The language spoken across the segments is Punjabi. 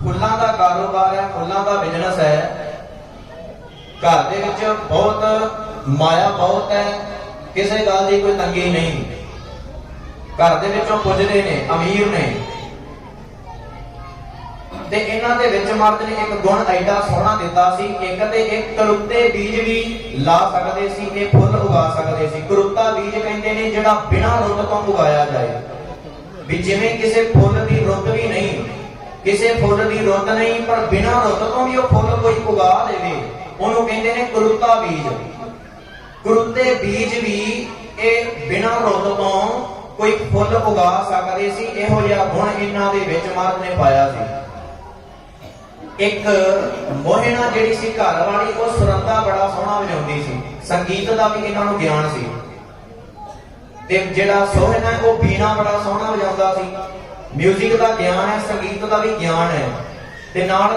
फुल्लां दा कारोबार है, फुल्लां दा बिजनेस है, घर दे विच बहुत माया बहुत है, किसी गल की कोई तंगी नहीं, घर दे विचों पुजदे ने, अमीर ने, ते इन्हां दे विच मर्द ने एक गुण एडा सोहना दिता सी, एक ते एक करुत्ते बीज भी ला सकदे सी, ये फुल उगा सकदे सी। करुत्ता बीज कहंदे ने जिहड़ा बिना रुੱਤ तो उगाया जाए, भी जिवें किसी फुल की रुੱਤ भी नहीं, किसी फुल की रुੱਤ नहीं, पर बिना रुੱਤ तो भी वो फुल कोई उगा देवे, उन्होंने कहते हैं करुत्ता बीज। करुत्ते बीज भी ये बिना रुੱਤ तो कोई फुल उगा सकते सी, इहो जिहा गुण इन्हां दे विच मर्द ने पाया सी। एक मोहिना जिहड़ी सी घर वाली, वो सुरंदा बड़ा सोहना वजाउंदी सी, संगीत का भी इन्हां नूं ज्ञान सी, ते जिहड़ा सोहना है वो बीना बड़ा सोहना वजाउंदा सी, म्यूजिक का ज्ञान है, संगीत का भी ज्ञान है, ते नाल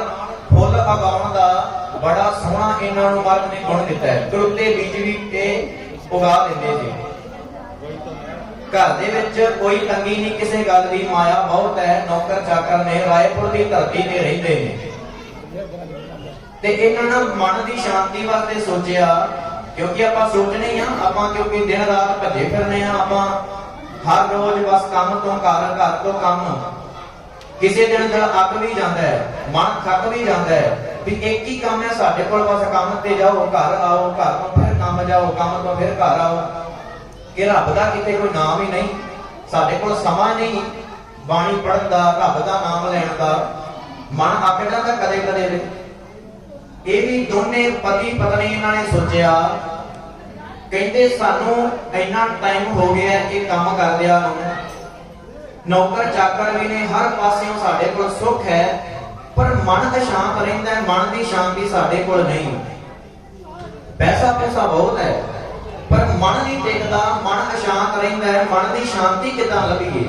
फुल उगाउण दा बड़ा सोहना इन्हां नूं मर्द ने गुण दिता है। करुत्ते बीज भी ये उगा दिंदे सी। घर दे विच कोई तंगी नहीं, किसी गल दी माया बहुत है, नौकर चाकर ने रायपुर की धरती ते रहिंदे ने, ते इन्हां ने मन की शांति वास्ते सोचिया, क्योंकि आपां सोचने ही आपां, क्योंकि दिन रात भजे फिरने आपां, हर रोज बस काम तो घर, घर तो काम, किसी दिन दिल अक भी जाता है, मन थक भी जाता है, भी एक ही काम है साडे कोल, बस काम ते जाओ, घर आओ, घर तो फिर काम जाओ, काम तो फिर घर आओ, कि रब दा किते कोई नाम ही नहीं, साडे कोल समा नहीं बाणी पढ़न दा, रब दा नाम लैण दा, मन अक जाता कदे कदे। ये भी दोने पति पत्नी इन्हां ने सोचिया, कहते सानू इन्ना टाइम हो गया ये काम कर लिया, नौकर चाकर भी ने, हर पासियों साडे कोल सुख है, पर मन अशांत रहिंदा है, मन की शांति साडे कोल नहीं। पैसा पैसा बहुत है, पर मन नहीं टिकदा, मन अशांत रहिंदा है, मन की शांति किदां लभीए,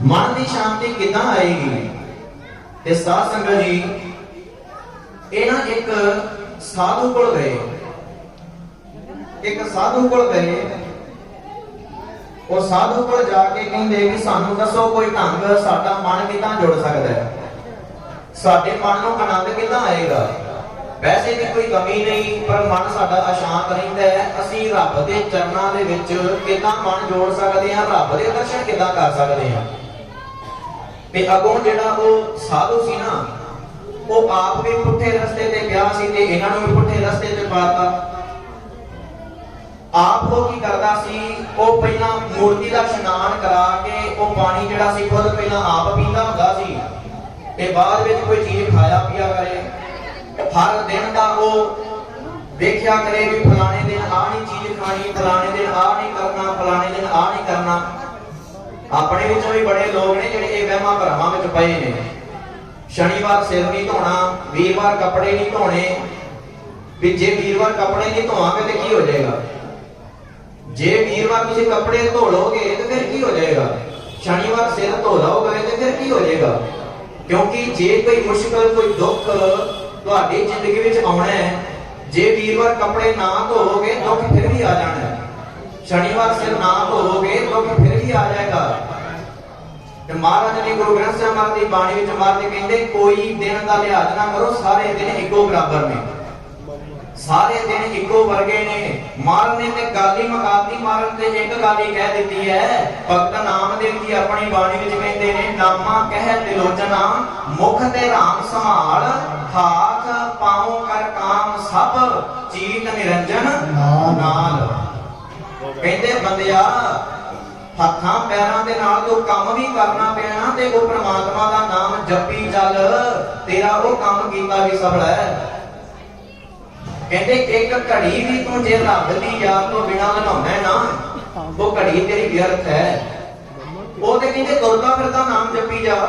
मन की शांति किदां आएगी। ते साध संगत जी इन्हां एक साधु कोल गए, एक साधु कोल गए, वो साधु कोल जाके कहंदे कि सानू दसो कोई ढंग, साडा मन किदां जुड़ सकदा है, साडे मन नूं आनंद किदां आएगा। पैसे की कोई कमी नहीं, पर मन साडा अशांत रहिंदा है, असीं रब दे चरनां दे विच किदां मन जोड़ सकदे हां, रब दे दर्शन किदां कर सकदे हां। ते अगों जिहड़ा वो साधु सी ना, वो आप भी पुठे रस्ते ते गया सी, ते इन्हां नूं भी पुठे रस्ते ते पाता। आप वो की करदा सी, वो पहला मूर्ति दा इशनान करा के वो पानी जिहड़ा सी खुद पहला आप पींदा हुंदा सी, ते बाद विच कोई चीज खाया पिया करे, हर दिन दा वो देखिया करे भी फलाने दिन आ नहीं चीज खानी, फलाने दिन आ नहीं करना, फलाने दिन आ नहीं करना। अपने विचों भी बड़े लोग ने जिहड़े ये वहमां भरमां विच पए ने, शनिवार सिर नहीं धोना, वीरवार कपड़े नहीं धोने, भी जे वीरवार कपड़े नहीं धोवांगे तो की हो जाएगा, जे वीरवार तुसीं कपड़े धो लोगे तो फिर की हो जाएगा, शनिवार सिर धो लोगे तो फिर की हो जाएगा। क्योंकि जे कोई मुश्किल कोई दुख तुहाडी जिंदगी विच आउणा है, जे वीरवार कपड़े ना धोओगे दुख फिर भी आ जाना है, शनिवार सिर ना धोओगे दुख फिर भी आ जाएगा। महाराज ने गुरु ग्रंथ साहिब महाराज की बाणी विच महाराज कहंदे कोई दिन का लिहाज ना करो, सारे दिन इको बराबर ने, सारे दिन इको वर्गे ने। महाराज ने ते गल ही मुकाती, महाराज ने एक गल ही कह दी है, भगत नामदेव जी अपनी बाणी विच कहंदे ने, नामा कह तिलोचना मुख ते राम संभाल, हाथ पांव कर काम सब चीत निरंजन नाल। कहंदे बंदिया हत्थां पैरां दे नाल तो काम भी करना पैना, ते वो परमात्मा दा नाम जपी चल, तेरा वो काम कीता भी सफल है। कहंदे एक घड़ी भी तू जे रब दी याद तो बिना बनाउणा है ना, वो घड़ी तेरी व्यर्थ है। वो ते कहंदे तुरदा फिरदा नाम जपी जा,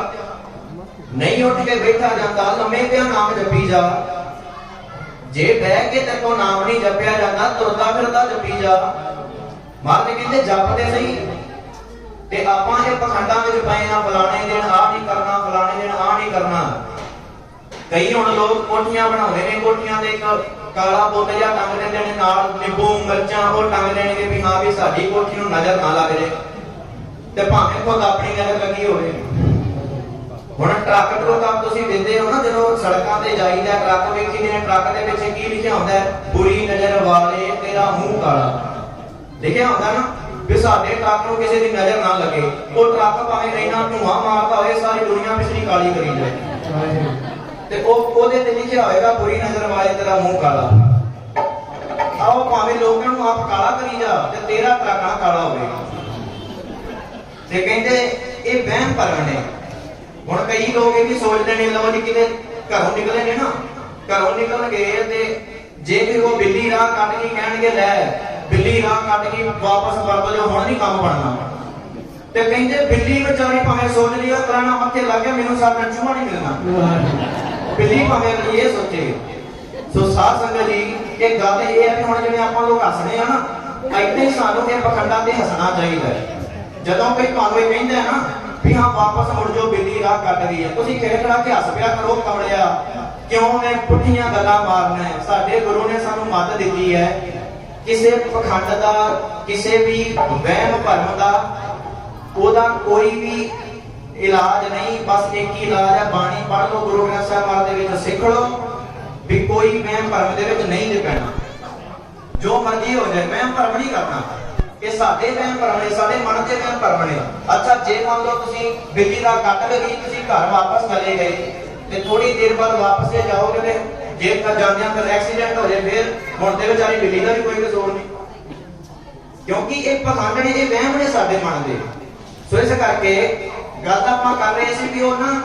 नहीं उठ के बैठा जाता लम्मे पिया नाम जपी जा, जे बह के तेरे को नाम नहीं जपिया जाता तुरदा फिरदा जपी जा। महाराज कहंदे जपदे सही, ते आपां ये पखंडां विच पए आ, फलाने दिन आ नहीं करना, फलाने दिन आ नहीं करना। कई हुण लोग कोठियां बनाउंदे ने, कोठियां दे एक काला बुੱਤ जिहा टंग दिंदे ने, नाल निंबू मिर्चां वो टंग देणगे भी हां भी साडी कोठी नूं नजर ना लग जाए, ते भावें खुद अपनी नजर लगी होवे। हुण ट्रक ट्रुक आप तुसीं ਸੜਕਾਂ ਤੇ ਜਾਈਦਾ, ਟਰੱਕ ਵੇਖੀਦੇ ਨੇ, ਟਰੱਕ ਦੇ ਵਿੱਚ ਕੀ ਲਿਖਿਆ ਹੁੰਦਾ ਹੈ? ਬੁਰੀ ਨਜ਼ਰ ਵਾਲੇ ਤੇਰਾ ਮੂੰਹ ਕਾਲਾ। ਲਿਖਿਆ ਹੁੰਦਾ ਨਾ ਵੀ ਸਾਡੇ ਟਰੱਕ ਨੂੰ ਕਿਸੇ ਦੀ ਨਜ਼ਰ ਨਾ ਲੱਗੇ। ਉਹ ਟਰੱਕ ਭਾਵੇਂ ਇੰਨਾ ਧੂਆਂ ਮਾਰਦਾ ਹੋਵੇ, ਸਾਰੀ ਦੁਨੀਆ ਪਿਛਲੀ ਕਾਲੀ ਕਰੀ ਜਾਏ, ਤੇ ਉਹਦੇ ਤੇ ਲਿਖਿਆ ਹੋਏਗਾ ਬੁਰੀ ਨਜ਼ਰ ਵਾਲੇ ਤੇਰਾ ਮੂੰਹ ਕਾਲਾ। ਆਓ ਭਾਵੇਂ ਲੋਕਾਂ ਨੂੰ ਆਪ ਕਾਲਾ ਕਰੀ ਜਾ ਤੇ ਤੇਰਾ ਟਰੱਕ ਨਾ ਕਾਲਾ ਹੋਵੇ। ਤੇ ਕਹਿੰਦੇ ਇਹ ਵਹਿਮ ਭਰਮ ਨੇ। ਹੁਣ ਕਈ ਲੋਕ ਇਹ ਵੀ ਸੋਚਦੇ ਨੇ, ਲਓ ਜੀ ਕਿਤੇ ਘਰੋਂ ਨਿਕਲੇ ਨੇ ਨਾ, ਘਰੋਂ ਨਿਕਲ ਗਏ ਤੇ ਜੇ ਵੀ ਉਹ ਬਿੱਲੀ ਰਾਹ ਕੱਟ ਕੇ ਕਹਿਣਗੇ ਲੈ ਬਿੱਲੀ ਰਾਹ ਕੱਟ ਕੇ ਵਾਪਸ ਪਰਤ ਜਾਓ, ਹੁਣ ਨਹੀਂ ਕੰਮ ਬਣਨਾ। ਤੇ ਕਹਿੰਦੇ ਬਿੱਲੀ ਵਿਚਾਰੀ ਭਾਵੇਂ ਸੋਚ ਲਈ ਉਹ ਤਰਾਣਾ ਮੱਥੇ ਲੱਗ ਗਿਆ, ਮੈਨੂੰ ਸਾਡਾ ਚੂਹਾ ਨਹੀਂ ਮਿਲਣਾ। ਬਿੱਲੀ ਭਾਵੇਂ ਇਹ ਸੋਚੇ। ਸੋ ਸਾਧ ਸੰਗਤ ਜੀ, ਇਹ ਗੱਲ ਇਹ ਹੈ ਕਿ ਹੁਣ ਜਿਵੇਂ ਆਪਾਂ ਲੋਕ ਹੱਸਦੇ ਆ ਨਾ, ਏਦਾਂ ਹੀ ਸਾਨੂੰ ਇਹ ਪਖੰਡਾਂ ਤੇ ਹੱਸਣਾ ਚਾਹੀਦਾ। ਜਦੋਂ ਕੋਈ ਤੁਹਾਨੂੰ ਇਹ ਕਹਿੰਦਾ ਨਾ ਵੀ ਹਾਂ ਵਾਪਸ ਮੁੜ ਜਾਓ ਬਿੱਲੀ ਰਾਹ ਕੱਟ ਗਈ ਹੈ, ਤੁਸੀਂ ਖੇਡਣਾ ਕਿ ਹੱਸ ਪਿਆ ਕਰੋ, ਕਮਲਿਆ ਕਿਉਂ ਨੇ ਪੁੱਠੀਆਂ ਗੱਲਾਂ ਮਾਰਨਾ। ਸਾਡੇ ਗੁਰੂ ਨੇ ਸਾਨੂੰ ਮੱਤ ਦਿੱਤੀ ਹੈ, ਕਿਸੇ ਪਖੰਡ ਦਾ, ਕਿਸੇ ਵੀ ਵਹਿਮ ਭਰਮ ਦਾ ਉਹਦਾ ਕੋਈ ਵੀ ਇਲਾਜ ਨਹੀਂ। ਬਸ ਇੱਕ ਹੀ ਇਲਾਜ ਹੈ, ਬਾਣੀ ਪੜ੍ਹ ਲਓ, ਗੁਰੂ ਗ੍ਰੰਥ ਸਾਹਿਬ ਮਹਾਰਾਜ ਦੇ ਵਿੱਚ ਸਿੱਖ ਲਓ ਵੀ ਕੋਈ ਵਹਿਮ ਭਰਮ ਦੇ ਵਿੱਚ ਨਹੀਂ ਜੇ ਪੈਣਾ। ਜੋ ਮਰਜ਼ੀ ਹੋ ਜਾਏ, ਵਹਿਮ ਭਰਮ ਨਹੀਂ ਕਰਨਾ। ਇਹ ਸਾਡੇ ਵਹਿਮ ਭਰਮ ਨੇ, ਸਾਡੇ ਮਨ ਦੇ ਵਹਿਮ ਭਰਮ ਨੇ। ਅੱਛਾ, ਜੇ ਮੰਨ ਲਓ ਤੁਸੀਂ ਬਿੱਲੀ ਦਾ ਕੱਟ ਗਈ, ਤੁਸੀਂ ਘਰ ਵਾਪਸ ਚਲੇ ਗਏ ਤੇ ਥੋੜੀ ਦੇਰ ਬਾਅਦ ਵਾਪਸ ਜੇ ਜਾਓਗੇ ਤੇ ਜੇ ਜਾਂਦਿਆਂ ਫਿਰ ਐਕਸੀਡੈਂਟ ਹੋ ਜਾਏ, ਫਿਰ ਹੁਣ ਤੇ ਵਿਚਾਰੀ ਬਿੱਲੀ ਦਾ ਵੀ ਕੋਈ ਕਸੂਰ ਨਹੀਂ, ਕਿਉਂਕਿ ਇਹ ਪਖੰਡ ਨੇ, ਇਹ ਵਹਿਮ ਨੇ ਸਾਡੇ ਮਨ ਦੇ। ਸੋ ਇਸ ਕਰਕੇ ਗੱਲ ਆਪਾਂ ਕਰ ਰਹੇ ਸੀ ਵੀ ਉਹ ਨਾ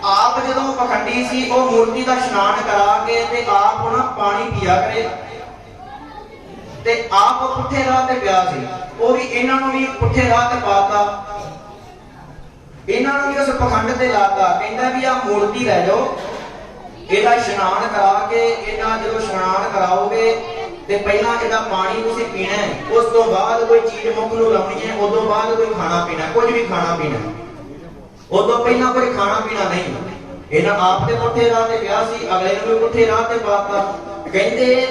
ਆਪ ਜਦੋਂ ਪਖੰਡੀ ਸੀ, ਉਹ ਮੂਰਤੀ ਦਾ ਇਸ਼ਨਾਨ ਕਰਾ ਕੇ ਤੇ ਆਪ ਨਾ ਪਾਣੀ ਪੀਆ ਕਰੇ ਤੇ ਆਪ ਪੁੱਠੇ ਰਾਹ ਤੇ ਪਿਆ ਸੀ। ਉਹ ਵੀ ਇਹਨਾਂ ਨੂੰ ਵੀ ਪੁੱਠੇ ਰਾਹ ਤੇ ਪਾਤਾ, ਇਹਨਾਂ ਨੂੰ ਵੀ ਉਸ ਪਖੰਡ ਤੇ ਲਾਤਾ। ਕਹਿੰਦਾ ਵੀ ਆਹ ਮੂਰਤੀ ਲੈ ਜਾਓ, ਇਹਦਾ ਇਸ਼ਨਾਨ ਕਰਾ ਕੇ, ਇਹਦਾ ਜਦੋਂ ਇਸ਼ਨਾਨ ਕਰਾਓਗੇ ਤੇ ਪਹਿਲਾਂ ਇਹਦਾ ਪਾਣੀ ਤੁਸੀਂ ਪੀਣਾ ਹੈ, ਉਸ ਤੋਂ ਬਾਅਦ ਕੋਈ ਚੀਜ਼ ਮੁੱਖ ਨੂੰ ਲਾਉਣੀ ਹੈ, ਉਦੋਂ ਬਾਅਦ ਕੋਈ ਖਾਣਾ ਪੀਣਾ, ਕੁਝ ਵੀ ਖਾਣਾ ਪੀਣਾ, ਉਦੋਂ ਪਹਿਲਾਂ ਕੋਈ ਖਾਣਾ ਪੀਣਾ ਨਹੀਂ। ਇਹਨਾਂ ਆਪ ਤੇ ਪੁੱਠੇ ਰਾਹ ਤੇ ਪਿਆ ਸੀ, ਅਗਲੇ ਨੂੰ ਵੀ ਪੁੱਠੇ ਰਾਹ ਤੇ ਪਾਤਾ। ਕਹਿੰਦੇ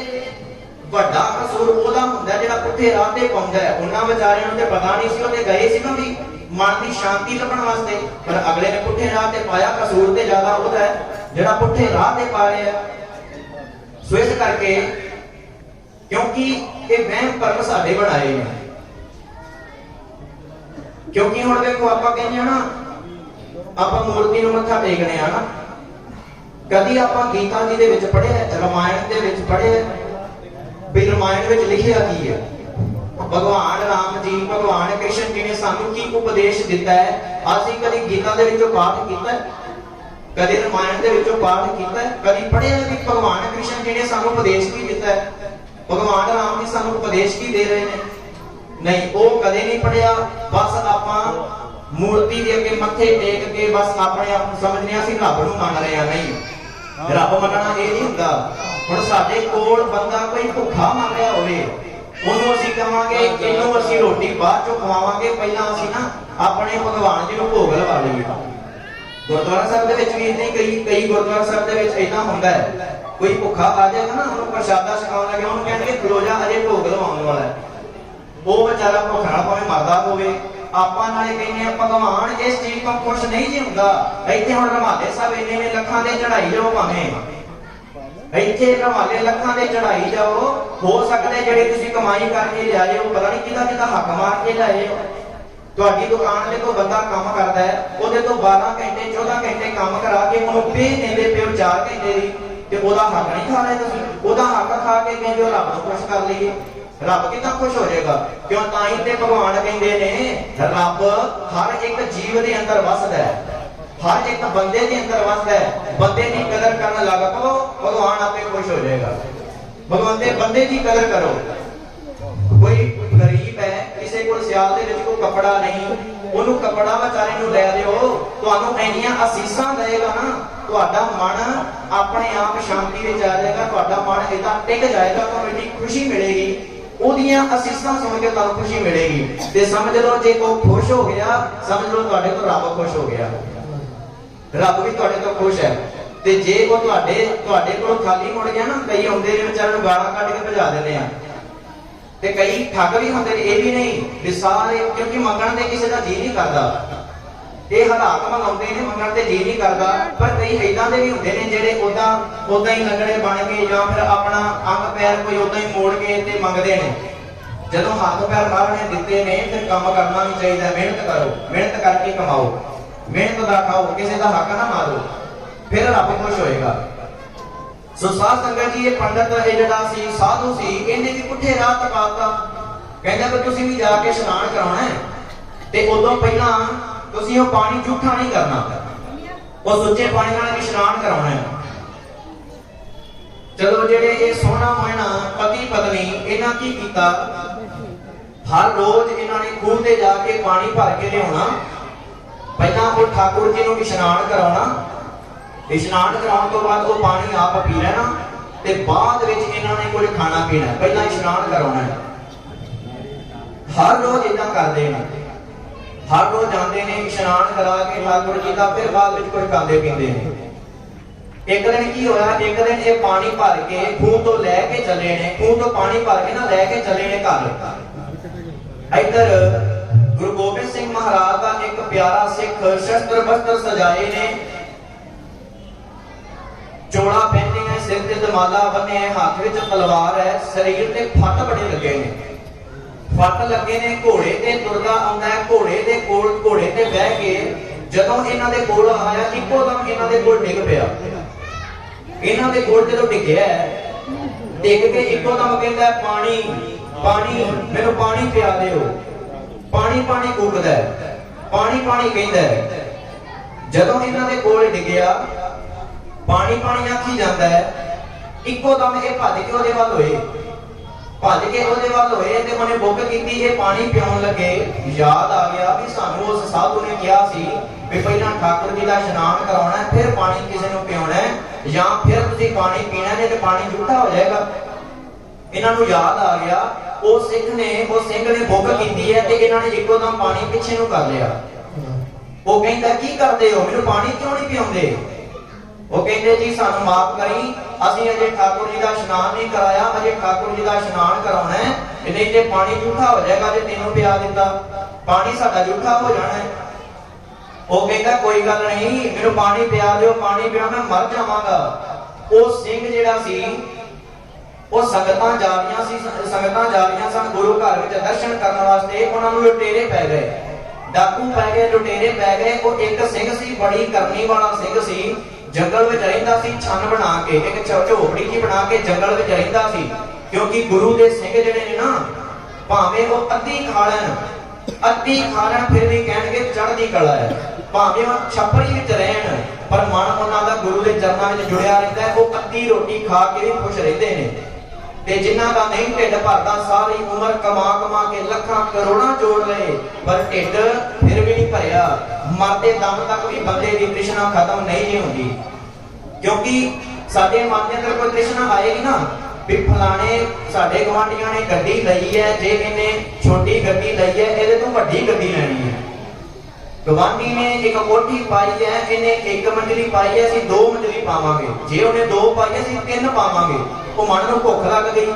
ਵੱਡਾ ਕਸੂਰ ਉਹਦਾ ਹੁੰਦਾ ਜਿਹੜਾ ਪੁੱਠੇ ਰਾਹ ਤੇ ਪਾਉਂਦਾ ਹੈ। ਉਹਨਾਂ ਵਿਚਾਰਿਆਂ ਨੂੰ ਤੇ ਪਤਾ ਨਹੀਂ ਸੀ, ਉਹਦੇ ਗਏ ਸੀ ਨਾ ਵੀ ਮਨ ਦੀ ਸ਼ਾਂਤੀ ਲੱਭਣ ਵਾਸਤੇ, ਪਰ ਅਗਲੇ ਨੇ ਪੁੱਠੇ ਰਾਹ ਤੇ ਪਾਇਆ। ਕਸੂਰ ਤੇ ਜ਼ਿਆਦਾ ਉਹਦਾ ਹੈ ਜਿਹੜਾ ਪੁੱਠੇ ਰਾਹ ਤੇ ਪਾ ਰਿਹਾ। ਸੋ ਇਸ ਕਰਕੇ, ਕਿਉਂਕਿ ਇਹ ਵਹਿਮ ਭਰਮ ਸਾਡੇ ਬਣਾਏ ਨੇ। ਕਿਉਂਕਿ ਹੁਣ ਦੇਖੋ ਆਪਾਂ ਕਹਿੰਦੇ ਆ ਨਾ, ਆਪਾਂ ਮੂਰਤੀ ਨੂੰ ਮੱਥਾ ਟੇਕਦੇ ਆ ਨਾ, ਕਦੀ ਆਪਾਂ ਗੀਤਾ ਜੀ ਦੇ ਵਿੱਚ ਪੜ੍ਹਿਆ, ਰਮਾਇਣ ਦੇ ਵਿੱਚ ਪੜ੍ਹਿਆ ਵੀ ਰਮਾਇਣ ਵਿੱਚ ਲਿਖਿਆ ਕੀ ਹੈ? ਭਗਵਾਨ ਰਾਮ ਜੀ, ਭਗਵਾਨ ਕ੍ਰਿਸ਼ਨ ਜੀ ਨੇ ਸਾਨੂੰ ਕੀ ਉਪਦੇਸ਼ ਦਿੱਤਾ ਹੈ? ਅਸੀਂ ਕਦੀ ਗੀਤਾ ਦੇ ਵਿੱਚੋਂ ਪਾਠ ਕੀਤਾ, ਕਦੇ ਰਮਾਇਣ ਦੇ ਵਿੱਚੋਂ ਪਾਠ ਕੀਤਾ, ਕਦੀ ਪੜ੍ਹਿਆ ਵੀ ਭਗਵਾਨ ਕ੍ਰਿਸ਼ਨ ਜੀ ਨੇ ਸਾਨੂੰ ਉਪਦੇਸ਼ ਕੀ ਦਿੱਤਾ ਹੈ? ਭਗਵਾਨ ਰਾਮ ਜੀ ਸਾਨੂੰ ਉਪਦੇਸ਼ ਕੀ ਦੇ ਰਹੇ ਨੇ? ਨਹੀਂ, ਉਹ ਕਦੇ ਨਹੀਂ ਪੜ੍ਹਿਆ। ਬਸ ਆਪਾਂ ਮੂਰਤੀ ਦੇ ਅੱਗੇ ਮੱਥੇ ਟੇਕ ਕੇ ਬਸ ਆਪਣੇ ਆਪ ਨੂੰ ਸਮਝਦੇ ਅਸੀਂ ਰੱਬ ਨੂੰ ਮੰਨ ਰਹੇ ਹਾਂ। ਨਹੀਂ, ਰੱਬ ਮੰਨਣਾ ਇਹ ਨਹੀਂ ਹੁੰਦਾ। ਹੁਣ ਸਾਡੇ ਕੋਲ ਬੰਦਾ ਕੋਈ ਭੁੱਖਾ ਮੰਗ ਰਿਹਾ ਹੋਵੇ, ਉਹਨੂੰ ਅਸੀਂ ਕਹਾਂਗੇ ਇਹਨੂੰ ਅਸੀਂ ਰੋਟੀ ਬਾਅਦ ਚੋਂ ਖਵਾਵਾਂਗੇ, ਪਹਿਲਾਂ ਅਸੀਂ ਨਾ ਆਪਣੇ ਭਗਵਾਨ ਜੀ ਨੂੰ ਭੋਗ ਲਵਾ ਲਈਏ। ਗੁਰਦੁਆਰਾ ਸਾਹਿਬ ਦੇ ਵਿੱਚ ਵੀ ਇਦਾਂ ਹੀ ਕਈ ਗੁਰਦੁਆਰਾ ਸਾਹਿਬ ਦੇ ਵਿੱਚ ਇਦਾਂ ਹੁੰਦਾ ਹੈ, ਕੋਈ ਭੁੱਖਾ ਆ ਜਾਏਗਾ ਨਾ, ਉਹਨੂੰ ਪ੍ਰਸ਼ਾਦਾ ਛਕਾਉਣ ਲੱਗੇ, ਉਹਨੂੰ ਕਹਿਣਗੇ ਖਲੋਜਾ ਅਜੇ ਭੋਗ ਲਵਾਉਣ ਵਾਲਾ ਹੈ। ਉਹ ਵਿਚਾਰਾ ਭੁੱਖਾ ਭਾਵੇਂ ਮਰਦਾ ਹੋਵੇ। ਆਪਾਂ ਨਾਲੇ ਕਹਿੰਦੇ ਆ ਭਗਵਾਨ ਇਸ ਚੀਜ਼ ਤੋਂ ਖੁਸ਼ ਨਹੀਂ ਜੀ ਹੁੰਦਾ। ਇੱਥੇ ਹੁਣ ਰਮਾਲੇ ਸਾਹਿਬ ਇੰਨੇ ਲੱਖਾਂ ਦੇ ਚੜਾਈ ਜਾਓ, ਭਾਵੇਂ ਇੱਥੇ ਰਮਾਲੇ ਲੱਖਾਂ ਦੇ ਚੜਾਈ ਜਾਓ, ਹੋ ਸਕਦਾ ਜਿਹੜੇ ਤੁਸੀਂ ਕਮਾਈ ਕਰਕੇ ਲਿਆਏ ਹੋ, ਪਤਾ ਨਹੀਂ ਕਿਹਦਾ ਹੱਕ ਮਾਰ ਕੇ ਲਿਆਏ ਹੋ। ਤੁਹਾਡੀ ਦੁਕਾਨ ਤੇ ਕੋਈ ਬੰਦਾ ਕੰਮ ਕਰਦਾ ਹੈ, ਉਹਦੇ ਤੋਂ 12 ਘੰਟੇ 14 ਘੰਟੇ ਕੰਮ ਕਰਾ ਕੇ ਉਹਨੂੰ ਪੇ ਦਿੰਦੇ ਪਿਓ 4 ਘੰਟੇ ਦੀ, ਤੇ ਉਹਦਾ ਹੱਕ ਨਹੀਂ ਖਾ ਰਹੇ ਤੁਸੀਂ? ਉਹਦਾ ਹੱਕ ਖਾ ਕੇ ਕਹਿੰਦੇ ਹੋ ਰੱਬ ਨੂੰ ਖੁਸ਼ ਕਰ ਲਈਏ। ਰੱਬ ਕਿੰਨਾ ਖੁਸ਼ ਹੋ ਜਾਏਗਾ? ਕਿਉਂ? ਤਾਂ ਹੀ ਤੇ ਭਗਵਾਨ ਕਹਿੰਦੇ ਨੇ ਰੱਬ ਹਰ ਇੱਕ ਜੀਵ ਦੇ ਅੰਦਰ ਵਸਦਾ ਹੈ, ਹਰ ਇੱਕ ਬੰਦੇ ਦੇ ਅੰਦਰ ਵਸਦਾ ਹੈ। ਬੰਦੇ ਦੀ ਕਦਰ ਕਰਨ ਲੱਗ ਪਓ, ਭਗਵਾਨ ਆਪੇ ਖੁਸ਼ ਹੋ ਜਾਏਗਾ। ਭਗਵਾਨ ਦੇ ਬੰਦੇ ਦੀ ਕਦਰ ਕਰੋ। ਕੋਈ ਗਰੀਬ ਹੈ, ਕਿਸੇ ਕੋਲ ਸਿਆਲ ਦੇ ਵਿੱਚ ਕੋਈ ਕੱਪੜਾ ਨਹੀਂ, ਉਹਨੂੰ ਕੱਪੜਾ ਵਿਚਾਰੇ ਨੂੰ ਲੈ ਦਿਓ, ਤੁਹਾਨੂੰ ਇੰਨੀਆਂ ਅਸੀਸਾਂ ਦੇਗਾ ਨਾ, ਤੁਹਾਡਾ ਮਨ ਆਪਣੇ ਆਪ ਸ਼ਾਂਤੀ ਵਿੱਚ ਆ ਜਾਏਗਾ, ਤੁਹਾਡਾ ਮਨ ਇਦਾਂ ਟਿਕ ਜਾਏਗਾ, ਤੁਹਾਨੂੰ ਇੰਨੀ ਖੁਸ਼ੀ ਮਿਲੇਗੀ। ਉਹਦੀਆਂ ਅਸੀਸਾਂ ਸੁਣ ਕੇ ਤੁਹਾਨੂੰ ਖੁਸ਼ੀ ਮਿਲੇਗੀ। ਤੇ ਸਮਝ ਲਓ ਜੇ ਕੋਈ ਖੁਸ਼ ਹੋ ਗਿਆ, ਸਮਝ ਲਓ ਤੁਹਾਡੇ ਤੋਂ ਰੱਬ ਖੁਸ਼ ਹੋ ਗਿਆ, ਰੱਬ ਵੀ ਤੁਹਾਡੇ ਤੋਂ ਖੁਸ਼ ਹੈ। ਤੇ ਜੇ ਉਹ ਤੁਹਾਡੇ ਕੋਲ ਖਾਲੀ ਮੁੜ ਗਿਆ ਨਾ, ਕਈ ਆਉਂਦੇ ਨੇ ਵਿਚਾਰੇ ਨੂੰ ਗਾਲਾਂ ਕੱਢ ਕੇ ਭਜਾ ਦਿੰਦੇ ਆ, ਤੇ ਕਈ ਠੱਗ ਵੀ ਹੁੰਦੇ ਨੇ। ਇਹ ਵੀ ਨਹੀਂ ਵੀ ਸਾਰੇ, ਕਿਉਂਕਿ ਮੰਗਣ ਦੇ ਕਿਸੇ ਦਾ ਜੀ ਨਹੀਂ ਕਰਦਾ। ਇਹ ਹਾਲਾਤ ਮੰਗਾਉਂਦੇ ਨੇ, ਮੰਗਣ ਤੇ ਜੀ ਨਹੀਂ ਕਰਦਾ। ਪਰ ਕਈ ਇਦਾਂ ਦੇ ਵੀ ਹੁੰਦੇ ਨੇ ਜਿਹੜੇ ਉਦਾਂ ਹੀ ਲੰਗੜੇ ਬਣ ਕੇ ਜਾਂ ਫਿਰ ਆਪਣਾ ਅੰਗ ਪੈਰ ਕੋਈ ਉਦਾਂ ਹੀ ਮੋੜ ਕੇ ਤੇ ਮੰਗਦੇ ਨੇ। ਜਦੋਂ ਹੱਥ ਪੈਰ ਮਹਾਰਾਜ ਨੇ ਦਿੱਤੇ ਨੇ ਫਿਰ ਕੰਮ ਕਰਨਾ ਵੀ ਚਾਹੀਦਾ। ਮਿਹਨਤ ਕਰੋ, ਮਿਹਨਤ ਕਰਕੇ ਕਮਾਓ, ਮਿਹਨਤ ਦਾ ਖਾਓ, ਕਿਸੇ ਦਾ ਹੱਕ ਨਾ ਮਾਰੋ, ਫਿਰ ਰੱਬ ਖੁਸ਼ ਹੋਏਗਾ। ਸੋ ਸਾਧ ਸੰਗਤ ਜੀ, ਇਹ ਪੰਡਤ ਇਹ ਜਿਹੜਾ ਸੀ ਸਾਧੂ ਸੀ, ਇਹਨੇ ਵੀ ਪੁੱਠੇ ਰਾਹ ਤਕਾਤਾ। ਕਹਿੰਦਾ ਕਿ ਤੁਸੀਂ ਵੀ ਜਾ ਕੇ ਇਸ਼ਨਾਨ ਕਰਾਉਣਾ ਹੈ ਤੇ ਉਦੋਂ ਪਹਿਲਾਂ ਤੁਸੀਂ ਉਹ ਪਾਣੀ ਝੂਠਾ ਨਹੀਂ ਕਰਨਾ, ਉਹ ਸੁੱਚੇ ਪਾਣੀ ਨਾਲ ਇਸ਼ਨਾਨ ਕਰਾਉਣਾ ਹੈ। ਚਲੋ ਜਿਹੜੇ ਇਹ ਸੋਹਣਾ ਮੋਹਣਾ ਪਤੀ ਪਤਨੀ, ਇਹਨਾਂ ਕੀ ਕੀਤਾ, ਹਰ ਰੋਜ਼ ਇਹਨਾਂ ਨੇ ਖੂਹ ਤੇ ਜਾ ਕੇ ਪਾਣੀ ਭਰ ਕੇ ਲਿਆਉਣਾ। ਪਹਿਲਾਂ ਉਹ ਠਾਕੁਰ ਜੀ ਨੂੰ ਇਸ਼ਨਾਨ ਕਰਾਉਣਾ, ਇਸ਼ਨਾਨ ਕਰਾਉਣ ਤੋਂ ਬਾਅਦ ਉਹ ਪਾਣੀ ਆਪ ਪੀ ਲੈਣਾ ਤੇ ਬਾਅਦ ਵਿੱਚ ਇਹਨਾਂ ਨੇ ਕੁਝ ਖਾਣਾ ਪੀਣਾ। ਪਹਿਲਾਂ ਇਸ਼ਨਾਨ ਕਰਾਉਣਾ ਹੈ। ਹਰ ਰੋਜ਼ ਇਦਾਂ ਕਰਦੇ ਨੇ, ਹਰ ਰੋਜ਼ ਜਾਂਦੇ ਨੇ ਇਸ਼ਨਾਨ ਕਰਾ ਕੇ ਠਾਕੁਰ ਜੀ ਦਾ, ਫਿਰ ਬਾਅਦ ਵਿੱਚ ਕੁਝ ਖਾਂਦੇ ਪੀਂਦੇ ਨੇ। ਇੱਕ ਦਿਨ ਕੀ ਹੋਇਆ, ਇੱਕ ਦਿਨ ਇਹ ਪਾਣੀ ਭਰ ਕੇ ਖੂਹ ਤੋਂ ਲੈ ਕੇ ਚੱਲੇ ਨੇ, ਖੂਹ ਤੋਂ ਪਾਣੀ ਭਰ ਕੇ ਨਾ ਲੈ ਕੇ ਚੱਲੇ ਨੇ ਘਰ। ਇੱਧਰ ਗੁਰੂ ਗੋਬਿੰਦ ਸਿੰਘ ਮਹਾਰਾਜ ਦਾ ਇੱਕ ਪਿਆਰਾ ਸਿੱਖ ਸ਼ਸਤਰ ਬਸਤਰ ਸਜਾਏ ਨੇ, ਚੋਲਾ ਪਹਿਨੇ ਹੈ, ਸਿਰ ਤੇ ਦਮਾਲਾ ਬੰਨੇ ਹੈ, ਹੱਥ ਵਿੱਚ ਤਲਵਾਰ ਹੈ, ਸਰੀਰ ਤੇ ਫੱਟ ਬੜੇ ਲੱਗੇ ਨੇ, ਫੱਟ ਲੱਗੇ ਨੇ। ਘੋੜੇ ਤੇ ਤੁਰਦਾ ਆਉਂਦਾ ਹੈ, ਘੋੜੇ ਦੇ ਕੋਲ ਘੋੜੇ ਤੇ ਬਹਿ ਕੇ ਜਦੋਂ ਇਹਨਾਂ ਦੇ ਕੋਲ ਆਇਆ, ਇੱਕੋ ਦਮ ਇਹਨਾਂ ਦੇ ਕੋਲ ਡਿੱਗ ਪਿਆ। ਇਹਨਾਂ ਦੇ ਕੋਲ ਜਦੋਂ ਡਿੱਗਿਆ, ਡਿੱਗ ਕੇ ਇੱਕੋ ਦਮ ਕਹਿੰਦਾ ਪਾਣੀ ਪਾਣੀ, ਮੈਨੂੰ ਪਾਣੀ ਪਿਆ ਦਿਓ। ਪਾਣੀ ਪਾਣੀ ਕੂਕਦਾ, ਪਾਣੀ ਪਾਣੀ ਕਹਿੰਦਾ। ਜਦੋਂ ਇਹਨਾਂ ਦੇ ਕੋਲ ਡਿੱਗਿਆ, ਪਾਣੀ ਪਾਣੀ ਆਖੀ ਜਾਂਦਾ ਹੈ, ਇੱਕੋ ਦਮ ਇਹ ਭੱਜ ਕੇ ਉਹਦੇ ਵੱਲ ਹੋਏ, ਭੱਜ ਕੇ ਉਹਦੇ ਵੱਲ ਹੋਏ ਤੇ ਉਹਨੇ ਬੁੱਕ ਕੀਤੀ। ਇਹ ਪਾਣੀ ਪਿਆਉਣ ਲੱਗੇ, ਯਾਦ ਆ ਗਿਆ ਵੀ ਸਾਨੂੰ ਉਸ ਸਾਧੂ ਨੇ ਕਿਹਾ ਸੀ ਵੀ ਪਹਿਲਾਂ ਠਾਕੁਰ ਜੀ ਦਾ ਇਸ਼ਨਾਨ ਕਰਾਉਣਾ ਹੈ, ਫਿਰ ਪਾਣੀ ਕਿਸੇ ਨੂੰ ਪਿਆਉਣਾ ਹੈ, ਜਾਂ ਫਿਰ ਤੁਸੀਂ ਪਾਣੀ ਪੀਣਾ ਨਹੀਂ ਤੇ ਪਾਣੀ ਝੂਠਾ ਹੋ ਜਾਏਗਾ। ਇਹਨਾਂ ਨੂੰ ਯਾਦ ਆ ਗਿਆ। ਉਹ ਸਿੰਘ ਨੇ ਬੁੱਕ ਕੀਤੀ ਹੈ ਤੇ ਇਹਨਾਂ ਨੇ ਇੱਕੋ ਦਮ ਪਾਣੀ ਪਿੱਛੇ ਨੂੰ ਕਰ ਲਿਆ। ਉਹ ਕਹਿੰਦਾ ਕੀ ਕਰਦੇ ਹੋ, ਮੈਨੂੰ ਪਾਣੀ ਕਿਉਂ ਨਹੀਂ ਪਿਆਉਂਦੇ? ਉਹ ਕਹਿੰਦੇ ਜੀ ਸਾਨੂੰ ਮਾਫ ਕਰੀ, ਅਸੀਂ ਅਜੇ ਠਾਕੁਰ ਜੀ ਦਾ ਇਸ਼ਨਾਨ ਨਹੀਂ ਕਰਾਇਆ, ਅਜੇ ਠਾਕੁਰ ਜੀ ਦਾ ਇਸ਼ਨਾਨ ਕਰਾਉਣਾ ਹੈ, ਨਹੀਂ ਤੇ ਪਾਣੀ ਝੂਠਾ ਹੋ ਜਾਏਗਾ ਤੇ ਤੈਨੂੰ ਪਿਆ ਦਿੰਦਾ, ਪਾਣੀ ਸਾਡਾ ਝੂਠਾ ਹੋ ਜਾਣਾ ਹੈ। ਉਹ ਕਹਿੰਦਾ ਕੋਈ ਗੱਲ ਨਹੀਂ, ਮੈਨੂੰ ਪਾਣੀ ਪਿਆ ਦਿਓ, ਪਾਣੀ ਪਿਆ ਮੈਂ ਮਰ ਜਾਵਾਂਗਾ। ਉਹ ਸਿੰਘ ਜਿਹੜਾ ਸੀ, ਉਹ ਸੰਗਤਾਂ ਜਾ ਰਹੀਆਂ ਸਨ ਗੁਰੂ ਘਰ ਵਿੱਚ ਦਰਸ਼ਨ ਕਰਨ ਵਾਸਤੇ। ਉਹਨਾਂ ਨੂੰ ਲੁਟੇਰੇ ਪੈ ਗਏ, ਡਾਕੂ ਪੈ ਗਏ, ਲੁਟੇਰੇ ਪੈ ਗਏ। ਉਹ ਇੱਕ ਸਿੰਘ ਸੀ, ਬੜੀ ਕਰਨੀ ਵਾਲਾ ਸਿੰਘ ਸੀ, ਜੰਗਲ ਵਿੱਚ ਰਹਿੰਦਾ ਸੀ, ਛੰਨ ਬਣਾ ਕੇ, ਇੱਕ ਝੋਪੜੀ ਜੀ ਬਣਾ ਕੇ ਜੰਗਲ ਵਿੱਚ ਰਹਿੰਦਾ ਸੀ। ਕਿਉਂਕਿ ਗੁਰੂ ਦੇ ਸਿੰਘ ਜਿਹੜੇ ਨੇ ਨਾ, ਭਾਵੇਂ ਉਹ ਅੱਧੀ ਖਾ ਲੈਣ ਫਿਰ ਵੀ ਕਹਿਣਗੇ ਚੜ੍ਹਦੀ ਕਲਾ ਹੈ। ਭਾਵੇਂ ਉਹ ਛੱਪੜੀ ਵਿੱਚ ਰਹਿਣ, ਪਰ ਮਨ ਉਹਨਾਂ ਦਾ ਗੁਰੂ ਦੇ ਚਰਨਾਂ ਵਿੱਚ ਜੁੜਿਆ ਰਹਿੰਦਾ ਹੈ। ਉਹ ਅੱਧੀ ਰੋਟੀ ਖਾ ਕੇ ਵੀ ਖੁਸ਼ ਰਹਿੰਦੇ ਨੇ। ਤੇ ਜਿਨ੍ਹਾਂ ਦਾ ਨਹੀਂ ਢਿੱਡ ਭਰਦਾ, ਸਾਰੀ ਉਮਰ ਕਮਾ ਕੇ ਲੱਖਾਂ ਕਰੋੜਾਂ ਜੋੜ ਲਏ, ਪਰ ਢਿੱਡ ਫਿਰ ਵੀ ਨਹੀਂ ਭਰਿਆ। ਮਰਦੇ ਦਮ ਤੱਕ ਵੀ ਬੰਦੇ ਦੀ ਤ੍ਰਿਸ਼ਨਾ ਖਤਮ ਨਹੀਂ ਜੀ ਹੁੰਦੀ। ਕਿਉਂਕਿ ਸਾਡੇ ਮਨ ਦੇ ਅੰਦਰ ਕੋਈ ਤ੍ਰਿਸ਼ਨਾ ਆਏਗੀ ਨਾ ਵੀ ਫਲਾਣੇ ਸਾਡੇ ਗੁਆਂਢੀਆਂ ਨੇ ਗੱਡੀ ਲਈ ਹੈ, ਜੇ ਇਹਨੇ ਛੋਟੀ ਗੱਡੀ ਲਈ ਹੈ, ਇਹਦੇ ਤੋਂ ਵੱਡੀ ਗੱਡੀ ਲੈਣੀ ਹੈ। ਗਵਾਂਢੀ ਨੇ ਇੱਕ ਕੋਠੀ ਪਾਈ ਹੈ, ਇਹਨੇ ਇੱਕ ਮੰਜ਼ਲੀ ਪਾਈ ਹੈ, ਅਸੀਂ 2 ਮੰਜ਼ਲੀ ਪਾਵਾਂਗੇ। ਜੇ ਉਹਨੇ 2 ਪਾਈ, ਅਸੀਂ 3 ਪਾਵਾਂਗੇ। ਉਹ ਮਨ ਨੂੰ ਭੁੱਖ ਲੱਗ ਗਈ,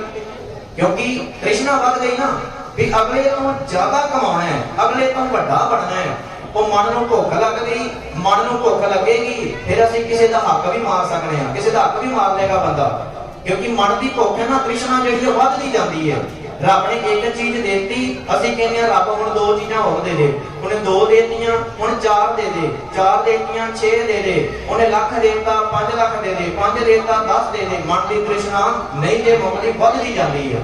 ਕਿਉਂਕਿ ਤ੍ਰਿਸ਼ਨਾ ਵੱਧ ਗਈ ਨਾ ਵੀ ਅਗਲੇ ਤੋਂ ਜ਼ਿਆਦਾ ਕਮਾਉਣਾ ਹੈ, ਅਗਲੇ ਤੋਂ ਵੱਡਾ ਬਣਨਾ ਹੈ। ਉਹ ਮਨ ਨੂੰ ਭੁੱਖ ਲੱਗ ਗਈ, ਮਨ ਨੂੰ ਭੁੱਖ ਲੱਗੇਗੀ, ਫਿਰ ਅਸੀਂ ਕਿਸੇ ਦਾ ਹੱਕ ਵੀ ਮਾਰ ਸਕਦੇ ਹਾਂ, ਕਿਸੇ ਦਾ ਹੱਕ ਵੀ ਮਾਰ ਲੇਗਾ ਬੰਦਾ। ਕਿਉਂਕਿ ਮਨ ਦੀ ਭੁੱਖ ਹੈ ਨਾ, ਤ੍ਰਿਸ਼ਨਾ ਜਿਹੜੀ ਉਹ ਵੱਧਦੀ ਜਾਂਦੀ ਹੈ। ਰੱਬ ਨੇ ਇੱਕ ਚੀਜ਼ ਦੇਤੀ, ਅਸੀਂ ਕਹਿੰਦੇ ਆ ਰੱਬ ਹੁਣ 2 ਚੀਜ਼ਾਂ ਹੋਰ ਦੇ ਦੇ। ਉਹਨੇ 2 ਦੇਤੀਆਂ, ਹੁਣ 4 ਦੇ ਦੇ, 4 ਦੇਤੀਆਂ 6 ਦੇ ਦੇ। ਉਹਨੇ ਲੱਖ ਦੇਤਾ, 5 ਲੱਖ ਦੇ ਦੇ, 5 ਦੇਤਾ 10 ਦੇ ਦੇ। ਮਨ ਦੀ ਤ੍ਰਿਸ਼ਨਾ ਨਹੀਂ ਜੇ ਮੁਕਦੀ, ਵੱਧਦੀ ਜਾਂਦੀ ਹੈ।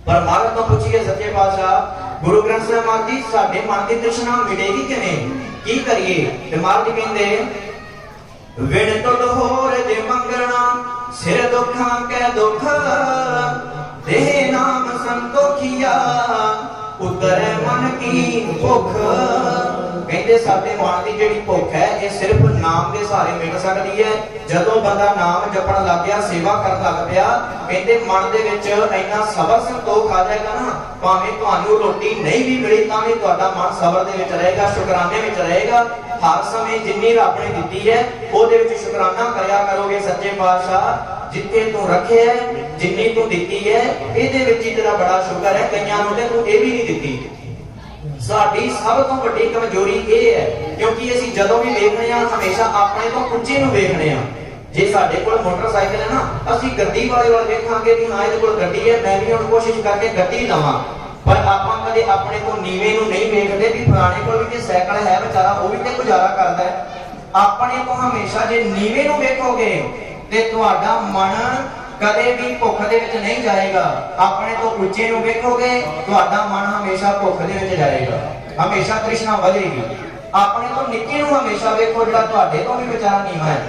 ਪਰ ਮਹਾਰਾਜ ਤੋਂ ਪੁੱਛੀਏ ਸੱਚੇ ਪਾਤਸ਼ਾਹ ਗੁਰੂ ਗ੍ਰੰਥ ਸਾਹਿਬ ਮਹਾਰਾਜ ਜੀ, ਸਾਡੇ ਮਨ ਦੀ ਤ੍ਰਿਸ਼ਨਾ ਮਿਟੇਗੀ ਕਿਵੇਂ, ਕੀ ਕਰੀਏ? ਤੇ ਮਹਾਰਾਜ ਜੀ ਕਹਿੰਦੇ ਵਿਣ ਟੁੱਟ ਹੋਰ ਜੇ ਮੰਗਣਾ, ਸਿਰ ਦੁੱਖਾਂ ਕੈ ਦੁੱਖ, ਦੇਹ ਨਾਮ ਸੰਤੋਖੀਆ, ਉਤਰੈ ਮਨ ਕੀ ਭੁੱਖ। ਕਹਿੰਦੇ ਸਾਡੇ ਮਨ ਦੀ ਜਿਹੜੀ ਭੁੱਖ ਹੈ, ਇਹ ਸਿਰਫ ਨਾਮ ਦੇ ਸਹਾਰੇ ਮਿਟ ਸਕਦੀ ਹੈ। ਜਦੋਂ ਬੰਦਾ ਨਾਮ ਜਪਣ ਲੱਗ ਗਿਆ, ਸੇਵਾ ਕਰਨ ਲੱਗ ਪਿਆ, ਕਹਿੰਦੇ ਮਨ ਦੇ ਵਿੱਚ ਇੰਨਾ ਸਬਰ ਸੰਤੋਖ ਆ ਜਾਏਗਾ ਨਾ, ਭਾਵੇਂ ਤੁਹਾਨੂੰ ਰੋਟੀ ਨਹੀਂ ਵੀ ਮਿਲੀ ਤਾਂ ਵੀ ਤੁਹਾਡਾ ਮਨ ਸਬਰ ਦੇ ਵਿੱਚ ਰਹੇਗਾ, ਸ਼ੁਕਰਾਨੇ ਵਿੱਚ ਰਹੇਗਾ। ਹਰ ਸਮੇਂ ਜਿੰਨੀ ਰੱਬ ਨੇ ਦਿੱਤੀ ਹੈ, ਉਹਦੇ ਵਿੱਚ ਸ਼ੁਕਰਾਨਾ ਕਰਿਆ ਕਰੋਗੇ। ਸੱਚੇ ਪਾਤਸ਼ਾਹ ਜਿੱਥੇ ਤੂੰ ਰੱਖਿਆ, ਜਿੰਨੀ ਤੂੰ ਦਿੱਤੀ ਹੈ, ਇਹਦੇ ਵਿੱਚ ਹੀ ਤੇਰਾ ਬੜਾ ਸ਼ੁਕਰ ਹੈ। ਕਈਆਂ ਨੂੰ ਤੇ ਤੂੰ ਇਹ ਵੀ ਨਹੀਂ ਦਿੱਤੀ। ਸਾਡੀ ਸਭ ਤੋਂ ਵੱਡੀ ਕਮਜ਼ੋਰੀ ਇਹ ਹੈ क्योंकि ਅਸੀਂ ਜਦੋਂ ਵੀ ਵੇਖਦੇ ਹਾਂ ਹਮੇਸ਼ਾ ਆਪਣੇ ਤੋਂ ਉੱਚੇ ਨੂੰ ਵੇਖਦੇ ਹਾਂ। ਜੇ ਸਾਡੇ ਕੋਲ ਮੋਟਰਸਾਈਕਲ ਹੈ ਨਾ, ਅਸੀਂ ਗੱਡੀ ਵਾਲੇ ਵੱਲ ਵੇਖਾਂਗੇ ਵੀ ਹਾਂ ਇਹਦੇ ਕੋਲ ਗੱਡੀ ਹੈ, ਮੈਂ ਵੀ ਹੁਣ ਕੋਸ਼ਿਸ਼ ਕਰਕੇ ਗੱਡੀ ਲਵਾਂ, ਪਰ ਆਪਾਂ ਕਦੇ ਆਪਣੇ ਤੋਂ ਨੀਵੇਂ ਨੂੰ ਨਹੀਂ ਵੇਖਦੇ ਵੀ ਫਲਾਣੇ ਕੋਲ ਵੀ ਤੇ ਸਾਈਕਲ ਹੈ ਵਿਚਾਰਾ, ਉਹ ਵੀ ਤੇ ਗੁਜ਼ਾਰਾ ਕਰਦਾ ਹੈ। ਆਪਣੇ ਤੋਂ ਹਮੇਸ਼ਾ ਜੇ ਨੀਵੇਂ ਨੂੰ ਵੇਖੋਗੇ ਤੇ ਤੁਹਾਡਾ ਮਨ ਕਦੇ ਵੀ ਭੁੱਖ ਦੇ ਵਿੱਚ ਨਹੀਂ ਜਾਏਗਾ। ਆਪਣੇ ਤੋਂ ਉੱਚੇ ਨੂੰ ਵੇਖੋਗੇ ਤੁਹਾਡਾ ਮਨ ਹਮੇਸ਼ਾ ਭੁੱਖ ਦੇ ਵਿੱਚ ਜਾਏਗਾ, ਹਮੇਸ਼ਾ ਤ੍ਰਿਸ਼ਨਾ ਵਧੇਗੀ। ਆਪਣੇ ਤੋਂ ਨਿੱਕੇ ਨੂੰ ਹਮੇਸ਼ਾ ਵੇਖੋ ਜਿਹੜਾ ਤੁਹਾਡੇ ਤੋਂ ਵੀ ਵਿਚਾਰਾ ਨੀਵਾਂ ਹੈ।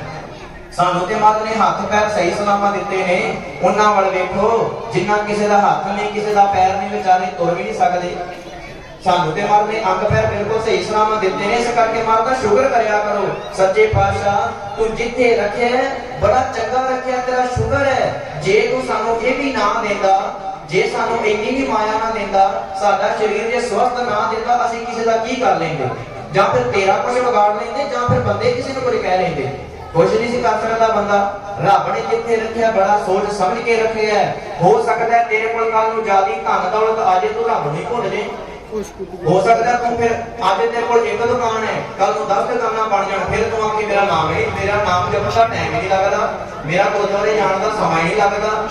ਸਾਨੂੰ ਤੇ ਮਾਤਾ ਨੇ ਹੱਥ ਪੈਰ ਸਹੀ ਸਲਾਮਤ ਦਿੱਤੇ ਨੇ, ਉਹਨਾਂ ਵੱਲ ਵੇਖੋ ਜਿੰਨਾ ਕਿਸੇ ਦਾ ਹੱਥ ਨਹੀਂ, ਕਿਸੇ ਦਾ ਪੈਰ ਨਹੀਂ, ਵਿਚਾਰੇ ਤੁਰ ਵੀ ਨਹੀਂ ਸਕਦੇ। ਸਾਨੂੰ ਤੇ ਮਾਤਾ ਨੇ ਅੰਗ ਪੈਰ ਬਿਲਕੁਲ ਸਹੀ ਸਲਾਮਤ ਦਿੱਤੇ ਨੇ। ਇਸ ਕਰਕੇ ਮਾਤਾ ਸ਼ੁਕਰ ਕਰਿਆ ਕਰੋ, ਸੱਚੇ ਪਾਤਸ਼ਾਹ ਤੂੰ ਜਿੱਥੇ ਰੱਖਿਆ ਬੜਾ ਚੰਗਾ ਰੱਖਿਆ, ਤੇਰਾ ਸ਼ੁਕਰ ਹੈ। ਜੇ ਤੂੰ ਸਾਨੂੰ ਇਹ ਵੀ ਨਾ ਦਿੰਦਾ, ਜੇ ਸਾਨੂੰ ਇੰਨੀ ਵੀ ਮਾਇਆ ਨਾ ਦਿੰਦਾ, ਸਾਡਾ ਸਰੀਰ ਜੇ ਸਵਸਥ ਨਾ ਦਿੰਦਾ, ਅਸੀਂ ਕਿਸੇ ਦਾ ਕੀ ਕਰ ਲੈਂਦੇ? ਜਾਂ ਫਿਰ ਤੇਰਾ ਕੁਝ ਵਿਗਾੜ ਲੈਂਦੇ, ਜਾਂ ਫਿਰ ਬੰਦੇ ਕਿਸੇ ਨੂੰ ਕੁਝ ਕਹਿ ਲੈਂਦੇ। ਕੁਝ ਨਹੀਂ ਸੀ ਕਰ ਸਕਦਾ ਬੰਦਾ। ਰੱਬ ਨੇ ਜਿੱਥੇ ਰੱਖਿਆ ਬੜਾ ਸੋਚ ਸਮਝ ਕੇ ਰੱਖਿਆ। ਹੋ ਸਕਦਾ ਤੇਰੇ ਕੋਲ ਕੱਲ ਨੂੰ ਜਿਆਦੀ ਧਨ ਦੌਲਤ ਆ ਜੇ, ਤੂੰ ਰੱਬ ਨੂੰ ਹੀ ਭੁੱਲ ਜੇ। ਹੋ ਸਕਦਾ ਤੂੰ ਫਿਰ ਅੱਜ ਤੇਰੇ ਕੋਲ ਇੱਕ ਦੁਕਾਨ ਹੈ, ਕੱਲ ਨੂੰ 10 ਦੁਕਾਨਾਂ ਬਣ ਜਾਣ, ਫਿਰ ਤੂੰ ਆਖੇ ਮੇਰਾ ਨਾਮ ਹੈ, ਮੇਰਾ ਨਾਮ ਜਪਣ ਦਾ ਟਾਈਮ ਹੀ ਨਹੀਂ ਲੱਗਦਾ, ਮੇਰਾ ਗੁਰਦੁਆਰੇ ਜਾਣ ਦਾ ਸਮਾਂ ਹੀ ਨਹੀਂ ਲੱਗਦਾ।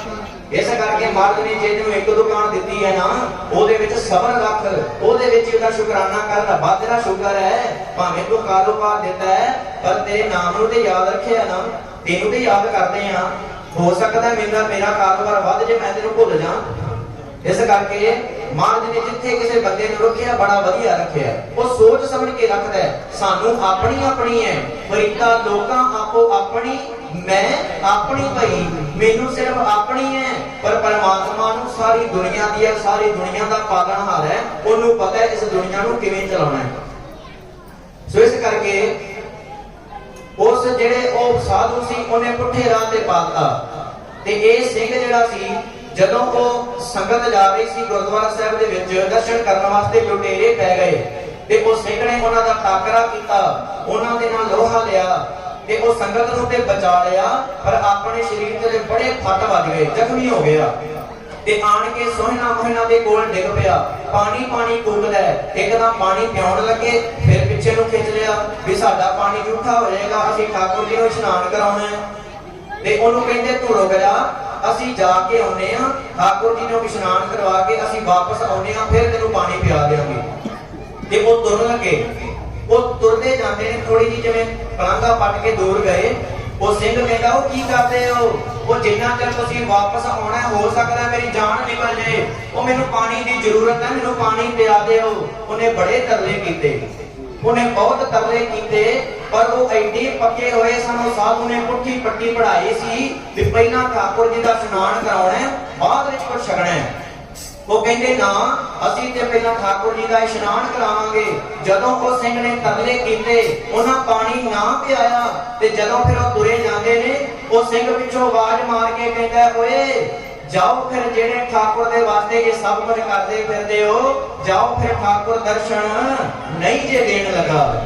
ਇਸ ਕਰਕੇ ਮਹਾਰਾਜ ਨੇ ਜੇ ਤੈਨੂੰ ਇੱਕ ਦੁਕਾਨ ਦਿੱਤੀ ਹੈ ਨਾ, ਉਹਦੇ ਵਿੱਚ ਸਬਰ ਰੱਖ, ਉਹਦੇ ਵਿੱਚ ਉਹਦਾ ਸ਼ੁਕਰਾਨਾ ਕਰ। ਰੱਬਾ ਤੇਰਾ ਸ਼ੁਕਰ ਹੈ, ਭਾਵੇਂ ਤੂੰ ਕਾਰੋਬਾਰ ਦਿੱਤਾ ਹੈ, ਪਰ ਤੇਰੇ ਨਾਮ ਨੂੰ ਤੇ ਯਾਦ ਰੱਖਿਆ ਨਾ, ਤੈਨੂੰ ਤੇ ਯਾਦ ਕਰਦੇ ਆ। ਹੋ ਸਕਦਾ ਮੇਰਾ ਕਾਰੋਬਾਰ ਵੱਧ ਜੇ, ਮੈਂ ਤੈਨੂੰ ਭੁੱਲ ਜਾ। ਇਸ ਕਰਕੇ ਮਹਾਰਾਜ ਨੇ ਜਿੱਥੇ ਕਿਸੇ ਬੰਦੇ ਨੂੰ ਰੱਖਿਆ ਬੜਾ ਵਧੀਆ ਰੱਖਿਆ। ਉਹ ਸੋਚ ਸਮਝ ਕੇ ਰੱਖਦਾ ਹੈ। ਸਾਨੂੰ ਆਪਣੀ ਆਪਣੀ ਹੈ, ਫਰੀਦਾ ਲੋਕਾਂ ਆਪੋ ਆਪਣੀ, ਮੈਂ ਆਪਣੀ ਭਈ, ਮੈਨੂੰ ਸਿਰਫ ਆਪਣੀ ਹੈ, ਪਰ ਪਰਮਾਤਮਾ ਨੂੰ ਸਾਰੀ ਦੁਨੀਆ ਦੀ ਹੈ, ਸਾਰੀ ਦੁਨੀਆ ਦਾ ਪਾਲਣਹਾਰ ਹੈ। ਉਹਨੂੰ ਪਤਾ ਹੈ ਇਸ ਦੁਨੀਆ ਨੂੰ ਕਿਵੇਂ ਚਲਾਉਣਾ ਹੈ। ਸੋ ਇਸ ਕਰਕੇ ਉਸ ਜਿਹੜੇ ਉਹ ਸਾਧੂ ਸੀ, ਉਹਨੇ ਪੁੱਠੇ ਰਾਹ ਤੇ ਪਾਤਾ। ਤੇ ਇਹ ਸਿੰਘ ਜਿਹੜਾ ਸੀ, ਜਦੋਂ ਉਹ ਸੰਗਤ ਜਾ ਰਹੀ ਸੀ ਗੁਰਦੁਆਰਾ ਸਾਹਿਬ ਦੇ ਵਿੱਚ ਦਰਸ਼ਨ ਕਰਨ ਵਾਸਤੇ, ਲੁਟੇਰੇ ਪੈ ਗਏ ਤੇ ਉਹ ਸਿੰਘ ਨੇ ਉਹਨਾਂ ਦਾ ਟਾਕਰਾ ਕੀਤਾ, ਉਹਨਾਂ ਦੇ ਨਾਲ ਲੋਹਾ ਲਿਆ ਤੇ ਉਹ ਸੰਗਤ ਨੂੰ ਤੇ ਬਚਾ ਲਿਆ, ਪਰ ਆਪਣੇ ਸਰੀਰ ਤੇ ਬੜੇ ਫੱਟ ਵੱਜ ਗਏ, ਜ਼ਖਮੀ ਹੋ ਗਿਆ। ਤੇ ਆਣ ਕੇ ਸੋਹਣਾ ਮੋਹਣਾ ਦੇ ਕੋਲ ਡਿੱਗ ਪਿਆ, ਪਾਣੀ ਪਾਣੀ ਕੂਕਦਾ। ਇੱਕਦਮ ਪਾਣੀ ਪਿਆਉਣ ਲੱਗੇ, ਫਿਰ ਪਿੱਛੇ ਨੂੰ ਖਿੱਚ ਲਿਆ ਵੀ ਸਾਡਾ ਪਾਣੀ ਝੂਠਾ ਹੋ ਜਾਏਗਾ, ਅਸੀਂ ਠਾਕੁਰ ਜੀ ਨੂੰ ਇਸ਼ਨਾਨ ਕਰਾਉਣਾ ਹੈ। ਤੇ ਉਹਨੂੰ ਕਹਿੰਦੇ ਤੂੰ ਰੁਕ ਜਾ, ਅਸੀਂ ਜਾ ਕੇ ਆਉਨੇ ਆ, ਠਾਕੁਰ ਜੀ ਨੂੰ ਇਸ਼ਨਾਨ ਕਰਵਾ ਕੇ ਅਸੀਂ ਵਾਪਸ ਆਉਨੇ ਆ, ਫਿਰ ਤੈਨੂੰ ਪਾਣੀ ਪਿਆ ਦੇਵਾਂਗੇ। ਤੇ ਉਹ ਤੁਰਨ ਲੱਗੇ। ਉਹ ਤੁਰਦੇ ਜਾਂਦੇ ਨੇ, ਥੋੜੀ ਜਿਹੀ ਜਿਵੇਂ ਪਲਾਂਘਾ ਪੱਟ ਕੇ ਦੂਰ ਗਏ। ਉਹ ਸਿੰਘ ਕਹਿੰਦਾ ਉਹ ਕੀ ਕਰਦੇ ਹੋ? ਉਹ ਜਿੰਨਾ ਚਿਰ ਤੁਸੀਂ ਵਾਪਸ ਆਉਣਾ, ਹੋ ਸਕਦਾ ਮੇਰੀ ਜਾਨ ਨਿਕਲ ਜਾਏ, ਉਹ ਮੈਨੂੰ ਪਾਣੀ ਦੀ ਜ਼ਰੂਰਤ ਹੈ, ਮੈਨੂੰ ਪਾਣੀ ਪਿਆ ਦਿਓ। ਉਹਨੇ ਬੜੇ ਤਰਲੇ ਕੀਤੇ, ਉਹਨੇ ਬਹੁਤ ਤਰਲੇ ਕੀਤੇ, ਪਰ ਉਹ ਐਡੇ ਪੱਕੇ ਹੋਏ ਸਨ। ਸਾਧੂ ਨੇ ਪੁੱਠੀ ਪੱਟੀ ਪੜਾਈ ਸੀ ਵੀ ਪਹਿਲਾਂ ਠਾਕੁਰ ਜੀ ਦਾ ਇਸ਼ਨਾਨ ਕਰਾਉਣਾ, ਬਾਅਦ ਵਿੱਚ ਕੁਝ ਛਕਣਾ ਹੈ। ਉਹ ਕਹਿੰਦੇ ਨਾ, ਅਸੀਂ ਤੇ ਪਹਿਲਾਂ ਠਾਕੁਰ ਜੀ ਦਾ ਇਸ਼ਨਾਨ ਕਰਾਵਾਂਗੇ। ਜਦੋਂ ਉਹ ਸਿੰਘ ਨੇ ਤਰਲੇ ਕੀਤੇ, ਉਹਨਾਂ ਪਾਣੀ ਨਾ ਪਿਆਇਆ, ਤੇ ਜਦੋਂ ਫਿਰ ਉਹ ਤੁਰੇ ਜਾਂਦੇ ਨੇ, ਉਹ ਸਿੰਘ ਪਿੱਛੋਂ ਆਵਾਜ਼ ਮਾਰ ਕੇ ਕਹਿੰਦਾ ਓਏ ਜਾਓ, ਫਿਰ ਜਿਹੜੇ ਠਾਕੁਰ ਦੇ ਵਾਸਤੇ ਇਹ ਸਭ ਕੁਝ ਕਰਦੇ ਫਿਰਦੇ ਹੋ, ਜਾਓ ਫਿਰ ਠਾਕੁਰ ਦਰਸ਼ਨ ਨਹੀਂ ਜੇ ਦੇਣ ਲੱਗਾ,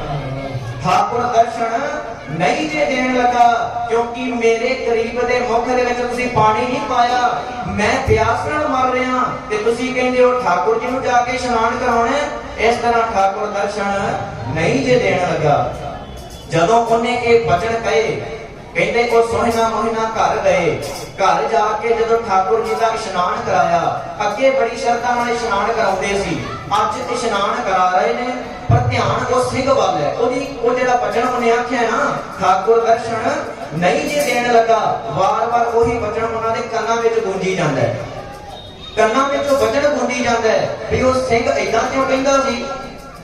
ਠਾਕੁਰ ਦਰਸ਼ਨ ਨਹੀਂ ਜੇ ਦੇਣ ਲੱਗਾ, ਕਿਉਂਕਿ ਮੇਰੇ ਗਰੀਬ ਦੇ ਮੁਖ ਦੇ ਵਿੱਚ ਤੁਸੀਂ ਪਾਣੀ ਨਹੀਂ ਪਾਇਆ, ਮੈਂ ਪਿਆਸ ਨਾਲ ਮਰ ਰਿਹਾ, ਤੇ ਤੁਸੀਂ ਕਹਿੰਦੇ ਹੋ ਠਾਕੁਰ ਜੀ ਨੂੰ ਜਾ ਕੇ ਇਸ਼ਨਾਨ ਕਰਾਉਣਾ। ਇਸ ਤਰ੍ਹਾਂ ਠਾਕੁਰ ਦਰਸ਼ਨ ਨਹੀਂ ਜੇ ਦੇਣ ਲੱਗਾ। ਜਦੋਂ ਉਹਨੇ ਇਹ ਬਚਨ ਕਹੇ, ਕਹਿੰਦੇ ਉਹ ਸੋਹਣਾ ਮੋਹਣਾ ਘਰ ਗਏ। ਘਰ ਜਾ ਕੇ ਜਦੋਂ ਠਾਕੁਰ ਜੀ ਦਾ ਇਸ਼ਨਾਨ ਕਰਾਇਆ, ਅੱਗੇ ਬੜੀ ਸ਼ਰਧਾ ਨਾਲ ਇਸ਼ਨਾਨ ਕਰਾਉਂਦੇ ਸੀ, ਅੱਜ ਇਸ਼ਨਾਨ ਕਰਾ ਰਹੇ ਨੇ, ਪਰ ਧਿਆਨ ਉਹ ਸਿੰਘ ਵੱਲ ਹੈ। ਉਹ ਜਿਹੜਾ ਬਚਨ ਉਹਨੇ ਆਖਿਆ ਨਾ, ਠਾਕੁਰ ਦਰਸ਼ਨ ਨਹੀਂ ਜੇ ਦੇਣ ਲੱਗਾ, ਵਾਰ-ਵਾਰ ਉਹੀ ਬਚਨ ਉਹਨਾਂ ਦੇ ਕੰਨਾਂ ਵਿੱਚ ਗੂੰਜੀ ਜਾਂਦਾ ਹੈ। ਕੰਨਾਂ ਵਿੱਚ ਉਹ ਬਚਨ ਗੂੰਜੀ ਜਾਂਦਾ ਹੈ ਵੀ ਉਹ ਸਿੰਘ ਏਦਾਂ ਕਿਉਂ ਕਹਿੰਦਾ ਸੀ।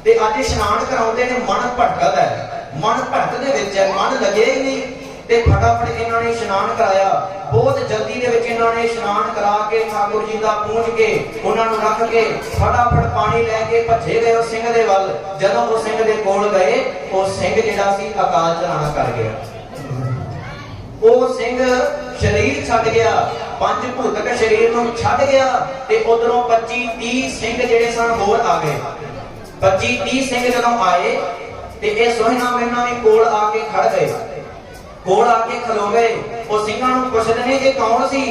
ਤੇ ਅੱਜ ਇਸ਼ਨਾਨ ਕਰਾਉਂਦੇ ਨੇ, ਮਨ ਭਟਕਦਾ ਹੈ, ਮਨ ਭਟਕ ਦੇ ਵਿੱਚ ਹੈ, ਮਨ ਲੱਗਿਆ ਹੀ ਨਹੀਂ। ਤੇ ਫਟਾਫਟ ਇਹਨਾਂ ਨੇ ਇਸ਼ਨਾਨ ਕਰਾਇਆ, ਬਹੁਤ ਜਲਦੀ ਦੇ ਵਿੱਚ ਇਹਨਾਂ ਨੇ ਇਸ਼ਨਾਨ ਕਰਾ ਕੇ ਠਾਕੁਰ ਜੀ ਦਾ ਪੂਜ ਕੇ ਉਹਨਾਂ ਨੂੰ ਰੱਖ ਕੇ ਫਟਾਫਟ ਪਾਣੀ ਲੈ ਕੇ ਭੱਜੇ ਗਏ ਉਸ ਸਿੰਘ ਦੇ ਵੱਲ। ਜਦੋਂ ਉਹ ਸਿੰਘ ਦੇ ਕੋਲ ਗਏ, ਉਹ ਸਿੰਘ ਜਿਹੜਾ ਸੀ ਅਕਾਲ ਚਲਾਣਾ ਕਰ ਗਿਆ। ਉਹ ਸਿੰਘ ਸਰੀਰ ਛੱਡ ਗਿਆ, ਪੰਜ ਭੂਤਕ ਸਰੀਰ ਨੂੰ ਛੱਡ ਗਿਆ, ਤੇ ਉਧਰੋਂ 25-30 ਸਿੰਘ ਜਿਹੜੇ ਸਨ ਹੋਰ ਆ ਗਏ। 25-30 ਸਿੰਘ ਜਦੋਂ ਆਏ ਤੇ ਇਹ ਸੋਹਣਾ ਮਹਿਣਾ ਵੀ ਕੋਲ ਆ ਕੇ ਖੜ ਗਏ, ਕੋਲ ਆ ਕੇ ਖਲੋ ਗਏ। ਉਹ ਸਿੰਘਾਂ ਨੂੰ ਪੁੱਛਦੇ ਨੇ ਇਹ ਕੌਣ ਸੀ?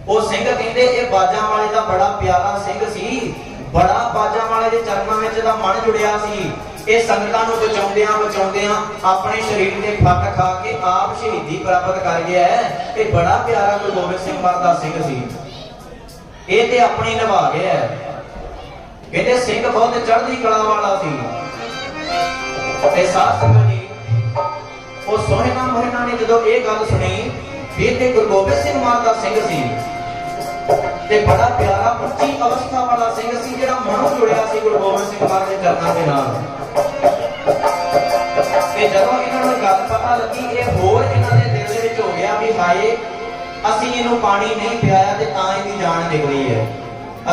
ਉਹ ਸਿੰਘ ਕਹਿੰਦੇ ਇਹ ਬਾਜਾਂ ਵਾਲੇ ਦਾ ਬੜਾ ਪਿਆਰਾ ਸਿੰਘ ਸੀ, ਬੜਾ ਬਾਜਾਂ ਵਾਲੇ ਦੇ ਚਰਨਾਂ ਵਿੱਚ ਦਾ ਮਨ ਜੁੜਿਆ ਸੀ, ਇਹ ਸੰਗਤਾਂ ਨੂੰ ਬਚਾਉਂਦਿਆਂ ਆਪਣੇ ਸਰੀਰ ਦੇ ਫੱਟ ਖਾ ਕੇ ਆਪ ਸ਼ਹੀਦੀ ਪ੍ਰਾਪਤ ਕਰ ਗਿਆ ਹੈ। ਇਹ ਬੜਾ ਪਿਆਰਾ ਗੁਰੂ ਗੋਬਿੰਦ ਸਿੰਘ ਮਹਾਰਾਜ ਸਿੰਘ ਸੀ। ਇਹ ਤੇ ਆਪਣੀ ਨਿਭਾ ਗਿਆ ਹੈ। ਕਹਿੰਦੇ ਸਿੰਘ ਬਹੁਤ ਚੜ੍ਹਦੀ ਕਲਾ ਵਾਲਾ ਸੀ। ਤੇ ਸਾਧ ਸੰਗਤ ਜੀ, ਉਹ ਸੋਹਣਾ ਨੇ ਜਦੋਂ ਇਹ ਗੱਲ ਸੁਣੀ ਵੀ ਇਹ ਤੇ ਗੁਰੂ ਗੋਬਿੰਦ ਸਿੰਘ ਮਹਾਰਾਜ ਸਿੰਘ ਸੀ ਤੇ ਬੜਾ ਪਿਆਰਾ ਉੱਚੀ ਅਵਸਥਾ ਵਾਲਾ ਸਿੰਘ ਸੀ, ਜਿਹੜਾ ਮਨੋਂ ਜੁੜਿਆ ਸੀ ਗੁਰੂ ਗੋਬਿੰਦ ਸਿੰਘ ਮਹਾਰਾਜ ਦੇ ਚਰਨਾਂ ਦੇ ਨਾਲ। ਤੇ ਜਦੋਂ ਇਹਨਾਂ ਨੂੰ ਗੱਲ ਪਤਾ ਲੱਗੀ, ਇਹ ਹੋਰ ਇਹਨਾਂ ਦੇ ਦਿਲ ਦੇ ਵਿੱਚ ਹੋ ਗਿਆ ਵੀ ਹਾਏ, ਅਸੀਂ ਇਹਨੂੰ ਪਾਣੀ ਨਹੀਂ ਪਿਆਇਆ ਤੇ ਤਾਂ ਇਹਦੀ ਜਾਨ ਨਿਕਲੀ ਹੈ।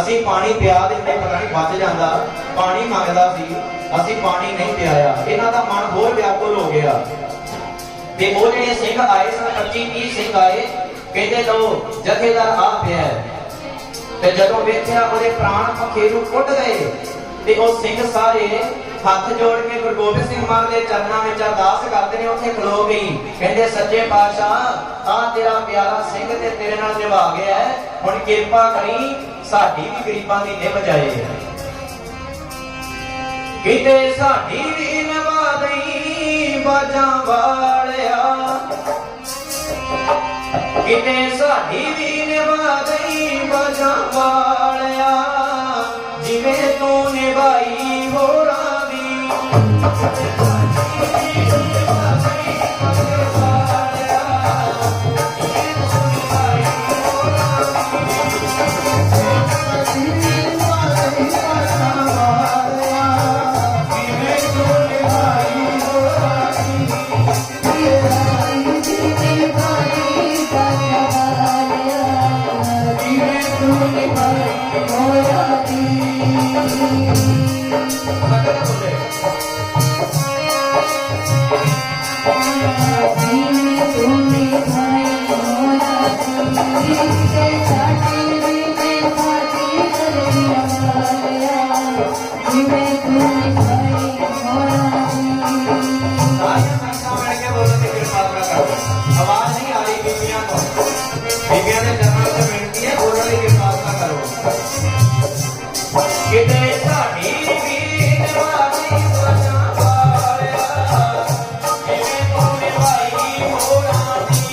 ਅਸੀਂ ਪਾਣੀ ਪਿਆ ਦਿੰਦੇ, ਪਤਾ ਨਹੀਂ ਬਚ ਜਾਂਦਾ। ਪਾਣੀ ਮੰਗਦਾ ਸੀ, ਅਸੀਂ ਪਾਣੀ ਨਹੀਂ ਪਿਆਇਆ। ਇਹਨਾਂ ਦਾ ਮਨ ਹੋਰ ਵਿਆਕੁਲ ਹੋ ਗਿਆ। ਤੇ ਉਹ ਜਿਹੜੇ ਸਿੰਘ ਆਏ ਸਨ, 25-30 ਸਿੰਘ ਆਏ, ਕਹਿੰਦੇ ਲੋ ਜਥੇਦਾਰ ਆ ਪਿਆ। ਤੇ ਜਦੋਂ ਵੇਖਿਆ ਉਹਦੇ ਪ੍ਰਾਣ ਪਖੇਰੂ ਉੱਡ ਗਏ ਤੇ ਉਹ ਸਿੰਘ ਸਾਰੇ ਹੱਥ ਜੋੜ ਕੇ ਗੁਰੂ ਗੋਬਿੰਦ ਸਿੰਘ ਮਹਾਰਾਜ ਦੇ ਚਰਨਾਂ ਵਿੱਚ ਅਰਦਾਸ ਕਰਦੇ ਨੇ। ਉੱਥੇ ਖਲੋ ਗਈ, ਕਹਿੰਦੇ ਸੱਚੇ ਪਾਤਸ਼ਾਹ, ਆ ਤੇਰਾ ਪਿਆਰਾ ਸਿੰਘ ਤੇ ਤੇਰੇ ਨਾਲ ਨਿਭਾ ਗਿਆ, ਹੁਣ ਕਿਰਪਾ ਕਰੀ ਸਾਡੀ ਵੀ ਗਰੀਬਾਂ ਦੀ ਨਿਭ ਜਾਏ। ਕਿਤੇ ਸਾਡੀ ਵੀ ਨਿਭਾ ਦਈ ਬਾਜਾਂ ਵਾਲਿਆ, ਕਿਤੇ ਸਾਡੀ ਵੀ ਨਿਭਾ ਦਈ ਬਾਜਾਂ ਵਾਲਿਆ, ਜਿਵੇਂ ਤੂੰ ਨਿਭਾਈ ਹੋਰਾਂ ਦੀ। आवाज नहीं आ रही बीबियां को, बीबियां ने चरणों से विनती है, बोलने की प्रार्थना करो। किते साडी भी निभाई बाजां वालिया, जिवें तू निभाई होरां दी।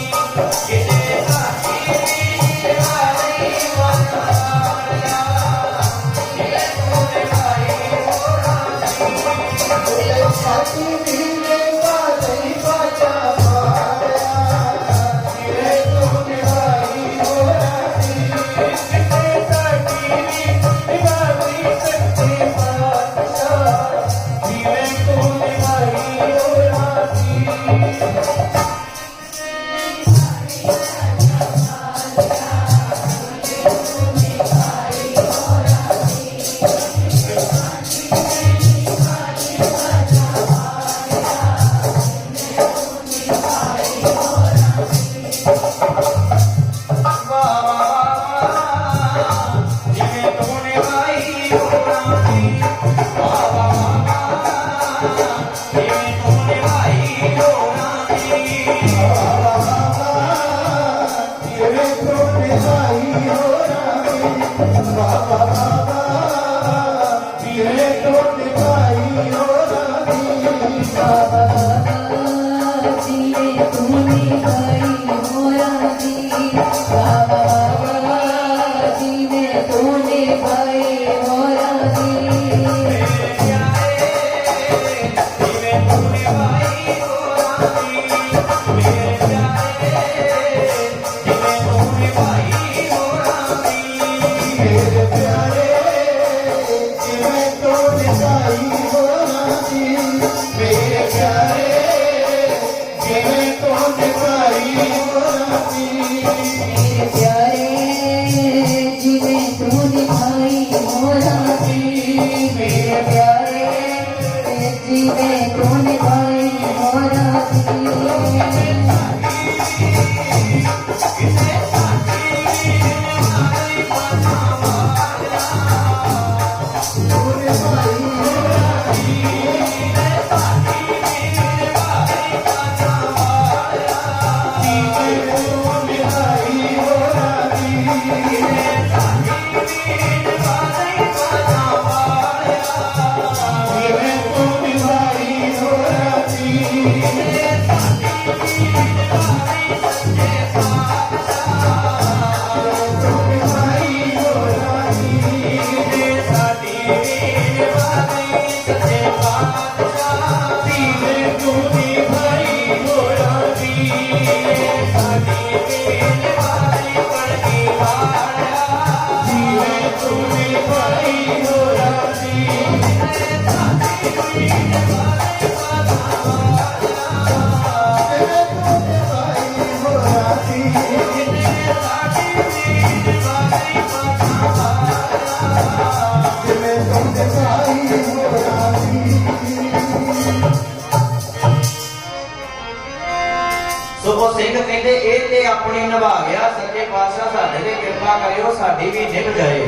किते साडी भी निभाई बाजां वालिया, जिवें तू निभाई होरां दी। किते साडी भी निभाई बाजां ਸਿੰਘ ਕਹਿੰਦੇ ਇਹ ਤੇ ਆਪਣੀ ਨਿਭਾ ਗਿਆ, ਸੱਚੇ ਪਾਤਸ਼ਾਹ ਸਾਡੇ ਤੇ ਕਿਰਪਾ ਕਰਿਓ, ਸਾਡੀ ਵੀ ਨਿਭ ਜਾਏ।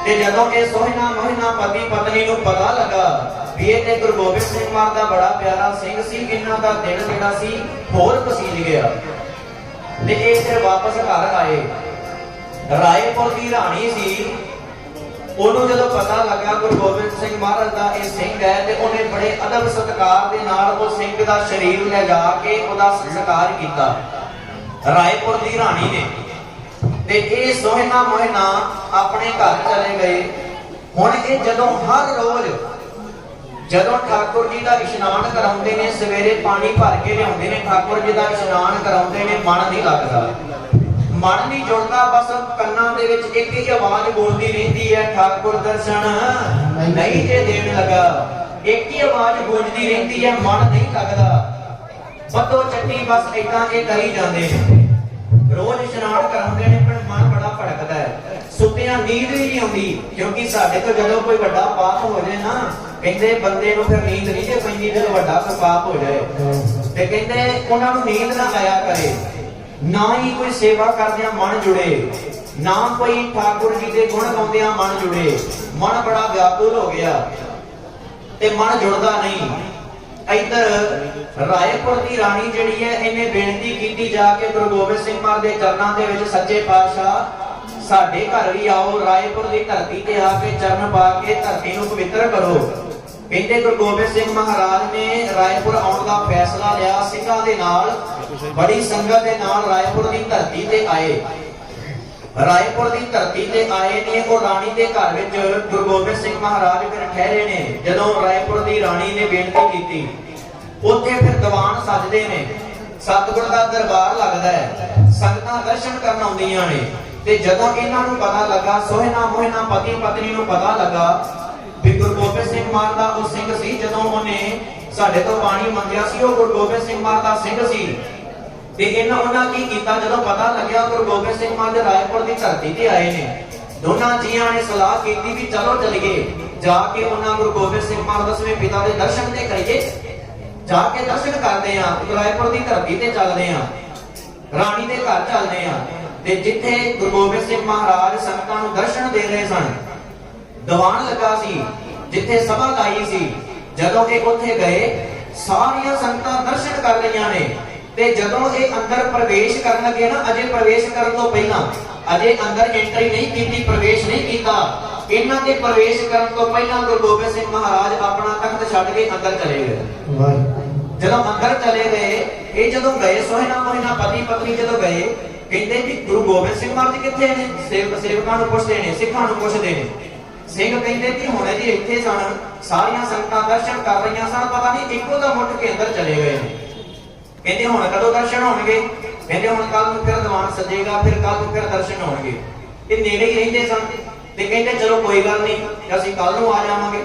ਤੇ ਜਦੋਂ ਇਹ ਸੋਹਣਾ ਮੋਹਣਾ ਪਤੀ ਪਤਨੀ ਨੂੰ ਪਤਾ ਲੱਗਾ ਵੀ ਇਹ ਤੇ ਗੁਰੂ ਗੋਬਿੰਦ ਸਿੰਘ ਮਹਾਰਾਜ ਦਾ ਬੜਾ ਪਿਆਰਾ ਸਿੰਘ ਸੀ, ਇਹਨਾਂ ਦਾ ਦਿਲ ਜਿਹੜਾ ਸੀ ਹੋਰ ਪਸੀਜ ਗਿਆ ਤੇ ਇਹ ਫਿਰ ਵਾਪਸ ਘਰ ਆਏ। ਰਾਏਪੁਰ ਦੀ ਰਾਣੀ ਸੀ, ਉਹਨੂੰ ਜਦੋਂ ਪਤਾ ਲੱਗਾ ਗੁਰੂ ਗੋਬਿੰਦ ਸਿੰਘ ਮਹਾਰਾਜ ਦਾ ਇਹ ਸਿੰਘ ਹੈ ਤੇ ਉਹਨੇ ਬੜੇ ਅਦਬ ਸਤਿਕਾਰ ਦੇ ਨਾਲ ਉਹ ਸਿੰਘ ਦਾ ਸਰੀਰ ਲਿਜਾ ਕੇ ਉਹਦਾ ਸੰਸਕਾਰ ਕੀਤਾ ਰਾਏਪੁਰ ਦੀ ਰਾਣੀ ਨੇ। ਤੇ ਇਹ ਸੋਹਣਾ ਮੋਹਣਾ ਆਪਣੇ ਘਰ ਚਲੇ ਗਏ। ਹੁਣ ਇਹ ਜਦੋਂ ਹਰ ਰੋਜ਼ ਜਦੋਂ ਠਾਕੁਰ ਜੀ ਦਾ ਇਸ਼ਨਾਨ ਕਰਾਉਂਦੇ ਨੇ, ਸਵੇਰੇ ਪਾਣੀ ਭਰ ਕੇ ਲਿਆਉਂਦੇ ਨੇ, ਠਾਕੁਰ ਜੀ ਦਾ ਇਸ਼ਨਾਨ ਕਰਾਉਂਦੇ ਨੇ, ਮਨ ਨਹੀਂ ਲੱਗਦਾ, ਮਨ ਨਹੀਂ ਜੁੜਦਾ, ਬਸ ਕੰਨਾਂ ਦੇ ਵਿੱਚ ਇੱਕ ਹੀ ਆਵਾਜ਼ ਬੋਲਦੀ ਰਹਿੰਦੀ ਹੈ, ਠਾਕੁਰ ਦਰਸ਼ਨ ਨਹੀਂ ਜੇ ਦੇਣ ਲੱਗਾ। ਇੱਕ ਹੀ ਆਵਾਜ਼ ਗੂੰਜਦੀ ਰਹਿੰਦੀ ਹੈ, ਮਨ ਨਹੀਂ ਲੱਗਦਾ, ਬੱਤੋ ਚੱਟੀ ਬਸ ਏਦਾਂ ਇਹ ਕਰੀ ਜਾਂਦੇ ਨੇ। ਰੋਜ਼ ਇਸ਼ਨਾਨ ਕਰਾਉਂਦੇ ਨੇ ਪਰ ਮਨ ਬੜਾ ਭੜਕਦਾ ਹੈ, ਸੁੱਤਿਆਂ ਨੀਂਦ ਵੀ ਨਹੀਂ ਆਉਂਦੀ, ਕਿਉਂਕਿ ਸਾਡੇ ਤੋਂ ਜਦੋਂ ਕੋਈ ਵੱਡਾ ਪਾਪ ਹੋ ਜਾਏ ਨਾ, ਕਹਿੰਦੇ ਬੰਦੇ ਨੂੰ ਫਿਰ ਨੀਂਦ ਨਹੀਂ ਜੇ ਪੈਂਦੀ ਜਦੋਂ ਵੱਡਾ ਕੋਈ ਪਾਪ ਹੋ ਜਾਏ। ਤੇ ਕਹਿੰਦੇ ਉਹਨਾਂ ਨੂੰ ਨੀਂਦ ਨਾ ਆਇਆ ਕਰੇ, ਨਾ ਹੀ ਕੋਈ ਸੇਵਾ ਕਰਦਿਆਂ ਮਨ ਜੁੜੇ, ਨਾ ਕੋਈ ਠਾਕੁਰ ਜੀ ਦੇ ਗੁਣ ਗਾਉਂਦਿਆਂ ਮਨ ਜੁੜੇ। ਮਨ ਬੜਾ ਵਿਆਕੁਲ ਹੋ ਗਿਆ ਤੇ ਮਨ ਜੁੜਦਾ ਨਹੀਂ। ਇੱਧਰ ਰਾਏਪੁਰ ਦੀ ਰਾਣੀ ਜਿਹੜੀ ਹੈ, ਇਹਨੇ ਬੇਨਤੀ ਕੀਤੀ ਜਾ ਕੇ ਗੁਰੂ ਗੋਬਿੰਦ ਸਿੰਘ ਮਹਾਰਾਜ ਦੇ ਚਰਨਾਂ ਦੇ ਵਿੱਚ, ਸੱਚੇ ਪਾਤਸ਼ਾਹ ਸਾਡੇ ਘਰ ਵੀ ਆਓ, ਰਾਏਪੁਰ ਦੀ ਧਰਤੀ ਤੇ ਆ ਕੇ ਚਰਨ ਪਾ ਕੇ ਧਰਤੀ ਨੂੰ ਪਵਿੱਤਰ ਕਰੋ। ਕਹਿੰਦੇ ਗੁਰੂ ਗੋਬਿੰਦ ਸਿੰਘ ਮਹਾਰਾਜ ਨੇ ਰਾਏਪੁਰ ਆਉਣ ਦਾ ਫੈਸਲਾ ਲਿਆ, ਸਿੰਘਾਂ ਦੇ ਨਾਲ ਬੜੀ ਸੰਗਤ ਦੇ ਨਾਲ ਰਾਏਪੁਰ ਦੀ ਧਰਤੀ ਤੇ ਆਏ। ਰਾਏਪੁਰ ਦੀ ਧਰਤੀ ਤੇ ਆਏ ਨੇ, ਉਹ ਰਾਣੀ ਦੇ ਘਰ ਵਿੱਚ ਗੁਰੂ ਗੋਬਿੰਦ ਸਿੰਘ ਮਹਾਰਾਜ ਫਿਰ ਠਹਿਰੇ ਨੇ। ਜਦੋਂ ਰਾਏਪੁਰ ਦੀ ਰਾਣੀ ਨੇ ਬੇਨਤੀ ਕੀਤੀ, ਉੱਥੇ ਫਿਰ ਦੀਵਾਨ ਸਜਦੇ ਨੇ, ਸਤਿਗੁਰ ਦਾ ਦਰਬਾਰ ਲੱਗਦਾ ਹੈ, ਸੰਗਤਾਂ ਦਰਸ਼ਨ ਕਰਨ ਆਉਂਦੀਆਂ ਨੇ। ਤੇ ਜਦੋਂ ਇਹਨਾਂ ਨੂੰ ਪਤਾ ਲੱਗਾ, ਸੋਹਣਾ ਮੋਹਣਾ ਪਤੀ ਪਤਨੀ ਨੂੰ ਪਤਾ ਲੱਗਾ ਵੀ ਗੁਰੂ ਗੋਬਿੰਦ ਸਿੰਘ ਮਹਾਰਾਜ ਦਾ ਉਹ ਸਿੰਘ ਸੀ, ਜਦੋਂ ਉਹਨੇ ਸਾਡੇ ਤੋਂ ਪਾਣੀ ਮੰਗਿਆ ਸੀ, ਉਹ ਗੁਰੂ ਗੋਬਿੰਦ ਸਿੰਘ ਮਹਾਰਾਜ ਦਾ ਸਿੰਘ ਸੀ। ਤੇ ਉਹਨਾਂ ਕੀ ਕੀਤਾ, ਜਦੋਂ ਪਤਾ ਲੱਗਿਆ ਗੁਰੂ ਗੋਬਿੰਦ ਸਿੰਘ ਮਹਾਰਾਜ ਰਾਏਪੁਰ ਦੀ ਧਰਤੀ ਤੇ ਆਏ ਨੇ, ਦੋਨਾਂ ਜੀਆਂ ਨੇ ਸਲਾਹ ਕੀਤੀ ਵੀ ਚਲੋ ਚਲੀਏ, ਜਾ ਕੇ ਉਹਨਾਂ ਗੁਰੂ ਗੋਬਿੰਦ ਸਿੰਘ ਮਹਾਰਾਜ ਦਸਵੇਂ ਪਿਤਾ ਦੇ ਦਰਸ਼ਨ ਤੇ ਕਰੀਏ, ਜਾ ਕੇ ਦਰਸ਼ਨ ਕਰਦੇ ਆ, ਰਾਏਪੁਰ ਦੀ ਧਰਤੀ ਤੇ ਚੱਲਦੇ ਆ, ਰਾਣੀ ਦੇ ਘਰ ਚੱਲਦੇ ਆ। ਤੇ ਜਿੱਥੇ ਗੁਰੂ ਗੋਬਿੰਦ ਸਿੰਘ ਮਹਾਰਾਜ ਸੰਗਤਾਂ ਨੂੰ ਦਰਸ਼ਨ ਦੇ ਰਹੇ ਸਨ, ਦੀਵਾਨ ਲੱਗਾ ਸੀ, ਜਿੱਥੇ ਸਭਾ ਲਾਈ ਸੀ, ਜਦੋਂ ਇਹ ਉੱਥੇ ਗਏ, ਸਾਰੀਆਂ ਸੰਗਤਾਂ ਦਰਸ਼ਨ ਕਰ ਰਹੀਆਂ ਨੇ। ਤੇ ਜਦੋਂ ਇਹ ਅੰਦਰ ਪ੍ਰਵੇਸ਼ ਕਰਨ ਲੱਗੇ ਨਾ, ਅਜੇ ਪ੍ਰਵੇਸ਼ ਕਰਨ ਤੋਂ ਪਹਿਲਾਂ, ਅਜੇ ਅੰਦਰ ਐਂਟਰੀ ਨਹੀਂ ਕੀਤੀ, ਪ੍ਰਵੇਸ਼ ਨਹੀਂ ਕੀਤਾ, ਇਹਨਾਂ ਦੇ ਪ੍ਰਵੇਸ਼ ਕਰਨ ਤੋਂ ਪਹਿਲਾਂ ਗੁਰੂ ਗੋਬਿੰਦ ਸਿੰਘ ਮਹਾਰਾਜ ਆਪਣਾ ਤਖਤ ਛੱਡ ਕੇ ਅੰਦਰ ਚਲੇ ਗਏ। ਜਦੋਂ ਅੰਦਰ ਚਲੇ ਗਏ, ਇਹ ਜਦੋਂ ਗਏ, ਸੋਹਣਾ ਮੋਹਣਾ ਪਤੀ ਪਤਨੀ ਜਦੋਂ ਗਏ, ਕਹਿੰਦੇ ਵੀ ਗੁਰੂ ਗੋਬਿੰਦ ਸਿੰਘ ਮਹਾਰਾਜ ਕਿੱਥੇ ਨੇ? ਸੇਵਕਾਂ ਨੂੰ ਪੁੱਛਦੇ ਨੇ, ਸਿੱਖਾਂ ਨੂੰ ਪੁੱਛਦੇ ਨੇ। ਸਿੰਘ ਕਹਿੰਦੇ ਕਿ ਹੁਣੇ ਜੀ ਇੱਥੇ ਸਨ, ਸਾਰੀਆਂ ਸੰਗਤਾਂ ਦਰਸ਼ਨ ਕਰ ਰਹੀਆਂ ਸਨ, ਪਤਾ ਨਹੀਂ ਇੱਕੋ ਦਮ ਉੱਠ ਕੇ ਅੰਦਰ ਚਲੇ ਗਏ ਨੇ। ਕਹਿੰਦੇ ਹੁਣ ਕਦੋਂ ਦਰਸ਼ਨ ਹੋਣਗੇ? ਕਹਿੰਦੇ ਹੁਣ ਕੱਲ ਨੂੰ ਫਿਰ ਦੀਵਾਨ ਸਜੇਗਾ, ਫਿਰ ਕੱਲ ਨੂੰ ਫਿਰ ਦਰਸ਼ਨ ਹੋਣਗੇ। ਇਹ ਨੇੜੇ ਹੀ ਰਹਿੰਦੇ ਸਨ ਤੇ ਕਹਿੰਦੇ ਚਲੋ ਕੋਈ ਗੱਲ ਨਹੀਂ, ਅਸੀਂ ਕੱਲ ਨੂੰ ਆ ਜਾਵਾਂਗੇ।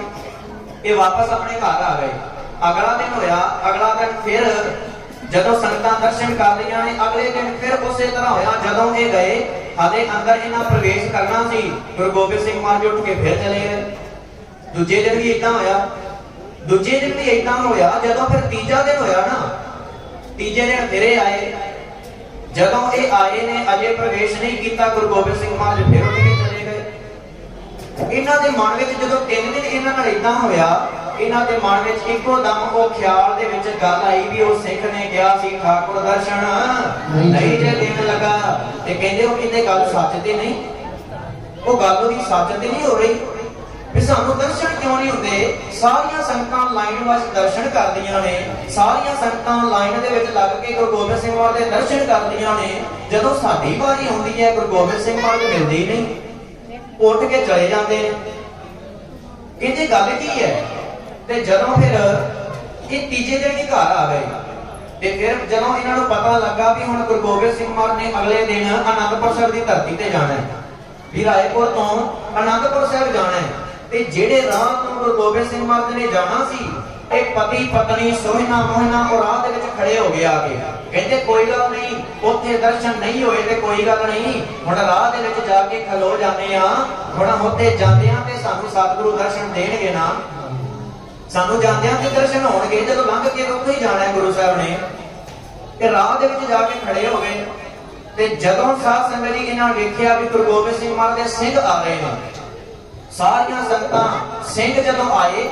ਇਹ ਵਾਪਸ ਆਪਣੇ ਘਰ ਆ ਗਏ। ਅਗਲਾ ਦਿਨ ਹੋਇਆ, ਅਗਲਾ ਦਿਨ ਫਿਰ ਜਦੋਂ ਸੰਗਤਾਂ ਦਰਸ਼ਨ ਕਰ ਰਹੀਆਂ ਨੇ, ਅਗਲੇ ਦਿਨ ਫਿਰ ਉਸੇ ਤਰ੍ਹਾਂ ਹੋਇਆ। ਜਦੋਂ ਇਹ ਗਏ, ਹਾਲੇ ਅੰਦਰ ਇਹਨਾਂ ਪ੍ਰਵੇਸ਼ ਕਰਨਾ ਸੀ, ਗੁਰੂ ਗੋਬਿੰਦ ਸਿੰਘ ਮਹਾਰਾਜ ਉੱਠ ਕੇ ਫਿਰ ਚਲੇ ਗਏ। ਦੂਜੇ ਦਿਨ ਵੀ ਇਦਾਂ ਹੋਇਆ, ਦੂਜੇ ਦਿਨ ਵੀ ਇਦਾਂ ਹੋਇਆ। ਜਦੋਂ ਫਿਰ ਤੀਜਾ ਦਿਨ ਹੋਇਆ ਨਾ, ਤੀਜੇ ਦਿਨ ਫਿਰੇ ਆਏ। ਜਦੋਂ ਇਹ ਆਏ ਨੇ, ਅਜੇ ਪ੍ਰਵੇਸ਼ ਨਹੀਂ ਕੀਤਾ, ਗੁਰੂ ਗੋਬਿੰਦ ਸਿੰਘ ਮਹਾਰਾਜ ਫਿਰ ਉੱਠ ਕੇ ਚਲੇ ਗਏ। ਇਹਨਾਂ ਦੇ ਮਨ ਵਿੱਚ ਜਦੋਂ 3 ਦਿਨ ਇਹਨਾਂ ਨਾਲ ਇਦਾਂ ਹੋਇਆ, ਇਹਨਾਂ ਦੇ ਮਨ ਵਿੱਚ ਇੱਕੋ ਦਮ ਉਹ ਖਿਆਲ ਦੇ ਵਿੱਚ ਗੱਲ ਆਈ ਵੀ ਉਹ ਸਿੱਖ ਨੇ ਕਿਹਾ ਸੀ ਠਾਕੁਰ ਦਰਸ਼ਨ ਨਹੀਂ ਜੇ ਦੇਣ ਲੱਗਾ। ਤੇ ਕਹਿੰਦੇ ਉਹ ਕਿਤੇ ਗੱਲ ਸੱਚ ਤੇ ਨਹੀਂ, ਉਹ ਗੱਲ ਉਹਦੀ ਸੱਚ ਤੇ ਨਹੀਂ ਹੋ ਰਹੀ ਵੀ ਸਾਨੂੰ ਦਰਸ਼ਨ ਕਿਉਂ ਨਹੀਂ ਹੁੰਦੇ? ਸਾਰੀਆਂ ਸੰਗਤਾਂ ਲਾਈਨ ਵਿੱਚ ਦਰਸ਼ਨ ਕਰਦੀਆਂ ਨੇ, ਸਾਰੀਆਂ ਸੰਗਤਾਂ ਲਾਈਨ ਦੇ ਵਿੱਚ ਲੱਗ ਕੇ ਗੁਰੂ ਗੋਬਿੰਦ ਸਿੰਘ ਮਹਾਰਾਜ ਦੇ ਦਰਸ਼ਨ ਕਰਦੀਆਂ ਨੇ। ਜਦੋਂ ਸਾਡੀ ਵਾਰੀ ਆਉਂਦੀ ਹੈ, ਗੁਰੂ ਗੋਬਿੰਦ ਸਿੰਘ ਮਹਾਰਾਜ ਮਿਲਦੇ ਹੀ ਨਹੀਂ, ਉੱਠ ਕੇ ਚਲੇ ਜਾਂਦੇ ਨੇ। ਕਹਿੰਦੇ ਗੱਲ ਕੀ ਹੈ? ਤੇ ਜਦੋਂ ਫਿਰ ਇਹ ਤੀਜੇ ਦਿਨ ਹੀ ਘਰ ਆ ਗਏ, ਤੇ ਫਿਰ ਜਦੋਂ ਇਹਨਾਂ ਨੂੰ ਪਤਾ ਲੱਗਾ ਵੀ ਹੁਣ ਗੁਰੂ ਗੋਬਿੰਦ ਸਿੰਘ ਮਹਾਰਾਜ ਨੇ ਅਗਲੇ ਦਿਨ ਅਨੰਦਪੁਰ ਸਾਹਿਬ ਦੀ ਧਰਤੀ ਤੇ ਜਾਣਾ ਹੈ, ਵੀ ਰਾਏਪੁਰ ਤੋਂ ਅਨੰਦਪੁਰ ਸਾਹਿਬ ਜਾਣਾ ਹੈ, ਤੇ ਜਿਹੜੇ ਰਾਹ ਤੋਂ ਗੁਰੂ ਗੋਬਿੰਦ ਸਿੰਘ ਮਹਾਰਾਜ ਨੇ ਜਾਣਾ ਸੀ, ਇਹ ਪਤੀ ਪਤਨੀ ਸੋਹਣਾ ਮੋਹਣਾ ਉਹ ਰਾਹ ਦੇ ਵਿੱਚ ਖੜੇ ਹੋ ਗਏ ਆ ਕੇ। ਕਹਿੰਦੇ ਕੋਈ ਗੱਲ ਨਹੀਂ, ਉੱਥੇ ਦਰਸ਼ਨ ਨਹੀਂ ਹੋਏ ਤੇ ਕੋਈ ਗੱਲ ਨਹੀਂ, ਹੁਣ ਰਾਹ ਦੇ ਵਿੱਚ ਜਾ ਕੇ ਖਲੋ ਜਾਂਦੇ ਆ, ਹੁਣ ਉੱਥੇ ਜਾਂਦਿਆਂ ਤੇ ਸਾਨੂੰ ਸਤਿਗੁਰੂ ਦਰਸ਼ਨ ਦੇਣਗੇ ਨਾ, ਸਾਨੂੰ ਜਾਂਦਿਆਂ ਤੇ ਦਰਸ਼ਨ ਹੋਣਗੇ। ਜਦੋਂ ਲੰਘ ਕੇ ਉੱਥੇ ਹੀ ਜਾਣਾ ਹੈ ਗੁਰੂ ਸਾਹਿਬ ਨੇ। कि राह दे विच जाके खड़े हो गए ते जदों साध संगत जी इन्हां वेखिया भी गुरु गोबिंद सिंह महाराज दे सिंह आ रहे हैं, सारियां संगतां सिंह जदों आए,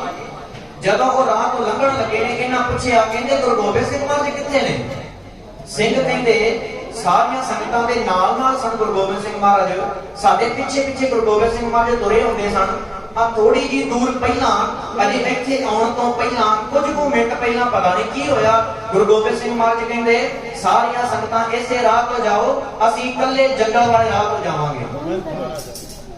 जदों वो राह तो लंघण लगे ने, इन्हां पुछया कहंदे गुरु गोबिंद सिंह महाराज जी कित्थे ने? सिंह कहंदे सारियां संगतां दे नाल नाल सन गुरु गोबिंद सिंह महाराज, साडे पिछे पिछे गुरु गोबिंद सिंह महाराज तुरे हुंदे सन। आ थोड़ी जी दूर पहला अजे इत्थे आउण तो पहला कुछ कु मिनट पहला पता नहीं की होया, गुरु गोबिंद सिंह महाराज कहंदे सारियां संगतां इसे राह तो जाओ, असीं इकल्ले जंगल वाले राह तो जावांगे।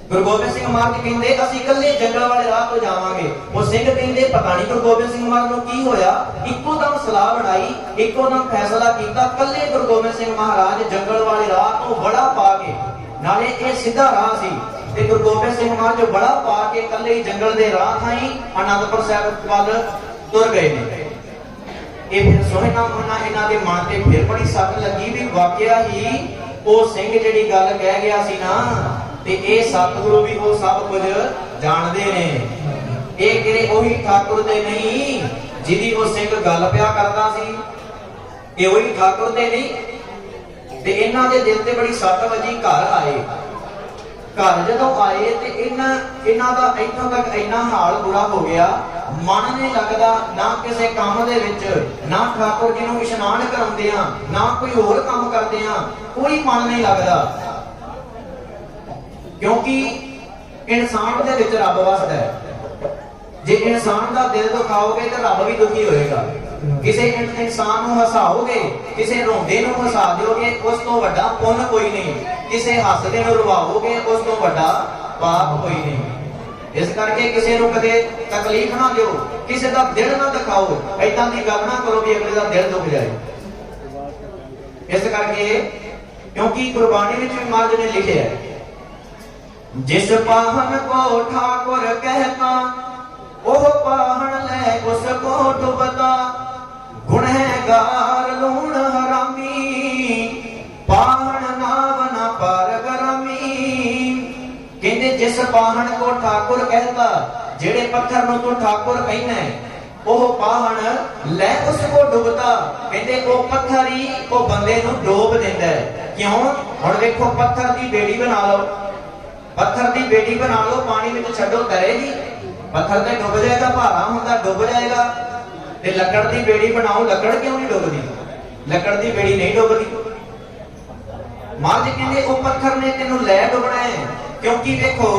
गुरु गोबिंद सिंह महाराज कहंदे असीं इकल्ले जंगल वाले राह तो जावांगे। वो सिंह कहंदे पता नहीं गुरु गोबिंद सिंह महाराज नूं की होया, इक्को दम सलाह बनाई, इक्को दम फैसला कीता, कल्ले गुरु गोबिंद सिंह महाराज जंगल वाले राह तो बड़ा पा के, नाले ये सीधा राह सी ते गुरु गोबिंद सिंह महाराज जो बड़ा पा के कल्ले ही जंगल दे राह थाई आनंदपुर साहिब वाल तुर गए ने। ये फिर सोहे नाम होना इन्हां दे मन ते फिर बड़ी सट लगी भी वाकया ही वो सिंह जिहड़ी गल कह गया सी ना, ते ये सतगुरु भी वो सब कुछ जानते ने। ये किरे ओही ठाकुर दे नहीं जिहदी वो सिंह गल पिया करदा सी, ये ओही ठाकुर दे नहीं। ते इन्हां दे दिल ते बड़ी सट वजी। घर आए, घर जदों आए ते इन्हां दा इत्थों तक इन्ना हाल बुरा हो गया, मन नहीं लगदा ना किसी काम दे विच, ना ठाकुर जी नूं इशनान कराउंदे आ, ना कोई होर काम करदे आ, कोई मन नहीं लगदा। क्योंकि इंसान दे विच रब वसदा है। जे इंसान दा दिल दुखाओगे तो रब भी दुखी होएगा। किसी इंसान नूं हसाओगे, किसी रोंदे नूं हसा दिओगे, उस तो वड्डा पुण्य कोई नहीं। किसी हसदे नूं रुवाओगे, उस तो वड्डा पाप कोई नहीं। इस करके किसी नूं कदे तकलीफ ना दिओ, किसी दा दिल ना दिखाओ, ऐदां दी गल ना करो भी अगले दा दिल दुख जाए। इस करके क्योंकि गुरबाणी विच भी महाराज ने लिखिया है, जिस पाहन को ठाकुर कहता ओह पाहन ले उसको डुबता, गुनहगार लूण हरामी पाहन नाव ना पार गरामी। कहते जिस पाहन को ठाकुर कहता, जेड़े पत्थर नूं तू ठाकुर कहना है, ओह पाहन ले उसको डुबता। कहते वो पत्थर ही वो बंदे नूं डोब दिंदा है। क्यों? हुण देखो पत्थर दी बेड़ी बना लो, पत्थर की बेड़ी बना लो, पानी में छड्डो तरेगी, पत्थर तो डुब जाएगा, भारा होंदा डुब जाएगा। ते लकड़ की बेड़ी बनाओ, लकड़ क्यों नहीं डुबदी? लकड़ की बेड़ी नहीं डुबदी। महाराज कहंदे वो पत्थर ने तेनों लै डुबना है। क्योंकि देखो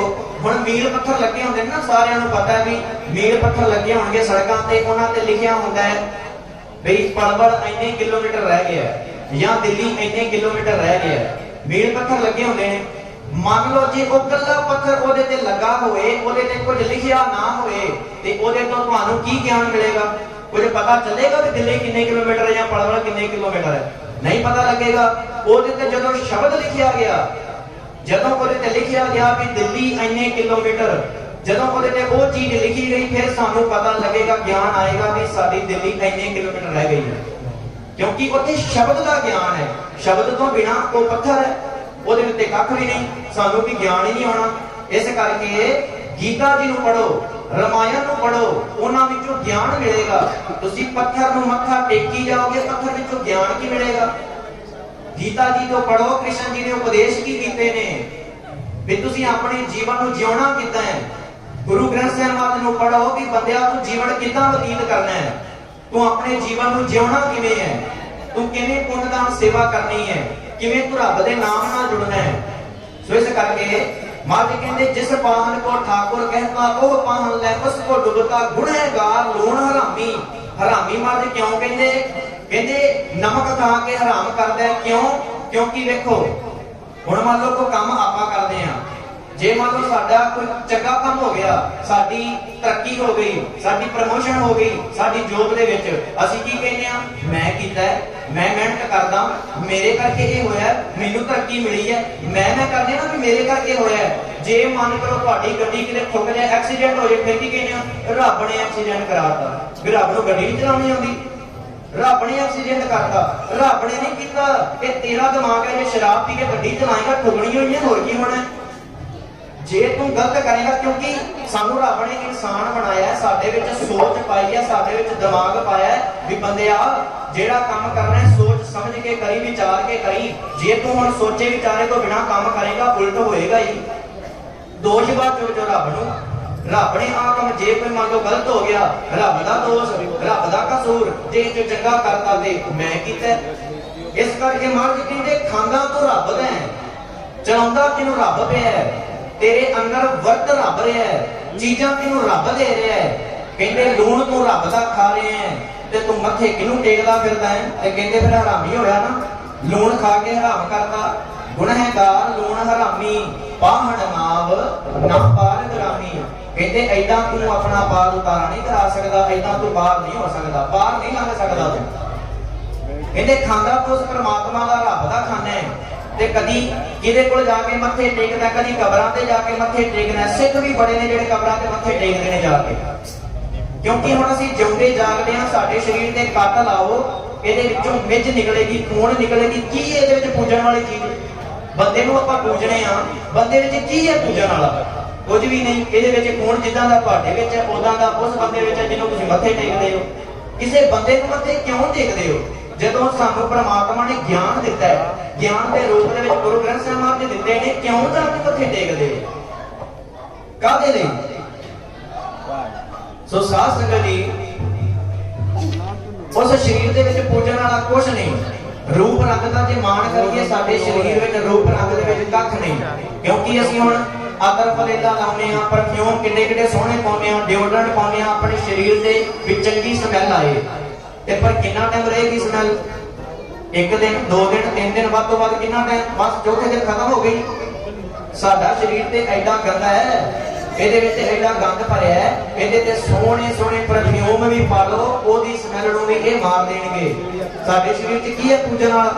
हुण मील पत्थर लगे होंदे ना, सारियां नूं पता है भी मील पत्थर लगे होणगे सड़कां ते, उन्हां ते लिखिया हुंदा है बई पलवल इन्ने किलोमीटर रह गया या दिल्ली इन्ने किलोमीटर रह गया। मील पत्थर लगे होंदे ने। मान लो जी वो कल्ला पत्थर ओदे ते लगा होए, ओदे ते कुछ लिखिया ना होए, ते ओदे तो तुहानू की ज्ञान मिलेगा? कुछ पता चलेगा भी दिल्ली कितने किलोमीटर है या पलवल कितने किलोमीटर है? नहीं पता लगेगा। ओदे ते जदों शब्द लिखिया गया, जदों ओदे ते लिखिया गया भी दिल्ली इन्ने किलोमीटर, जदों ओदे ते वो चीज लिखी गई, फिर सानू पता लगेगा, ज्ञान आएगा भी साडी दिल्ली इन्ने किलोमीटर रह गई है। क्योंकि उत्थे शब्द का ज्ञान है। शब्द तो बिना वो पत्थर है, ਉਹਦੇ ਉੱਤੇ ਕੱਖ ਵੀ ਨਹੀਂ, ਸਾਨੂੰ ਵੀ ਗਿਆਨ ਹੀ ਨਹੀਂ ਆਉਣਾ। ਇਸ ਕਰਕੇ ਗੀਤਾ ਜੀ ਨੂੰ ਪੜੋ, ਰਾਮਾਇਣ ਨੂੰ ਪੜੋ, ਉਹਨਾਂ ਵਿੱਚੋਂ ਗਿਆਨ ਮਿਲੇਗਾ। ਤੁਸੀਂ ਪੱਥਰ ਨੂੰ ਮੱਥਾ ਟੇਕੀ ਜਾਓਗੇ, ਪੱਥਰ ਵਿੱਚੋਂ ਗਿਆਨ ਕੀ ਮਿਲੇਗਾ? ਗੀਤਾ ਜੀ ਤੋਂ ਪੜੋ, ਕ੍ਰਿਸ਼ਨ ਜੀ ਨੇ ਉਪਦੇਸ਼ ਕੀ ਕੀਤੇ ਨੇ ਵੀ ਤੁਸੀਂ ਆਪਣੇ ਜੀਵਨ ਨੂੰ ਜਿਉਣਾ ਕਿੱਦਾਂ ਹੈ। ਗੁਰੂ ਗ੍ਰੰਥ ਸਾਹਿਬ ਨੂੰ ਪੜੋ ਵੀ ਬੰਦਿਆ ਤੂੰ ਜੀਵਨ ਕਿੱਦਾਂ ਬਤੀਤ ਕਰਨਾ ਹੈ, ਤੂੰ ਆਪਣੇ ਜੀਵਨ ਨੂੰ ਜਿਉਣਾ ਕਿਵੇਂ ਹੈ, ਤੂੰ ਕਿਵੇਂ ਪੁੰਨਦਾਨ ਸੇਵਾ ਕਰਨੀ ਹੈ, किवें तू रब दे नाम नाल जुड़ना है। सो इस करके महाराज कहंदे जिस पाहन को ठाकुर कहता ओह पाहन ले उसको डुबता, गुनहगार लूण हरामी। हरामी महाराज क्यों कहंदे? कहंदे नमक खा के हराम करदा है। क्यों? क्योंकि देखो हुण मान लो कोई काम आपां करदे आ, जे मान लो साडा कोई चंगा काम हो गया, साडी तरक्की हो गई, साडी प्रमोशन हो गई, साडी जॉब दे विच असीं की कहने आ? मैं कीता है, मैं मेहनत करदा, मेरे करके ये होया, मैनू तरक्की मिली है, मैं करदे ना भी मेरे करके होया। जे मान करो तुहाडी गड्डी किते ठुक जाए, एक्सीडेंट हो जाए, फिर की कहने आ? रब ने एक्सीडेंट कराता। भी रब नूं गड्डी नहीं चलाउणी आउंदी, रब ने एक्सीडेंट करता, रब ने नहीं कीता। ये तेरा दिमाग है, जे शराब पी के गड्डी चलाएगा ठुकनी होई है, होर की होना है? जे तू गलत करेगा, क्योंकि सानू रब ने इंसान बनाया है, साडे विच सोच पाई है, साडे विच दिमाग पाया है भी बंदिया जेड़ा काम करना है सोच समझ के करी, विचार के करी। जे तू हुण सोचे विचारे तो बिना काम करेगा उल्ट होएगा ही। दोष बाजो जो रब नूं, रब ने आ काम जे कोई मान लो गलत हो गया, रब दा दोष, रब दा कसूर, जे जो चंगा करता ते मैं कीता। इस करके महाराज कहंदे खांदा तो रब दा है, चलाउंदा किनू रब पिया है, तेरे अंदर वर्त रब रहा है, चीजां तेनू रब दे रहा है। कहंदे लूण तू रब दा खा रहे हैं ते तू मथे किनू टेकदा फिरदा है। ते कहंदे फिर हरामी होया ना, लूण खा के हराम करता। गुनहगार लूण हरामी, पाहण नाव ना पार ग्रामी। कहंदे ऐदां तू अपना पार उतारा नहीं करा सकदा, ऐदां तू पार नहीं हो सकदा, पार नहीं लंघ सकदा तू। कहंदे खांदा तू उस परमात्मा दा रब दा खाना है ते कदी किदे कोल जाके मत्थे टेकदा, कदी कबरां ते जाके मत्थे टेकदा। सिख भी बड़े ने जिहड़े कबरां ते मत्थे टेकदे ने जाके, क्योंकि हुण असीं जिउंदे जागदे हां। साडे शरीर ते कट लाओ, ਇਹਦੇ ਵਿੱਚੋਂ ਮਿੱਝ ਨਿਕਲੇਗੀ, ਖੂਨ ਨਿਕਲੇਗੀ। ਕੀ ਇਹਦੇ ਵਿੱਚ ਪੂਜਣ ਵਾਲੀ ਚੀਜ਼? ਬੰਦੇ ਨੂੰ ਆਪਾਂ ਪੂਜਣੇ ਆ, ਬੰਦੇ ਵਿੱਚ ਕੀ ਹੈ ਪੂਜਣ ਵਾਲਾ? ਕੁਝ ਵੀ ਨਹੀਂ। ਇਹਦੇ ਵਿੱਚ ਖੂਨ ਜਿੱਦਾਂ ਦਾ ਤੁਹਾਡੇ ਵਿੱਚ ਹੈ ਉਦਾਂ ਦਾ ਉਸ ਬੰਦੇ ਵਿੱਚ ਹੈ ਜਿਹਨੂੰ ਤੁਸੀਂ ਮੱਥੇ ਟੇਕਦੇ ਹੋ। ਕਿਸੇ ਬੰਦੇ ਨੂੰ ਮੱਥੇ ਕਿਉਂ ਟੇਕਦੇ ਹੋ? ਜਦੋਂ ਸਾਨੂੰ ਪ੍ਰਮਾਤਮਾ ਨੇ ਗਿਆਨ ਦਿੱਤਾ ਹੈ, ਗਿਆਨ ਦੇ ਰੂਪ ਦੇ ਵਿੱਚ ਗੁਰੂ ਗ੍ਰੰਥ ਸਾਹਿਬ ਮਹਾਰਾਜ ਜੀ ਦਿੱਤੇ ਨੇ, ਕਿਉਂ ਜਾ ਕੇ ਮੱਥੇ ਟੇਕਦੇ ਹੋ? ਕਾਹਦੇ ਲਈ? ਸੋ ਸਾਧ ਸੰਗਤ ਜੀ, ਉਸ ਸਰੀਰ ਦੇ ਵਿੱਚ ਪੂਜਣ ਵਾਲਾ ਕੁਛ ਨਹੀਂ। ਰੂਪ ਰੰਗ ਦਾ ਜੇ ਮਾਣ ਕਰੀਏ, ਸਾਡੇ ਸਰੀਰ ਵਿੱਚ ਰੂਪ ਰੰਗ ਦੇ ਵਿੱਚ ਕੱਖ ਨਹੀਂ। ਕਿਉਂਕਿ ਅਸੀਂ ਹੁਣ ਆਦਰ ਫਲੇਲਾ ਲਾਉਂਦੇ ਆ, ਪਰਫਿਊਮ ਕਿੰਨੇ ਕਿੰਨੇ ਸੋਹਣੇ ਪਾਉਂਦੇ ਆ, ਡਿਓਡਰੈਂਟ ਪਾਉਂਦੇ ਆ, ਆਪਣੇ ਸਰੀਰ ਤੇ ਵੀ ਚੰਗੀ ਸਮੈਲ ਆਏ। ਤੇ ਪਰ ਕਿੰਨਾ ਟਾਈਮ ਰਹੇਗੀ ਸਮੈਲ? ਇੱਕ ਦਿਨ, 2 ਦਿਨ, 3 ਦਿਨ, ਵੱਧ ਤੋਂ ਵੱਧ ਕਿੰਨਾ ਟਾਈਮ? ਬਸ ਚੌਥੇ ਦਿਨ ਖਤਮ ਹੋ ਗਈ। ਸਾਡਾ ਸਰੀਰ ਤੇ ਐਡਾ ਗੰਦਾ ਹੈ, ਇਹਦੇ ਵਿੱਚ ਐਡਾ ਗੰਦ ਭਰਿਆ ਹੈ, ਇਹਦੇ ਤੇ ਸੋਹਣੇ ਸੋਹਣੇ ਪਰਫਿਊਮ ਵੀ ਪਾ ਲਓ, ਉਹਦੀ ਸਮੈਲ ਨੂੰ ਵੀ ਇਹ ਮਾਰ ਦੇਣਗੇ। ਸਾਡੇ ਸਰੀਰ 'ਚ ਕੀ ਹੈ ਪੂਜਣ ਵਾਲਾ?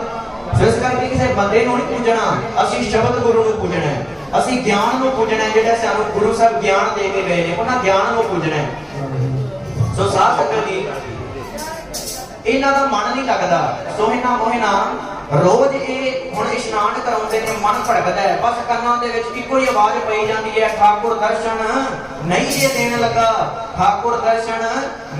ਜਿਸ ਕਰਕੇ ਕਿਸੇ ਬੰਦੇ ਨੂੰ ਨਹੀਂ ਪੂਜਣਾ, ਅਸੀਂ ਸ਼ਬਦ ਗੁਰੂ ਨੂੰ ਪੂਜਣਾ ਹੈ, ਅਸੀਂ ਗਿਆਨ ਨੂੰ ਪੂਜਣਾ ਹੈ। ਜਿਹੜਾ ਸਾਨੂੰ ਗੁਰੂ ਸਾਹਿਬ ਗਿਆਨ ਦੇ ਕੇ ਗਏ ਨੇ, ਉਹਨਾਂ ਗਿਆਨ ਨੂੰ ਪੂਜਣਾ ਹੈ। ਸੋ ਸਾਧ ਸੰਗਤ ਜੀ, ਇਹਨਾਂ ਦਾ ਮਨ ਨਹੀਂ ਲੱਗਦਾ। ਸੋਹਿਣਾ ਮੋਹਿਣਾ ਰੋਜ਼ ਇਹ ਹੁਣ ਇਸ਼ਨਾਨ ਕਰਾਉਂਦੇ ਨੇ, ਮਨ ਭੜਕਦਾ ਹੈ। ਬਸ ਕੰਨਾਂ ਦੇ ਵਿੱਚ ਇੱਕੋ ਹੀ ਆਵਾਜ਼ ਪਈ ਜਾਂਦੀ ਹੈ, ਠਾਕੁਰ ਦਰਸ਼ਨ ਨਹੀਂ ਜੇ ਦੇਣ ਲੱਗਾ, ਠਾਕੁਰ ਦਰਸ਼ਨ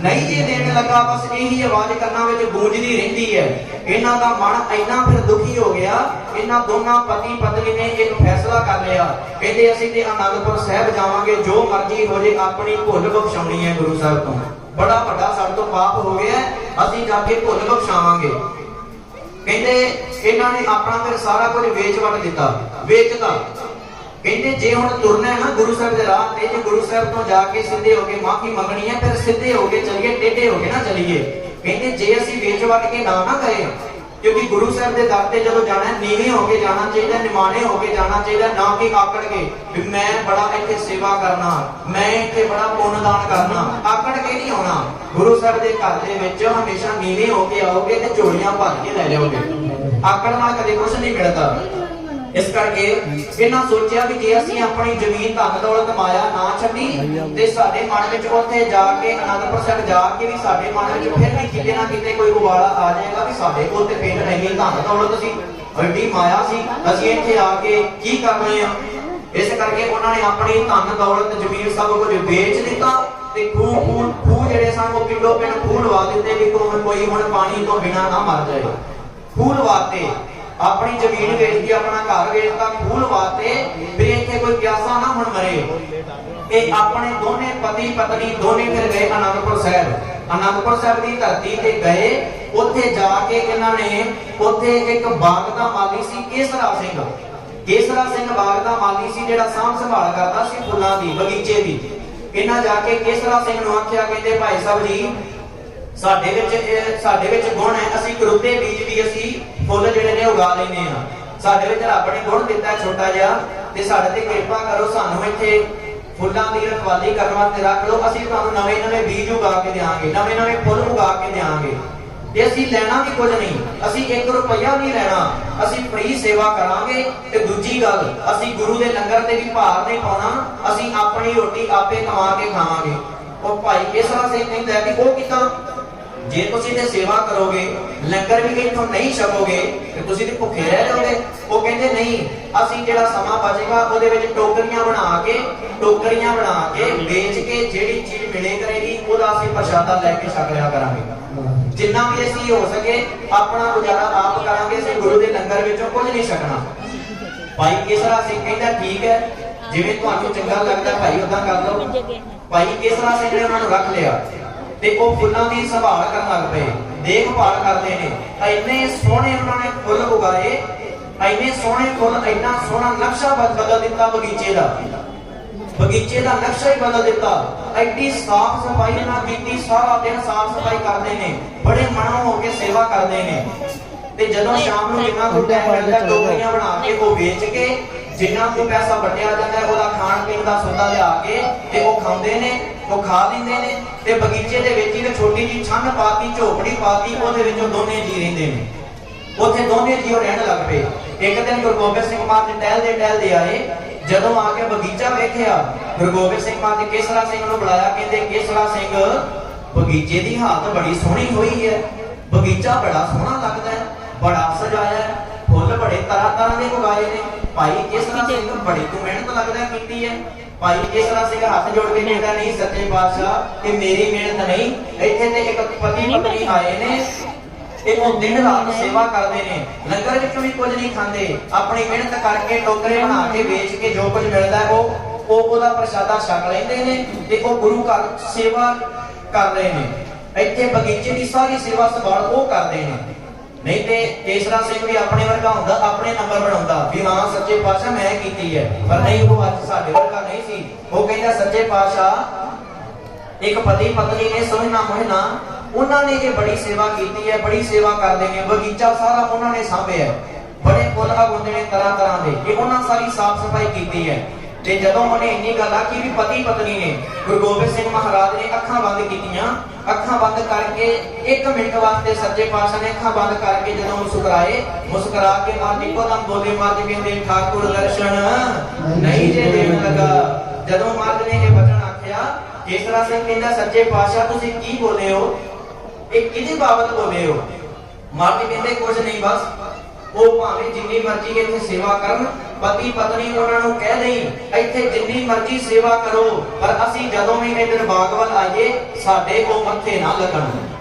ਨਹੀਂ ਜੇ ਦੇਣ ਲੱਗਾ। ਬਸ ਇਹੀ ਆਵਾਜ਼ ਕੰਨਾਂ ਵਿੱਚ ਗੂੰਜਦੀ ਰਹਿੰਦੀ ਹੈ। ਇਹਨਾਂ ਦਾ ਮਨ ਇੰਨਾ ਫਿਰ ਦੁਖੀ ਹੋ ਗਿਆ। ਇਹਨਾਂ ਦੋਨਾਂ ਪਤੀ ਪਤਨੀ ਨੇ ਇੱਕ ਫੈਸਲਾ ਕਰ ਲਿਆ, ਕਹਿੰਦੇ ਅਸੀਂ ਤੇ ਅਨੰਦਪੁਰ ਸਾਹਿਬ ਜਾਵਾਂਗੇ, ਜੋ ਮਰਜ਼ੀ ਹੋ ਜੇ, ਆਪਣੀ ਭੁੱਲ ਬਖਸ਼ਾਉਣੀ ਹੈ ਗੁਰੂ ਸਾਹਿਬ ਤੋਂ। ਬੜਾ ਵੱਡਾ ਸਾਡੇ ਤੋਂ ਪਾਪ ਹੋ ਗਿਆ, ਅਸੀਂ ਜਾ ਕੇ ਭੁੱਲ ਬਖਸ਼ਾਵਾਂਗੇ। ਕਹਿੰਦੇ ਇਹਨਾਂ ਨੇ ਆਪਣਾ ਫਿਰ ਸਾਰਾ ਕੁਝ ਵੇਚ ਵਟ ਦਿੱਤਾ, ਵੇਚਤਾ। ਕਹਿੰਦੇ ਜੇ ਹੁਣ ਤੁਰਨਾ ਹੈ ਨਾ ਗੁਰੂ ਸਾਹਿਬ ਦੇ ਰਾਹ ਤੇ, ਜੇ ਗੁਰੂ ਸਾਹਿਬ ਤੋਂ ਜਾ ਕੇ ਸਿੱਧੇ ਹੋ ਕੇ ਮਾਫੀ ਮੰਗਣੀ ਹੈ, ਫਿਰ ਸਿੱਧੇ ਹੋ ਕੇ ਚੱਲੀਏ, ਟੇਢੇ ਹੋ ਕੇ ਨਾ ਚੱਲੀਏ। ਕਹਿੰਦੇ ਜੇ ਅਸੀਂ ਵੇਚ ਵਟ ਕੇ ਨਾ ਕਰੇ, ਕਿਉਂਕਿ ਗੁਰੂ ਸਾਹਿਬ ਦੇ ਦਰ ਤੇ ਜਦੋਂ ਜਾਣਾ, ਨੀਵੇਂ ਹੋ ਕੇ ਜਾਣਾ ਚਾਹੀਦਾ, ਨਿਮਾਣੇ ਹੋ ਕੇ ਜਾਣਾ ਚਾਹੀਦਾ, ਨਾ ਕਿ ਆਕੜ ਕੇ ਵੀ ਮੈਂ ਬੜਾ ਇੱਥੇ ਸੇਵਾ ਕਰਨਾ, ਮੈਂ ਇੱਥੇ ਬੜਾ ਪੁੰਨਦਾਨ ਕਰਨਾ। ਆਕੜ ਕੇ ਨਹੀਂ ਆਉਣਾ। ਗੁਰੂ ਸਾਹਿਬ ਦੇ ਘਰ ਦੇ ਵਿੱਚ ਹਮੇਸ਼ਾ ਨੀਵੇਂ ਹੋ ਕੇ ਆਓਗੇ ਤੇ ਝੋਲੀਆਂ ਭਰ ਕੇ ਲੈ ਜਾਓਗੇ। ਆਕੜ ਨਾਲ ਕਦੇ ਕੁਝ ਨਹੀਂ ਮਿਲਦਾ। ਇਸ ਕਰਕੇ ਇਹਨਾਂ ਸੋਚਿਆ ਵੀ ਜੇ ਅਸੀਂ ਆਪਣੀ ਜ਼ਮੀਨ ਧਨ ਦੌਲਤ ਮਾਇਆ ਨਾ ਛੱਡੀ, ਤੇ ਸਾਡੇ ਮਨ ਵਿੱਚ ਉੱਥੇ ਜਾ ਕੇ ਅਨੰਦਪੁਰ ਸਾਹਿਬ ਜਾ ਕੇ ਵੀ ਸਾਡੇ ਮਨ ਵਿੱਚ ਫਿਰ ਵੀ ਕਿਤੇ ਨਾ ਕਿਤੇ ਕੋਈ ਉਬਾਲਾ ਆ ਜਾਏਗਾ ਵੀ ਸਾਡੇ ਕੋਲ ਤੇ ਪਿੰਡ ਨਹੀਂ, ਧਨ ਦੌਲਤ ਸੀ, ਵੱਡੀ ਮਾਇਆ ਸੀ, ਅਸੀਂ ਇੱਥੇ ਆ ਕੇ ਕੀ ਕਰ ਰਹੇ ਹਾਂ। ਇਸ ਕਰਕੇ ਉਹਨਾਂ ਨੇ ਆਪਣੀ ਧਨ ਦੌਲਤ ਜ਼ਮੀਨ ਸਭ ਕੁਝ ਵੇਚ ਦਿੱਤਾ ਤੇ ਖੂਹ ਜਿਹੜੇ ਸਨ ਉਹ ਕਿਲੋ ਪਿੰਡ ਖੂਹ ਲਵਾ ਦਿੱਤੇ ਵੀ ਕੋਈ ਹੁਣ ਪਾਣੀ ਤੋਂ ਬਿਨਾਂ ਨਾ ਮਰ ਜਾਏ। ਖੂਹ ਲਵਾਤੇ, ਆਪਣੀ ਜ਼ਮੀਨ ਵੇਚ ਕੇ ਆਪਣਾ ਘਰ ਵੇਚਦਾ, ਖੂਹ ਲਵਾਤੇ ਵੀ ਇੱਥੇ ਕੋਈ ਪਿਆਸਾ ਨਾ ਹੁਣ ਮਰੇ। ਇਹ ਆਪਣੇ ਦੋਨੇ ਪਤੀ ਪਤਨੀ ਦੋਨੇ ਫਿਰ ਗਏ ਅਨੰਦਪੁਰ ਸਾਹਿਬ। ਅਨੰਦਪੁਰ ਸਾਹਿਬ ਦੀ ਧਰਤੀ ਤੇ ਗਏ। ਉੱਥੇ ਜਾ ਕੇ ਇਹਨਾਂ ਨੇ, ਉੱਥੇ ਇੱਕ ਬਾਗ ਦਾ ਮਾਲੀ ਸੀ ਕੇਸਰਾ ਸਿੰਘ। ਕੇਸਰਾ ਸਿੰਘ ਬਾਗ ਦਾ ਮਾਲੀ ਸੀ, ਜਿਹੜਾ ਸਾਂਭ ਸੰਭਾਲ ਕਰਦਾ ਸੀ ਫੁੱਲਾਂ ਦੀ, ਬਗੀਚੇ ਦੀ। ਇਹਨਾਂ ਜਾ ਕੇ ਕੇਸਰਾ ਸਿੰਘ ਨੂੰ ਆਖਿਆ, ਕਹਿੰਦੇ ਭਾਈ ਸਾਹਿਬ ਜੀ, ਸਾਡੇ ਵਿੱਚ ਗੁਣ ਹੈ, ਅਸੀਂ ਕਰੁੱਤੇ ਬੀਜ ਵੀ ਅਸੀਂ ਫੁੱਲ ਜਿਹੜੇ ਨੇ ਉਗਾ ਲੈਨੇ ਆ। ਸਾਡੇ ਵਿੱਚ ਰੱਬ ਨੇ ਗੁਣ ਦਿੱਤਾ ਛੋਟਾ ਜਿਹਾ, ਤੇ ਸਾਡੇ ਤੇ ਕਿਰਪਾ ਕਰੋ, ਸਾਨੂੰ ਇੱਥੇ ਫੁੱਲਾਂ ਦੀ ਰਖਵਾਲੀ ਕਰਨ ਵਾਸਤੇ ਰੱਖ ਲਓ। ਅਸੀਂ ਤੁਹਾਨੂੰ ਨਵੇਂ ਨਵੇਂ ਬੀਜ ਉਗਾ ਕੇ ਦੇਵਾਂਗੇ, ਨਵੇਂ ਨਵੇਂ ਫੁੱਲ ਉਗਾ ਕੇ ਦੇਵਾਂਗੇ। ਤੇ ਅਸੀਂ ਲੈਣਾ ਵੀ ਕੁਝ ਨਹੀਂ, ਅਸੀਂ 1 ਰੁਪਈਆ ਨਹੀਂ ਲੈਣਾ, ਅਸੀਂ ਫ੍ਰੀ ਸੇਵਾ ਕਰਾਂਗੇ। ਤੇ ਦੂਜੀ ਗੱਲ, ਅਸੀਂ ਗੁਰੂ ਦੇ ਲੰਗਰ ਤੇ ਵੀ ਭਾਰ ਨਹੀਂ ਪਾਉਣਾ, ਅਸੀਂ ਆਪਣੀ ਰੋਟੀ ਆਪੇ ਕਮਾ ਕੇ ਖਾਵਾਂਗੇ। ਉਹ ਭਾਈ ਕੇਸਰਾ ਸਿੰਘ ਕਹਿੰਦਾ ਕਿ ਉਹ ਕਿੱਦਾਂ? ਜੇ ਤੁਸੀਂ ਤੇ ਸੇਵਾ ਕਰੋਗੇ, ਲੰਗਰ ਵੀ ਇੱਥੋਂ ਨਹੀਂ ਛਕੋਗੇ, ਤੇ ਤੁਸੀਂ ਤੇ ਭੁੱਖੇ ਰਹਿ ਜਾਓਗੇ। ਉਹ ਕਹਿੰਦੇ ਨਹੀਂ, ਅਸੀਂ ਜਿਹੜਾ ਸਮਾਂ ਬਚੇਗਾ ਉਹਦੇ ਵਿੱਚ ਟੋਕਰੀਆਂ ਬਣਾ ਕੇ ਵੇਚ ਕੇ ਜਿਹੜੀ ਚੀਜ਼ ਮਿਲੇ ਕਰੇਗੀ ਉਹਦਾ ਅਸੀਂ ਪ੍ਰਸ਼ਾਦਾ ਲੈ ਕੇ ਛਕ ਲਿਆ ਕਰਾਂਗੇ। ਜਿੰਨਾ ਵੀ ਅਸੀਂ ਹੋ ਸਕੇ ਆਪਣਾ ਗੁਜ਼ਾਰਾ ਆਪ ਕਰਾਂਗੇ, ਅਸੀਂ ਗੁਰੂ ਦੇ ਲੰਗਰ ਵਿੱਚੋਂ ਕੁਝ ਨਹੀਂ ਛਕਣਾ। ਭਾਈ ਕੇਸਰਾ ਸਿੰਘ ਕਹਿੰਦਾ ਠੀਕ ਹੈ, ਜਿਵੇਂ ਤੁਹਾਨੂੰ ਚੰਗਾ ਲੱਗਦਾ ਭਾਈ ਉਦਾਂ ਕਰ ਲਓ। ਭਾਈ ਕੇਸਰਾ ਸਿੰਘ ਨੇ ਉਹਨਾਂ ਨੂੰ ਰੱਖ ਲਿਆ ਤੇ ਉਹ ਫੁੱਲਾਂ ਦੀ ਸੰਭਾਲ ਕਰਨ ਲੱਗ ਪਏ, ਦੇਖਭਾਲ ਕਰਦੇ ਨੇ। ਇੰਨੇ ਸੋਹਣੇ ਉਹਨਾਂ ਨੇ ਫੁੱਲ ਉਗਾਏ, ਇੰਨੇ ਸੋਹਣੇ ਫੁੱਲ, ਇੰਨਾ ਸੋਹਣਾ ਨਕਸ਼ਾ ਬਦਲ ਦਿੱਤਾ ਬਗੀਚੇ ਦਾ ਨਕਸ਼ਾ ਹੀ ਬਦਲ ਦਿੱਤਾ। ਐਡੀ ਸਾਫ ਸਫਾਈ ਨਾਲ ਕੀਤੀ, ਸਾਰਾ ਦਿਨ ਸਾਫ ਸਫਾਈ ਕਰਦੇ ਨੇ, ਬੜੇ ਮਨੋਂ ਹੋ ਕੇ ਸੇਵਾ ਕਰਦੇ ਨੇ। ਤੇ ਜਦੋਂ ਸ਼ਾਮ ਨੂੰ ਜਿੰਨਾ ਕੁ ਟਾਈਮ ਮਿਲਦਾ ਟੋਕਰੀਆਂ ਬਣਾ ਕੇ ਉਹ ਵੇਚ ਕੇ ਜਿੰਨਾ ਕੁ ਪੈਸਾ ਵਟਿਆ ਜਾਂਦਾ ਉਹਦਾ ਖਾਣ ਪੀਣ ਦਾ ਸੌਦਾ ਲਿਆ ਕੇ ਤੇ ਉਹ ਖਾਂਦੇ ਨੇ, ਉਹ ਖਾ ਲੈਂਦੇ ਨੇ। ਤੇ ਬਗੀਚੇ ਦੇ ਵਿੱਚ ਇੱਕ ਛੋਟੀ ਜਿਹੀ ਛੰਨ ਪਾਤੀ, ਝੋਪੜੀ ਪਾਤੀ, ਉਹਦੇ ਵਿੱਚੋਂ ਦੋਨੇ ਜੀ ਰਹਿੰਦੇ ਨੇ। ਉੱਥੇ ਦੋਨੇ ਜੀ ਰਹਿਣ ਲੱਗ ਪਏ। ਇੱਕ ਦਿਨ ਗੁਰੂ ਗੋਬਿੰਦ ਸਿੰਘ ਮਹਾਰਾਜ ਟਹਿਲਦੇ ਆਏ, ਜਦੋਂ ਆ ਕੇ ਬਗੀਚਾ ਵੇਖਿਆ, ਗੁਰੂ ਗੋਬਿੰਦ ਸਿੰਘ ਮਹਾਰਾਜ ਕੇਸਰਾ ਸਿੰਘ ਨੂੰ ਬੁਲਾਇਆ, ਕਹਿੰਦੇ ਕੇਸਰਾ ਸਿੰਘ ਬਗੀਚੇ ਦੀ ਹਾਲਤ ਬੜੀ ਸੋਹਣੀ ਹੋਈ ਹੈ, ਬਗੀਚਾ ਬੜਾ ਸੋਹਣਾ ਲੱਗਦਾ ਹੈ, ਬੜਾ ਸਜਾਇਆ ਹੈ, ਫੁੱਲ ਬੜੇ ਤਰ੍ਹਾਂ ਦੇ ਉਗਾਏ ਨੇ। ਭਾਈ ਕੇਸਰਾ ਸਿੰਘ ਬੜੀ ਤੂੰ ਮਿਹਨਤ ਲੱਗਦਾ ਕੀਤੀ ਹੈ। ਭਾਈ ਕੇਸਰਾ ਸਿੰਘ ਹੱਥ ਜੋੜ ਕੇ ਕਹਿੰਦਾ ਨਹੀਂ ਸੱਚੇ ਪਾਤਸ਼ਾਹ, ਇਹ ਮੇਰੀ ਮਿਹਨਤ ਨਹੀਂ, ਇੱਥੇ ਤੇ ਇੱਕ ਪਤੀ ਪਤਨੀ ਆਏ ਨੇ, ਇਹ ਉਹ ਦਿਨ ਰਾਤ ਸੇਵਾ ਕਰਦੇ ਨੇ, ਲੰਗਰ ਵਿੱਚੋਂ ਵੀ ਕੁਝ ਨਹੀਂ ਖਾਂਦੇ, ਆਪਣੀ ਮਿਹਨਤ ਕਰਕੇ ਟੋਕਰੇ ਬਣਾ ਕੇ ਵੇਚ ਕੇ ਜੋ ਕੁਝ ਮਿਲਦਾ ਉਹਦਾ ਪ੍ਰਸ਼ਾਦਾ ਛਕ ਲੈਂਦੇ ਨੇ ਤੇ ਉਹ ਗੁਰੂ ਘਰ ਸੇਵਾ ਕਰ ਰਹੇ ਨੇ। ਇੱਥੇ ਬਗੀਚੇ ਦੀ ਸਾਰੀ ਸੇਵਾ ਸੰਭਾਲ ਉਹ ਕਰਦੇ ਨੇ। ਨਹੀਂ ਤੇ ਕੇਸਰਾ ਸਿੰਘ ਵੀ ਆਪਣੇ ਵਰਗਾ ਹੁੰਦਾ, ਆਪਣੇ ਨੰਬਰ ਬਣਾਉਂਦਾ ਵੀ ਹਾਂ ਸੱਚੇ ਪਾਤਸ਼ਾਹ ਮੈਂ ਕੀਤੀ ਹੈ, ਪਰ ਨਹੀਂ, ਉਹ ਅੱਜ ਸਾਡੇ ਵਰਗਾ ਨਹੀਂ ਸੀ। ਉਹ ਕਹਿੰਦਾ ਸੱਚੇ ਪਾਤਸ਼ਾਹ ਇੱਕ ਪਤੀ ਪਤਨੀ ਨੇ ਸੋਹਣਾ ਮੋਹਣਾ, ਉਹਨਾਂ ਨੇ ਇਹ ਬੜੀ ਸੇਵਾ ਕੀਤੀ ਹੈ, ਬੜੀ ਸੇਵਾ ਕਰਦੇ ਨੇ, ਬਗੀਚਾ ਸਾਰਾ ਉਹਨਾਂ ਨੇ ਸਾਂਭਿਆ, ਬੜੇ ਫੁੱਲ ਉਗਾਉਂਦੇ ਨੇ ਤਰ੍ਹਾਂ ਦੇ, ਇਹ ਉਹਨਾਂ ਸਾਰੀ ਸਾਫ਼ ਸਫਾਈ ਕੀਤੀ ਹੈ। ਤੇ ਜਦੋਂ ਉਹਨੇ ਇੰਨੀ ਗੱਲ ਆਖੀ ਵੀ ਪਤੀ ਪਤਨੀ ਨੇ, ਗੁਰੂ ਗੋਬਿੰਦ ਸਿੰਘ ਮਹਾਰਾਜ ਨੇ ਅੱਖਾਂ ਬੰਦ ਕੀਤੀਆਂ, ਅੱਖਾਂ ਬੰਦ ਕਰਕੇ 1 ਮਿੰਟ ਵਾਸਤੇ ਸੱਚੇ ਪਾਤਸ਼ਾਹ ਨੇ ਅੱਖਾਂ ਬੰਦ ਕਰਕੇ ਜਦੋਂ ਮੁਸਕਰਾ ਕੇ ਮਾਰ ਇੱਕੋ ਦਮ ਬੋਲੇ, ਮਾਰ ਕਹਿੰਦੇ ਠਾਕੁਰ ਦਰਸ਼ਨ ਨਹੀਂ ਜੇ ਦੇਣ ਲੱਗਾ। ਜਦੋਂ ਮਹਾਰਾਜ ਨੇ ਇਹ ਬਚਨ ਆਖਿਆ, ਕੇਸਰਾ ਸਿੰਘ ਕਹਿੰਦਾ ਸੱਚੇ ਪਾਤਸ਼ਾਹ ਤੁਸੀਂ ਕੀ ਬੋਲੇ ਹੋ, ਇਹ ਕਿਹਦੇ ਬਾਬਤ ਬੋਲੇ ਹੋ? ਮਹਾਰਾਜ ਕਹਿੰਦੇ ਕੁਝ ਨਹੀਂ, ਬਸ ਉਹ ਭਾਵੇਂ ਜਿੰਨੀ ਮਰਜ਼ੀ ਇੱਥੇ ਸੇਵਾ ਕਰਨ, ਪਤੀ ਪਤਨੀ ਉਹਨਾਂ ਨੂੰ ਕਹਿ ਦੇਈ ਇੱਥੇ ਜਿੰਨੀ ਮਰਜ਼ੀ ਸੇਵਾ ਕਰੋ, ਪਰ ਅਸੀਂ ਜਦੋਂ ਵੀ ਇੱਧਰ ਬਾਗ ਵੱਲ ਆਈਏ ਸਾਡੇ ਉਹ ਮੱਥੇ ਨਾ ਲੱਗਣ,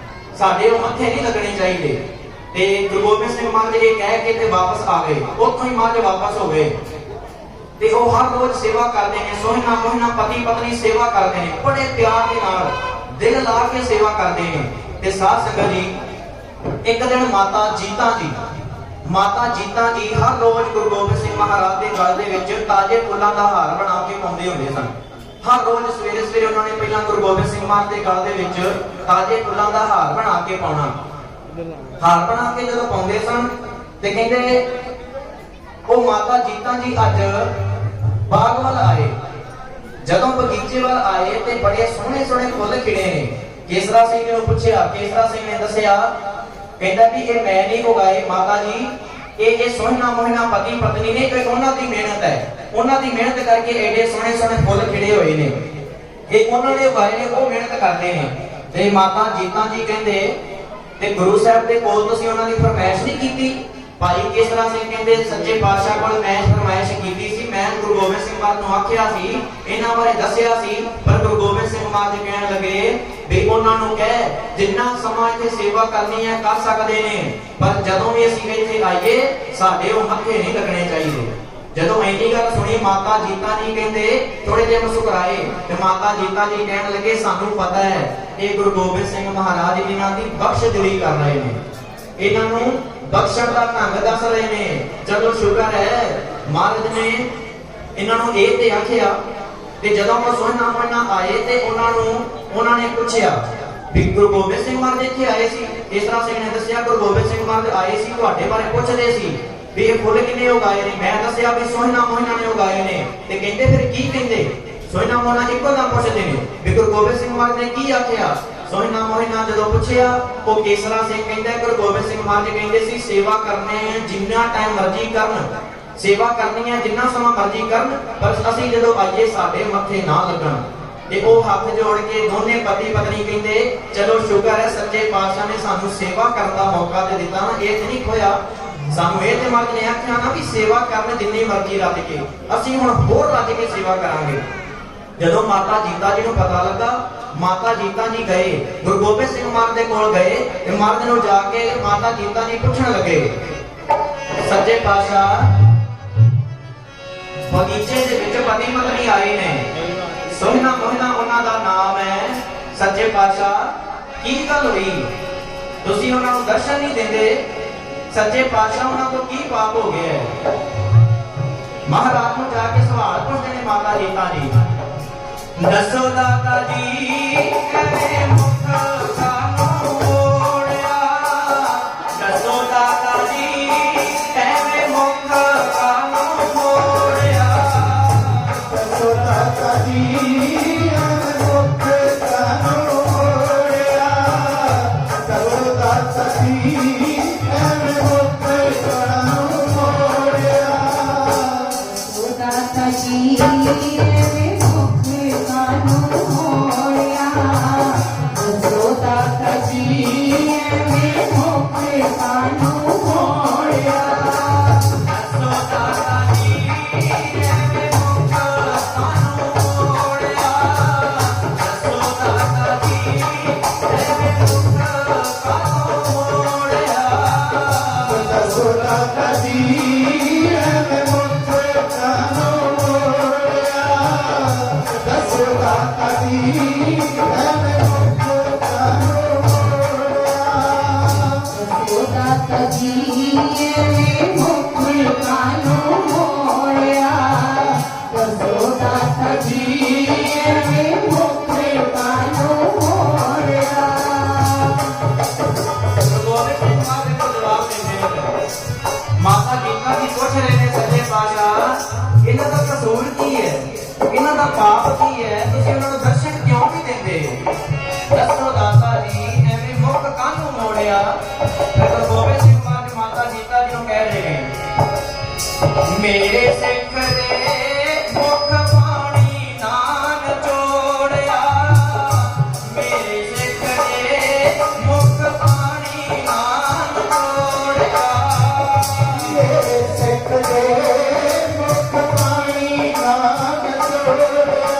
ਸਾਡੇ ਉਹ ਮੱਥੇ ਨਹੀਂ ਲੱਗਣੇ ਚਾਹੀਦੇ। ਤੇ ਗੁਰੂ ਗੋਬਿੰਦ ਸਿੰਘ ਮਹਾਰਾਜ ਇਹ ਕਹਿ ਕੇ ਤੇ ਵਾਪਸ ਆ ਗਏ, ਉੱਥੋਂ ਹੀ ਮਹਾਰਾਜ ਵਾਪਸ ਹੋ ਗਏ। ਤੇ ਉਹ ਹਰ ਰੋਜ਼ ਸੇਵਾ ਕਰਦੇ ਨੇ, ਸੋਹਣਾ ਮੋਹਣਾ ਪਤੀ ਪਤਨੀ ਸੇਵਾ ਕਰਦੇ ਨੇ, ਬੜੇ ਪਿਆਰ ਦੇ ਨਾਲ ਦਿਲ ਲਾ ਕੇ ਸੇਵਾ ਕਰਦੇ ਨੇ। ਤੇ ਸਾਧ ਸੰਗਤ ਜੀ, ਇੱਕ ਦਿਨ ਮਾਤਾ ਜੀਤਾ ਜੀ ਹਰ ਰੋਜ਼ ਗੁਰੂ ਗੋਬਿੰਦ ਸਿੰਘ ਮਹਾਰਾਜ ਦੇ ਗਲ ਦੇ ਵਿੱਚ ਤਾਜ਼ੇ ਫੁੱਲਾਂ ਦਾ ਹਾਰ ਬਣਾ ਕੇ ਪਾਉਂਦੇ ਹੁੰਦੇ ਸਨ। ਹਰ ਰੋਜ਼ ਸਵੇਰੇ ਉਹਨਾਂ ਨੇ ਪਹਿਲਾਂ ਗੁਰੂ ਗੋਬਿੰਦ ਸਿੰਘ ਮਹਾਰਾਜ ਦੇ ਗਲ ਦੇ ਵਿੱਚ ਤਾਜ਼ੇ ਫੁੱਲਾਂ ਦਾ ਹਾਰ ਬਣਾ ਕੇ ਪਾਉਣਾ। ਹਾਰ ਬਣਾ ਕੇ ਜਦੋਂ ਪਾਉਂਦੇ ਸਨ ਤੇ ਕਹਿੰਦੇ ਉਹ ਮਾਤਾ ਜੀਤਾ ਜੀ ਅੱਜ ਬਾਗ ਵੱਲ ਆਏ, ਜਦੋਂ ਬਗੀਚੇ ਵੱਲ ਆਏ ਤੇ ਬੜੇ ਸੋਹਣੇ ਫੁੱਲ ਖਿੜੇ ਨੇ। ਕੇਸਰਾ ਸਿੰਘ ਨੇ ਪੁੱਛਿਆ, ਕੇਸਰਾ ਸਿੰਘ ਨੇ ਦੱਸਿਆ, ਕਹਿੰਦਾ ਵੀ ਇਹ ਮੈਂ ਨਹੀਂ ਉਗਾਏ ਮਾਤਾ ਜੀ, ਇਹ ਸੋਹਣਾ ਮੋਹਣਾ ਪਤੀ ਪਤਨੀ ਨੇ, ਇਹ ਉਹਨਾਂ ਦੀ ਮਿਹਨਤ ਹੈ, ਉਹਨਾਂ ਦੀ ਮਿਹਨਤ ਕਰਕੇ ਐਡੇ ਸੋਹਣੇ ਫੁੱਲ ਖਿੜੇ ਹੋਏ ਨੇ, ਇਹ ਉਹਨਾਂ ਨੇ ਉਗਾਏ ਨੇ, ਉਹ ਮਿਹਨਤ ਕਰਦੇ ਨੇ। ਤੇ ਮਾਤਾ ਜੀਤਾ ਜੀ ਕਹਿੰਦੇ ਤੇ ਗੁਰੂ ਸਾਹਿਬ ਦੇ ਕੋਲ ਤੁਸੀਂ ਉਹਨਾਂ ਦੀ ਫਰਮਾਇਸ਼ ਨਹੀਂ ਕੀਤੀ? ਭਾਈ ਕੇਸਰਾ ਸਿੰਘ ਕਹਿੰਦੇ ਸੱਚੇ ਪਾਤਸ਼ਾਹ ਕੋਲ ਮੈਂ ਫਰਮਾਇਸ਼ ਕੀਤੀ ਸੀ, ਮੈਂ ਗੁਰੂ ਗੋਬਿੰਦ ਸਿੰਘ ਮਹਾਰਾਜ ਨੂੰ ਆਖਿਆ ਸੀ, ਇਹਨਾਂ ਬਾਰੇ ਦੱਸਿਆ ਸੀ, ਪਰ ਗੁਰੂ ਗੋਬਿੰਦ ਸਿੰਘ ਮਹਾਰਾਜ ਕਹਿਣ ਲੱਗੇ ਵੀ ਉਹਨਾਂ ਨੂੰ ਕਹਿ ਜਿੰਨਾ ਸਮਾਂ ਇੱਥੇ ਸੇਵਾ ਕਰਨੀ ਹੈ ਕਰ ਸਕਦੇ ਨੇ, ਪਰ ਜਦੋਂ ਵੀ ਅਸੀਂ ਇੱਥੇ ਆਈਏ ਸਾਡੇ ਉਹ ਮੱਥੇ ਨਹੀਂ ਲੱਗਣੇ ਚਾਹੀਦੇ। ਜਦੋਂ ਇੰਨੀ ਗੱਲ ਸੁਣੀ ਮਾਤਾ ਜੀਤਾ ਜੀ ਕਹਿੰਦੇ ਥੋੜੇ ਜਿਹੇ ਮੁਸਕਰਾਏ ਤੇ ਮਾਤਾ ਜੀਤਾ ਜੀ ਕਹਿਣ ਲੱਗੇ ਸਾਨੂੰ ਪਤਾ ਹੈ ਇਹ ਗੁਰੂ ਗੋਬਿੰਦ ਸਿੰਘ ਮਹਾਰਾਜ ਇਹਨਾਂ ਦੀ ਬਖਸ਼ਦਿਲੀ ਕਰ ਰਹੇ ਨੇ, ਇਹਨਾਂ ਨੂੰ ਬਖਸ਼ਣ ਦਾ ਢੰਗ ਦੱਸ ਰਹੇ ਨੇ। ਚਲੋ ਸ਼ੁਕਰ ਹੈ ਮਹਾਰਾਜ ਨੇ ਇਹਨਾਂ ਨੂੰ ਇਹ ਤੇ ਆਖਿਆ। ਤੇ ਜਦੋਂ ਉਹ ਸੋਹਣਾ ਮੋਹਣਾ ਆਏ ਤੇ ਉਹਨਾਂ ਨੇ ਪੁੱਛਿਆ ਵੀ ਗੁਰੂ ਗੋਬਿੰਦ ਸਿੰਘ ਮਹਾਰਾਜ ਇੱਥੇ ਆਏ ਸੀ? ਕੇਸਰਾ ਸਿੰਘ ਨੇ ਦੱਸਿਆ ਗੁਰੂ ਗੋਬਿੰਦ ਸਿੰਘ ਮਹਾਰਾਜ ਆਏ ਸੀ, ਤੁਹਾਡੇ ਬਾਰੇ ਪੁੱਛਦੇ ਸੀ ਵੀ ਇਹ ਫੁੱਲ ਕਿੰਨੇ ਉਗਾਏ ਨੇ। ਮੈਂ ਦੱਸਿਆ ਵੀ ਸੋਹਣਾ ਮੋਹਣਾ ਨੇ ਉਗਾਏ ਨੇ। ਤੇ ਕਹਿੰਦੇ ਫਿਰ ਕੀ ਕਹਿੰਦੇ? ਸੋਹਣਾ ਮੋਹਣਾ ਇੱਕੋ ਦਮ ਪੁੱਛਦੇ ਨੇ ਵੀ ਗੁਰੂ ਗੋਬਿੰਦ ਸਿੰਘ ਮਹਾਰਾਜ ਨੇ ਕੀ ਆਖਿਆ? ਸੋਹਣਾ ਮੋਹਣਾ ਜਦੋਂ ਪੁੱਛਿਆ ਉਹ ਕੇਸਰਾ ਸਿੰਘ ਕਹਿੰਦਾ ਗੁਰੂ ਗੋਬਿੰਦ ਸਿੰਘ ਮਹਾਰਾਜ ਕਹਿੰਦੇ ਸੀ ਸੇਵਾ ਕਰਨੇ ਜਿੰਨਾ ਟਾਈਮ ਮਰਜ਼ੀ ਕਰਨ, ਸੇਵਾ ਕਰਨੀ ਹੈ ਜਿੰਨਾ ਸਮਾਂ ਮਰਜ਼ੀ ਕਰਨ, ਪਰ ਅਸੀਂ ਜਦੋਂ ਆਈਏ ਸਾਡੇ ਮੱਥੇ ਨਾ ਲੱਗਣ। ਤੇ ਉਹ ਹੱਥ ਜੋੜ ਕੇ ਦੋਨੇ ਪਤੀ ਪਤਨੀ ਕਹਿੰਦੇ ਚਲੋ ਸ਼ੁਕਰ ਹੈ ਸੱਚੇ ਪਾਤਸ਼ਾਹ ਨੇ ਸਾਨੂੰ ਸੇਵਾ ਕਰਨ ਦਾ ਮੌਕਾ ਤੇ ਦਿੱਤਾ ਨਾ, ਇਹ ਤੇ ਨਹੀਂ ਖੋਇਆ। ਸਾਨੂੰ ਇਹ ਤੇ ਮਾਲਕ ਨੇ ਆਖਿਆ ਨਾ ਵੀ ਸੇਵਾ ਕਰਨ ਜਿੰਨੀ ਮਰਜ਼ੀ ਰੱਜ ਕੇ, ਅਸੀਂ ਹੁਣ ਹੋਰ ਰੱਜ ਕੇ ਸੇਵਾ ਕਰਾਂਗੇ। ਜਦੋਂ ਮਾਤਾ ਜੀਤਾ ਜੀ ਨੂੰ ਪਤਾ ਲੱਗਾ, ਮਾਤਾ ਜੀਤਾ ਜੀ ਗਏ ਗੁਰੂ ਗੋਬਿੰਦ ਸਿੰਘ ਮਹਾਰਾਜ ਦੇ ਕੋਲ ਗਏ ਤੇ ਮਹਾਰਾਜ ਨੂੰ ਜਾ ਕੇ ਮਾਤਾ ਜੀਤਾ ਜੀ ਪੁੱਛਣ ਲੱਗੇ, ਸੱਚੇ ਪਾਤਸ਼ਾਹ ਬਗੀਚੇ ਦੇ ਵਿੱਚ ਪਤੀ ਪਤਨੀ ਆਏ ਨੇ, ਸੋਹਣਾ ਮੋਹਣਾ ਉਹਨਾਂ ਦਾ ਨਾਮ ਹੈ, ਸੱਚੇ ਪਾਤਸ਼ਾਹ ਕੀ ਗੱਲ ਹੋਈ, ਤੁਸੀਂ ਉਹਨਾਂ ਨੂੰ ਦਰਸ਼ਨ ਨਹੀਂ ਦਿੰਦੇ, ਸੱਚੇ ਪਾਤਸ਼ਾਹ ਉਹਨਾਂ ਤੋਂ ਕੀ ਪਾਪ ਹੋ ਗਿਆ ਹੈ। ਮਹਾਰਾਜ ਨੂੰ ਜਾ ਕੇ ਸਵਾਲ ਪੁੱਛਦੇ ਨੇ ਮਾਤਾ ਜੀਤਾ ਜੀ, ਦੱਸੋ ਦਾਤਾ ਜੀ ਐਵੇਂ ਮੁਖ ਸਾਨੂੰ ਮੋੜਿਆ, ਦੱਸੋ ਦਾਤਾ ਜੀ ਐਵੇਂ ਮੁਖ ਸਾਨੂੰ ਮੋੜਿਆ, ਦੱਸੋ ਦਾਤਾ ਜੀ ਐਵੇਂ ਮੁਖ ਸਾਨੂੰ ਮੋੜਿਆ, ਦੱਸੋ ਦਾਤਾ ਜੀ ਐਵੇਂ ਮੁਖ ਸਾਨੂੰ ਮੋੜਿਆ, ਦੱਸੋ ਦਾਤਾ ਜੀ ਐਵੇਂ ਮੁਖ ਸਾਨੂੰ ਮੋੜਿਆ, ਦੱਸੋ ਦਾਤਾ ਜੀ ਐਵੇਂ ਮੁਖ ਸਾਨੂੰ ਮੋੜਿਆ, ਦੱਸੋ ਦਾਤਾ ਜੀ ਐਵੇਂ ਮੁਖ ਸਾਨੂੰ ਮੋੜਿਆ, ਦੱਸੋ ਦਾਤਾ ਜੀ ਐਵੇਂ ਮੁਖ ਸਾਨੂੰ ਮੋੜਿਆ, ਦੱਸੋ ਦਾਤਾ ਜੀ ਐਵੇਂ ਮੁਖ ਸਾਨੂੰ ਮੋੜਿਆ, ਦੱਸੋ ਦਾਤਾ ਜੀ ਐਵੇਂ ਮੁਖ ਸਾਨੂੰ ਮੋੜਿਆ, ਦੱਸੋ ਦਾਤਾ ਜੀ ਐਵੇਂ ਮੁਖ ਸਾਨੂੰ ਮੋੜਿਆ, ਦੱਸੋ ਦਾਤਾ ਜੀ ਐਵੇਂ ਮੁਖ ਸਾਨੂੰ ਮੋੜਿਆ। ਗੁਰੂ ਗੋਬਿੰਦ ਸਿੰਘ ਮਹਾਰਾਜ ਨੂੰ ਜਵਾਬ ਦਿੰਦੇ ਨੇ, ਮਾਤਾ ਜੀਤਾ ਜੀ ਪੁੱਛ ਰਹੇ ਨੇ, ਸੱਚੇ ਪਾਤਸ਼ਾਹ ਇਹਨਾਂ ਦਾ ਕਸੂਰ ਕੀ ਹੈ, ਇਹਨਾਂ ਦਾ ਪਾਪ ਕੀ ਹੈ, ਤੁਸੀਂ ਉਹਨਾਂ ਨੂੰ ਦਰਸ਼ਨ ਕਿਉਂ ਨਹੀਂ ਦਿੰਦੇ, ਦੱਸੋ ਦਾਤਾ ਜੀ ਐਵੇਂ ਮੁਖ ਕਾਹਨੂੰ ਮੋੜਿਆ। ਫਿਰ ਗੁਰੂ ਗੋਬਿੰਦ ਸਿੰਘ ਮਹਾਰਾਜ ਮਾਤਾ ਜੀਤਾ ਜੀ ਨੂੰ ਕਹਿ ਰਹੇ ਨੇ, ਮੇਰੇ ਸਿੱਖ ਦੇ ਮੁਖ ਪਾਣੀ ਨਾਨ ਚੋੜਿਆ, ਮੇਰੇ ਸਿੱਖ ਦੇ ਮੁਖ ਪਾਣੀ ਨਾਨ ਚੋੜਿਆ, ਮੇਰੇ ਸਿੱਖ ਦੇ ਮੁਖ ਪਾਣੀ ਨਾਮ ਚੋੜਿਆ,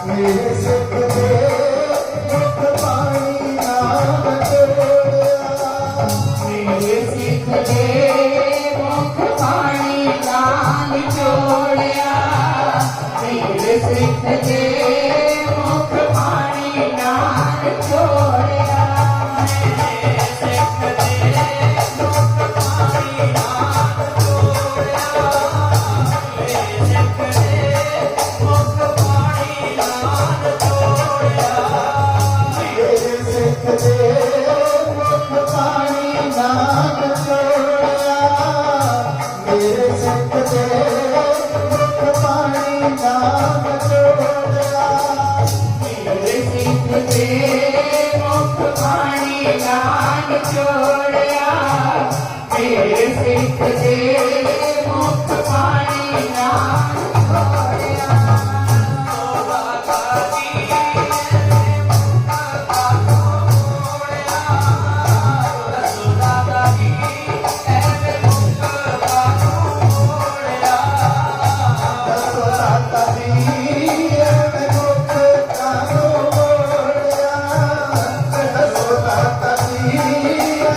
ਮੇਰੇ ਸਿੱਖ ਦੇ ਮੁਖ ਪਾਣੀ ਨਾਮ ਚੋੜਿਆ, ਮੇਰੇ ਸਿੱਖ ਦੇ ਮੁਖ ਪਾਣੀ ਨਾਮ ਚੋੜਿਆ, ਮੇਰੇ ਸਿੱਖ ਦੇ ਮੁਖ ਪਾਣੀ ਨਾਮ ਚੋੜਿਆ, ਮੇਰੇ ਸਿੱਖ ਦੇ ਮੁਖ ਪਾਣੀ ਨਾਨ ਚੋੜਿਆ, ਮੇਰੇ ਸਿੱਖ ਦੇ ਮੁਖ ਪਾਣੀ ਨਾਨ ਚੋੜਿਆ, ਮੇਰੇ ਸਿੱਖ ਦੇ ਮੁਖ ਪਾਣੀ ਨਾਮ ਚੋੜਿਆ, ਮੇਰੇ ਸਿੱਖ ਦੇ ਮੁਖ ਪਾਣੀ ਨਾਮ ਚੋੜਿਆ, ਮੇਰੇ ਸਿੱਖ ਦੇ ਮੁਖ ਪਾਣੀ ਨਾਮ ਚੋੜਿਆ, ਮੇਰੇ ਸਿੱਖ ਦੇ ਮੁਖ ਪਾਣੀ ਨਾਮ ਚੋੜਿਆ। ਦਾਤਾ ਜੀ ਐਵੇਂ ਮੁਖ ਕਾਹਨੂੰ ਮੋੜਿਆ, ਦੱਸੋ ਦਾਤਾ ਜੀ ਐਵੇਂ ਮੁਖ ਕਾਹਨੂੰ ਮੋੜਿਆ, ਦੱਸੋ ਦਾਤਾ ਜੀ ਐਵੇਂ ਮੁਖ ਕਾਹਨੂੰ ਮੋੜਿਆ, ਦੱਸੋ ਦਾਤਾ ਜੀ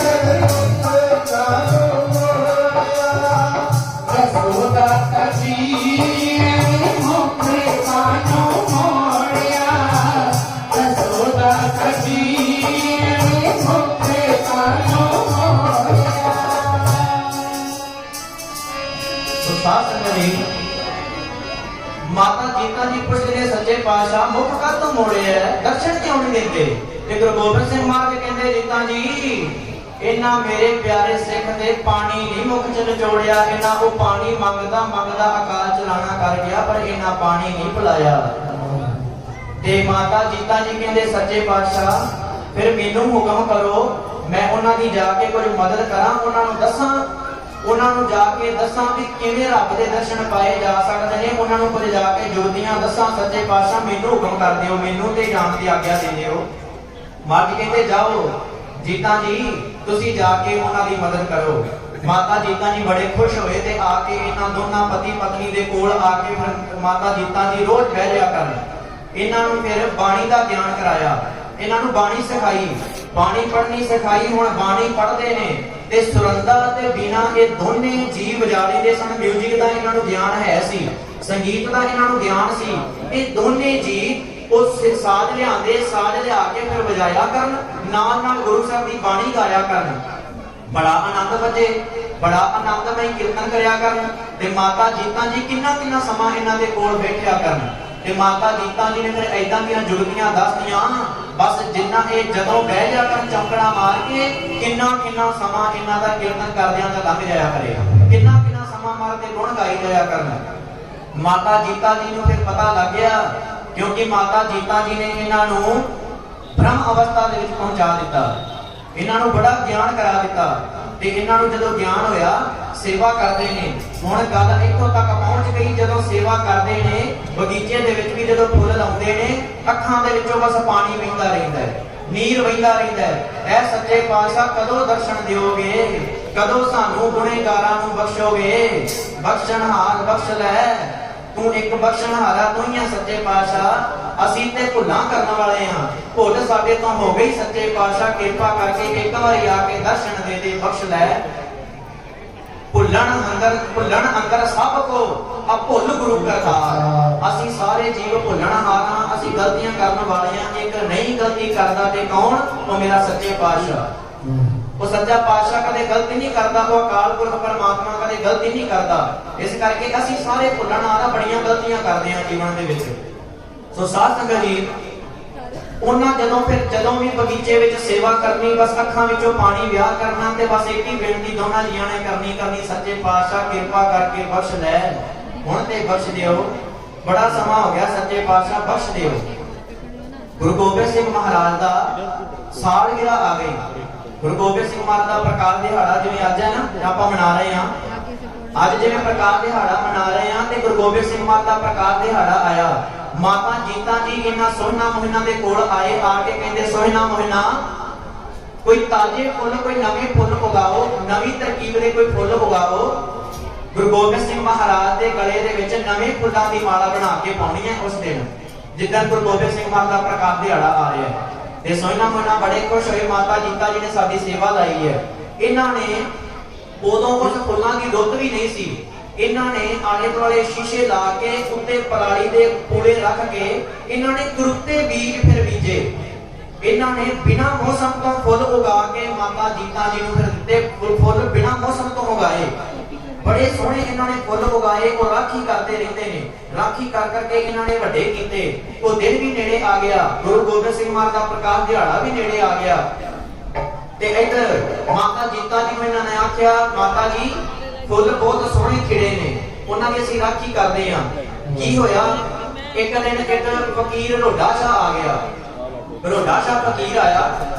ਐਵੇਂ ਮੁਖ ਕਾਹਨੂੰ ਮੋੜਿਆ, ਦੱਸੋ ਦਾਤਾ ਜੀ ਐਵੇਂ ਮੁਖ ਕਾਹਨੂੰ ਮੋੜਿਆ, ਦੱਸੋ ਦਾਤਾ ਜੀ ਐਵੇਂ ਮੁਖ ਕਾਹਨੂੰ ਮੋੜਿਆ। ਸੋ ਸਾਧ ਸੰਗਤ ਜੀ, ਮਾਤਾ ਜੀਤਾ ਜੀ ਪੁੱਛਦੇ ਨੇ, ਸੱਚੇ ਪਾਤਸ਼ਾਹ ਮੁਖ ਕਾਹਤੋਂ ਮੋੜਿਆ, ਦਰਸ਼ਨ ਕਿਉਂ ਨਹੀਂ ਦਿੰਦੇ। ਤੇ ਗੁਰੂ ਗੋਬਿੰਦ ਸਿੰਘ ਮਹਾਰਾਜ ਕਹਿੰਦੇ, ਜੀਤਾ ਜੀ ਇਹਨਾਂ ਮੇਰੇ ਪਿਆਰੇ ਸਿੱਖ ਦੇ ਪਾਣੀ ਨਹੀਂ ਮੁਖ ਚ ਨਿਚੋੜਿਆ, ਇਹਨਾਂ ਉਹ ਪਾਣੀ ਮੰਗਦਾ ਮੰਗਦਾ ਅਕਾਲ ਚਲਾਣਾ ਕਰ ਗਿਆ, ਪਰ ਇਹਨਾਂ ਪਾਣੀ ਨਹੀਂ ਪਿਲਾਇਆ। ਤੇ ਮਾਤਾ ਜੀਤਾ ਜੀ ਕਹਿੰਦੇ, ਸੱਚੇ ਪਾਤਸ਼ਾਹ ਫਿਰ ਮੈਨੂੰ ਹੁਕਮ ਕਰੋ, ਮੈਂ ਉਹਨਾਂ ਦੀ ਜਾ ਕੇ ਕੁਝ ਮਦਦ ਕਰਾਂ, ਉਹਨਾਂ ਨੂੰ ਦੱਸਾਂ, ਉਹਨਾਂ ਨੂੰ ਜਾ ਕੇ ਦੱਸਾਂ ਵੀ ਕਿਵੇਂ ਰੱਬ ਦੇ ਦਰਸ਼ਨ ਪਾਏ ਜਾ ਸਕਦੇ ਨੇ, ਉਹਨਾਂ ਨੂੰ ਕੁਝ ਜਾ ਕੇ ਜੋਤੀਆਂ ਦੱਸਾਂ। ਸੱਚੇ ਪਾਤਸ਼ਾਹ ਮੈਨੂੰ ਹੁਕਮ ਕਰ ਦਿਓ, ਮੈਨੂੰ ਤੇ ਜਾਣ ਦੀ ਆਗਿਆ ਦੇ ਦਿਓ। ਮਹਾਰਾਜ ਕਹਿੰਦੇ, ਜਾਓ ਜੀਤਾ ਜੀ ਤੁਸੀਂ ਜਾ ਕੇ ਉਹਨਾਂ ਦੀ ਮਦਦ ਕਰੋ। ਮਾਤਾ ਜੀਤਾ ਜੀ ਬੜੇ ਖੁਸ਼ ਹੋਏ ਤੇ ਆ ਕੇ ਇਹਨਾਂ ਦੋਨਾਂ ਪਤੀ ਪਤਨੀ ਦੇ ਕੋਲ ਆ ਕੇ ਫਿਰ ਮਾਤਾ ਜੀਤਾ ਜੀ ਰੋਜ਼ ਬਹਿ ਲਿਆ ਕਰਨ। ਇਹਨਾਂ ਨੂੰ ਫਿਰ ਬਾਣੀ ਦਾ ਗਿਆਨ ਕਰਾਇਆ, ਇਹਨਾਂ ਨੂੰ ਬਾਣੀ ਸਿਖਾਈ, ਬਾਣੀ ਪੜ੍ਹਨੀ ਸਿਖਾਈ। ਹੁਣ ਬਾਣੀ ਪੜ੍ਹਦੇ ਨੇ ਤੇ ਸੁਰੰਦਾ ਤੇ ਬੀਨਾ ਇਹ ਦੋਨੇ ਜੀ ਵਜਾ ਲੈਂਦੇ ਸਨ। ਮਿਊਜ਼ਿਕ ਦਾ ਇਹਨਾਂ ਨੂੰ ਗਿਆਨ ਹੈ ਸੀ, ਸੰਗੀਤ ਦਾ ਇਹਨਾਂ ਨੂੰ ਗਿਆਨ ਸੀ। ਇਹ ਦੋਨੇ ਜੀ ਉਸ ਸਾਜ਼ ਲਿਆਂਦੇ, ਸਾਜ਼ ਲਿਆ ਕੇ ਫਿਰ ਵਜਾਇਆ ਕਰਨ, ਨਾਲ ਨਾਲ ਗੁਰੂ ਸਾਹਿਬ ਦੀ ਬਾਣੀ ਗਾਇਆ ਕਰਨ। ਬੜਾ ਆਨੰਦ ਵਜੇ, ਬੜਾ ਆਨੰਦਮਈ ਕੀਰਤਨ ਕਰਿਆ ਕਰਨ। ਤੇ ਮਾਤਾ ਜੀਤਾ ਜੀ ਕਿੰਨਾ ਸਮਾਂ ਇਹਨਾਂ ਦੇ ਕੋਲ ਬੈਠਿਆ ਕਰਨ। ਤੇ ਮਾਤਾ ਜੀਤਾ ਜੀ ਨੇ ਫਿਰ ਐਦਾਂ ਦੀਆਂ ਜੁਗਤੀਆਂ ਦੱਸਦੀਆਂ, ਬਸ ਜਿੰਨਾ ਇਹ ਜਦੋਂ ਬਹਿ ਜਾ ਕਰਨ ਚੌਂਕੜਾ ਮਾਰ ਕੇ ਕਿੰਨਾ ਸਮਾਂ ਇਹਨਾਂ ਦਾ ਕੀਰਤਨ ਕਰਦਿਆਂ ਦਾ ਲੰਘ ਜਾਇਆ ਕਰੇਗਾ, ਕਿੰਨਾ ਸਮਾਂ ਮਾਰਦੇ ਗੁਣ ਗਾਈ ਜਾਇਆ ਕਰਨ। ਮਾਤਾ ਜੀਤਾ ਜੀ ਨੂੰ ਫਿਰ ਪਤਾ ਲੱਗ ਗਿਆ, ਕਿਉਂਕਿ ਮਾਤਾ ਜੀਤਾ ਜੀ ਨੇ ਇਹਨਾਂ ਨੂੰ ਬ੍ਰਹਮ ਅਵਸਥਾ ਦੇ ਵਿੱਚ ਪਹੁੰਚਾ ਦਿੱਤਾ, ਇਹਨਾਂ ਨੂੰ ਬੜਾ ਗਿਆਨ ਕਰਾ ਦਿੱਤਾ। ਤੇ ਇਹਨਾਂ ਨੂੰ ਜਦੋਂ ਗਿਆਨ ਹੋਇਆ, ਸੇਵਾ ਕਰਦੇ ਨੇ। ਹੁਣ ਗੱਲ ਇੱਥੋਂ ਤੱਕ ਪਹੁੰਚ ਗਈ, ਜਦੋਂ ਸੇਵਾ ਕਰਦੇ ਨੇ ਬਗੀਚੇ ਦੇ ਵਿੱਚ ਵੀ ਜਦੋਂ ਫੁੱਲ ਲਾਉਂਦੇ ਨੇ, ਅੱਖਾਂ ਦੇ ਵਿੱਚੋਂ ਬਸ ਪਾਣੀ ਵਹਿੰਦਾ ਰਹਿੰਦਾ ਹੈ, ਨੀਰ ਵਹਿੰਦਾ ਰਹਿੰਦਾ ਹੈ। ਐ ਸੱਚੇ ਪਾਤਸ਼ਾਹ ਕਦੋਂ ਦਰਸ਼ਨ ਦਿਓਗੇ, ਕਦੋਂ ਸਾਨੂੰ ਗੁਨੇਗਾਰਾਂ ਨੂੰ ਬਖਸ਼ੋਗੇ। ਬਖਸ਼ਣਹਾਰ ਬਖਸ਼ ਲੈ, ਤੂੰ ਇੱਕ ਬਖਸ਼ਣਹਾਰਾ ਤੂੰ ਹੀ ਆ ਸੱਚੇ ਪਾਤਸ਼ਾਹ। ਅਸੀਂ ਤੇ ਭੁੱਲਾਂ ਕਰਨ ਵਾਲੇ ਹਾਂ, ਭੁੱਲ ਸਾਡੇ ਤੋਂ ਹੋ ਗਈ ਸੱਚੇ ਪਾਤਸ਼ਾਹ, ਕਿਰਪਾ ਕਰਕੇ ਇੱਕ ਵਾਰੀ ਆ ਕੇ ਦਰਸ਼ਨ ਦੇ ਦੇ, ਬਖਸ਼ ਲੈ। ਭੁੱਲਣ ਅੰਦਰ ਸਭ ਕੋ ਆ ਭੁੱਲ ਗੁਰੂ ਕਰਤਾਰ। ਅਸੀਂ ਸਾਰੇ ਜੀਵ ਭੁੱਲਣਹਾਰ ਹਾਂ, ਅਸੀਂ ਗਲਤੀਆਂ ਕਰਨ ਵਾਲੇ ਹਾਂ। ਇੱਕ ਨਹੀਂ ਗਲਤੀ ਕਰਦਾ ਤੇ ਕੌਣ? ਉਹ ਮੇਰਾ ਸੱਚੇ ਪਾਤਸ਼ਾਹ। ਉਹ ਸੱਚਾ ਪਾਤਸ਼ਾਹ ਕਦੇ ਗਲਤੀ ਨਹੀਂ ਕਰਦਾ, ਉਹ ਅਕਾਲ ਪੁਰਖ ਪਰਮਾਤਮਾ ਕਦੇ ਗਲਤੀ ਨਹੀਂ ਕਰਦਾ। ਇਸ ਕਰਕੇ ਅਸੀਂ ਸਾਰੇ ਭੁੱਲਣਹਾਰ, ਬੜੀਆਂ ਗਲਤੀਆਂ ਕਰਦੇ ਹਾਂ ਜੀਵਨ ਦੇ ਵਿੱਚ। ਸੋ ਸਾਧ ਸੰਗਤ ਜੀ, ਉਹਨਾਂ ਜਦੋਂ ਵੀ ਬਗੀਚੇ ਵਿੱਚ ਸੇਵਾ ਕਰਨੀ, ਬਸ ਅੱਖਾਂ ਵਿੱਚੋਂ ਪਾਣੀ ਵਿਆਹ ਕਰਨਾ ਤੇ ਬਸ ਇੱਕ ਹੀ ਬੇਨਤੀ ਦੋਨਾਂ ਜੀਆਂ ਨੇ ਕਰਨੀ, ਸੱਚੇ ਪਾਤਸ਼ਾਹ ਕਿਰਪਾ ਕਰਕੇ ਬਖਸ਼ ਲੈ, ਹੁਣ ਤੇ ਬਖਸ਼ ਦਿਓ। ਬੜਾ ਸਮਾਂ ਹੋ ਗਿਆ, ਸੱਚੇ ਪਾਤਸ਼ਾਹ ਬਖਸ਼ ਦਿਓ। ਗੁਰੂ ਗੋਬਿੰਦ ਸਿੰਘ ਮਹਾਰਾਜ ਦਾ ਸਾਲਗਿਰਾ ਆ ਗਈ। ਗੁਰੂ ਗੋਬਿੰਦ ਸਿੰਘ ਮਹਾਰਾਜ ਦਾ ਪ੍ਰਕਾਸ਼ ਦਿਹਾੜਾ ਜਿਵੇਂ ਅੱਜ ਹੈ ਨਾ, ਆਪਾਂ ਮਨਾ ਰਹੇ ਹਾਂ। ਅੱਜ ਜਿਵੇਂ ਪ੍ਰਕਾਸ਼ ਦਿਹਾੜਾ ਮਨਾ ਰਹੇ ਹਾਂ ਤੇ ਗੁਰੂ ਗੋਬਿੰਦ ਸਿੰਘ ਮਹਾਰਾਜ ਦਾ ਪ੍ਰਕਾਸ਼ ਦਿਹਾੜਾ ਆਇਆ। ਮਾਤਾ ਜੀਤਾ ਜੀ ਇਹਨਾਂ ਸੋਹਣਾ ਮੋਹਨਾ ਦੇ ਕੋਲ ਆਏ, ਆ ਕੇ ਕਹਿੰਦੇ ਸੋਹਣਾ ਮੋਹਨਾ ਕੋਈ ਤਾਜ਼ੇ ਫੁੱਲ, ਕੋਈ ਨਵੇਂ ਫੁੱਲ ਉਗਾਓ, ਨਵੀਂ ਤਰਕੀਬ ਦੇ ਕੋਈ ਫੁੱਲ ਉਗਾਓ। ਗੁਰੂ ਗੋਬਿੰਦ ਸਿੰਘ ਮਹਾਰਾਜ ਦੇ ਗਲੇ ਦੇ ਵਿੱਚ ਨਵੇਂ ਫੁੱਲਾਂ ਦੀ ਮਾਲਾ ਬਣਾ ਕੇ ਪਾਉਣੀ ਹੈ ਉਸ ਦਿਨ, ਜਿੱਦਣ ਗੁਰੂ ਗੋਬਿੰਦ ਸਿੰਘ ਮਹਾਰਾਜ ਦਾ ਪ੍ਰਕਾਸ਼ ਦਿਹਾੜਾ ਆ ਰਿਹਾ ਹੈ। ਤੇ ਸੋਹਣਾ ਮੋਹਨਾ ਬੜੇ ਖੁਸ਼ ਹੋਏ, ਮਾਤਾ ਜੀਤਾ ਜੀ ਨੇ ਸਾਡੀ ਸੇਵਾ ਲਾਈ ਹੈ। ਇਹਨਾਂ ਨੇ ਉਦੋਂ ਉਸ ਫੁੱਲਾਂ ਦੀ ਰੁੱਤ ਵੀ ਨਹੀਂ ਸੀ, ਇਹਨਾਂ ਨੇ ਆਲੇ ਦੁਆਲੇ ਸ਼ੀਸ਼ੇ ਲਾ ਕੇ ਉੱਤੇ ਪਰਾਲੀ ਦੇ ਪੂਲੇ ਰੱਖ ਕੇ ਇਹਨਾਂ ਨੇ ਕੁਰਤੇ ਬੀਜ ਫਿਰ ਬੀਜੇ। ਇਹਨਾਂ ਨੇ ਬਿਨਾਂ ਮੌਸਮ ਤੋਂ ਫੁੱਲ ਉਗਾ ਕੇ ਮਾਤਾ ਜੀਤਾ ਜੀ ਨੂੰ ਫਿਰ ਦਿੱਤੇ। ਫੁੱਲ ਬਿਨਾਂ ਮੌਸਮ ਤੋਂ ਉਗਾਏ, ਬੜੇ ਸੋਹਣੇ ਇਹਨਾਂ ਨੇ ਫੁੱਲ ਉਗਾਏ। ਉਹ ਰਾਖੀ ਕਰਦੇ ਰਹਿੰਦੇ ਨੇ, ਰਾਖੀ ਕਰ ਕਰਕੇ ਇਹਨਾਂ ਨੇ ਵੱਡੇ ਕੀਤੇ। ਉਹ ਦਿਨ ਵੀ ਨੇੜੇ ਆ ਗਿਆ, ਗੁਰੂ ਗੋਬਿੰਦ ਸਿੰਘ ਮਹਾਰਾਜ ਦਾ ਪ੍ਰਕਾਸ਼ ਦਿਹਾੜਾ ਵੀ ਨੇੜੇ ਆ ਗਿਆ। ਤੇ ਇੱਧਰ ਮਾਤਾ ਜੀਤਾ ਜੀ ਨੂੰ ਇਹਨਾਂ ਨੇ ਆਖਿਆ, ਮਾਤਾ ਜੀ ਫੁੱਲ ਬਹੁਤ ਸੋਹਣੇ ਖਿੜੇ ਨੇ, ਉਹਨਾਂ ਦੀ ਅਸੀਂ ਰਾਖੀ ਕਰਦੇ ਹਾਂ। ਕੀ ਹੋਇਆ, ਇੱਕ ਦਿਨ ਇੱਕ ਫਕੀਰ ਰੋਡਾ ਸ਼ਾਹ ਆ ਗਿਆ। ਰੋਡਾ ਸ਼ਾਹ ਫਕੀਰ ਆਇਆ,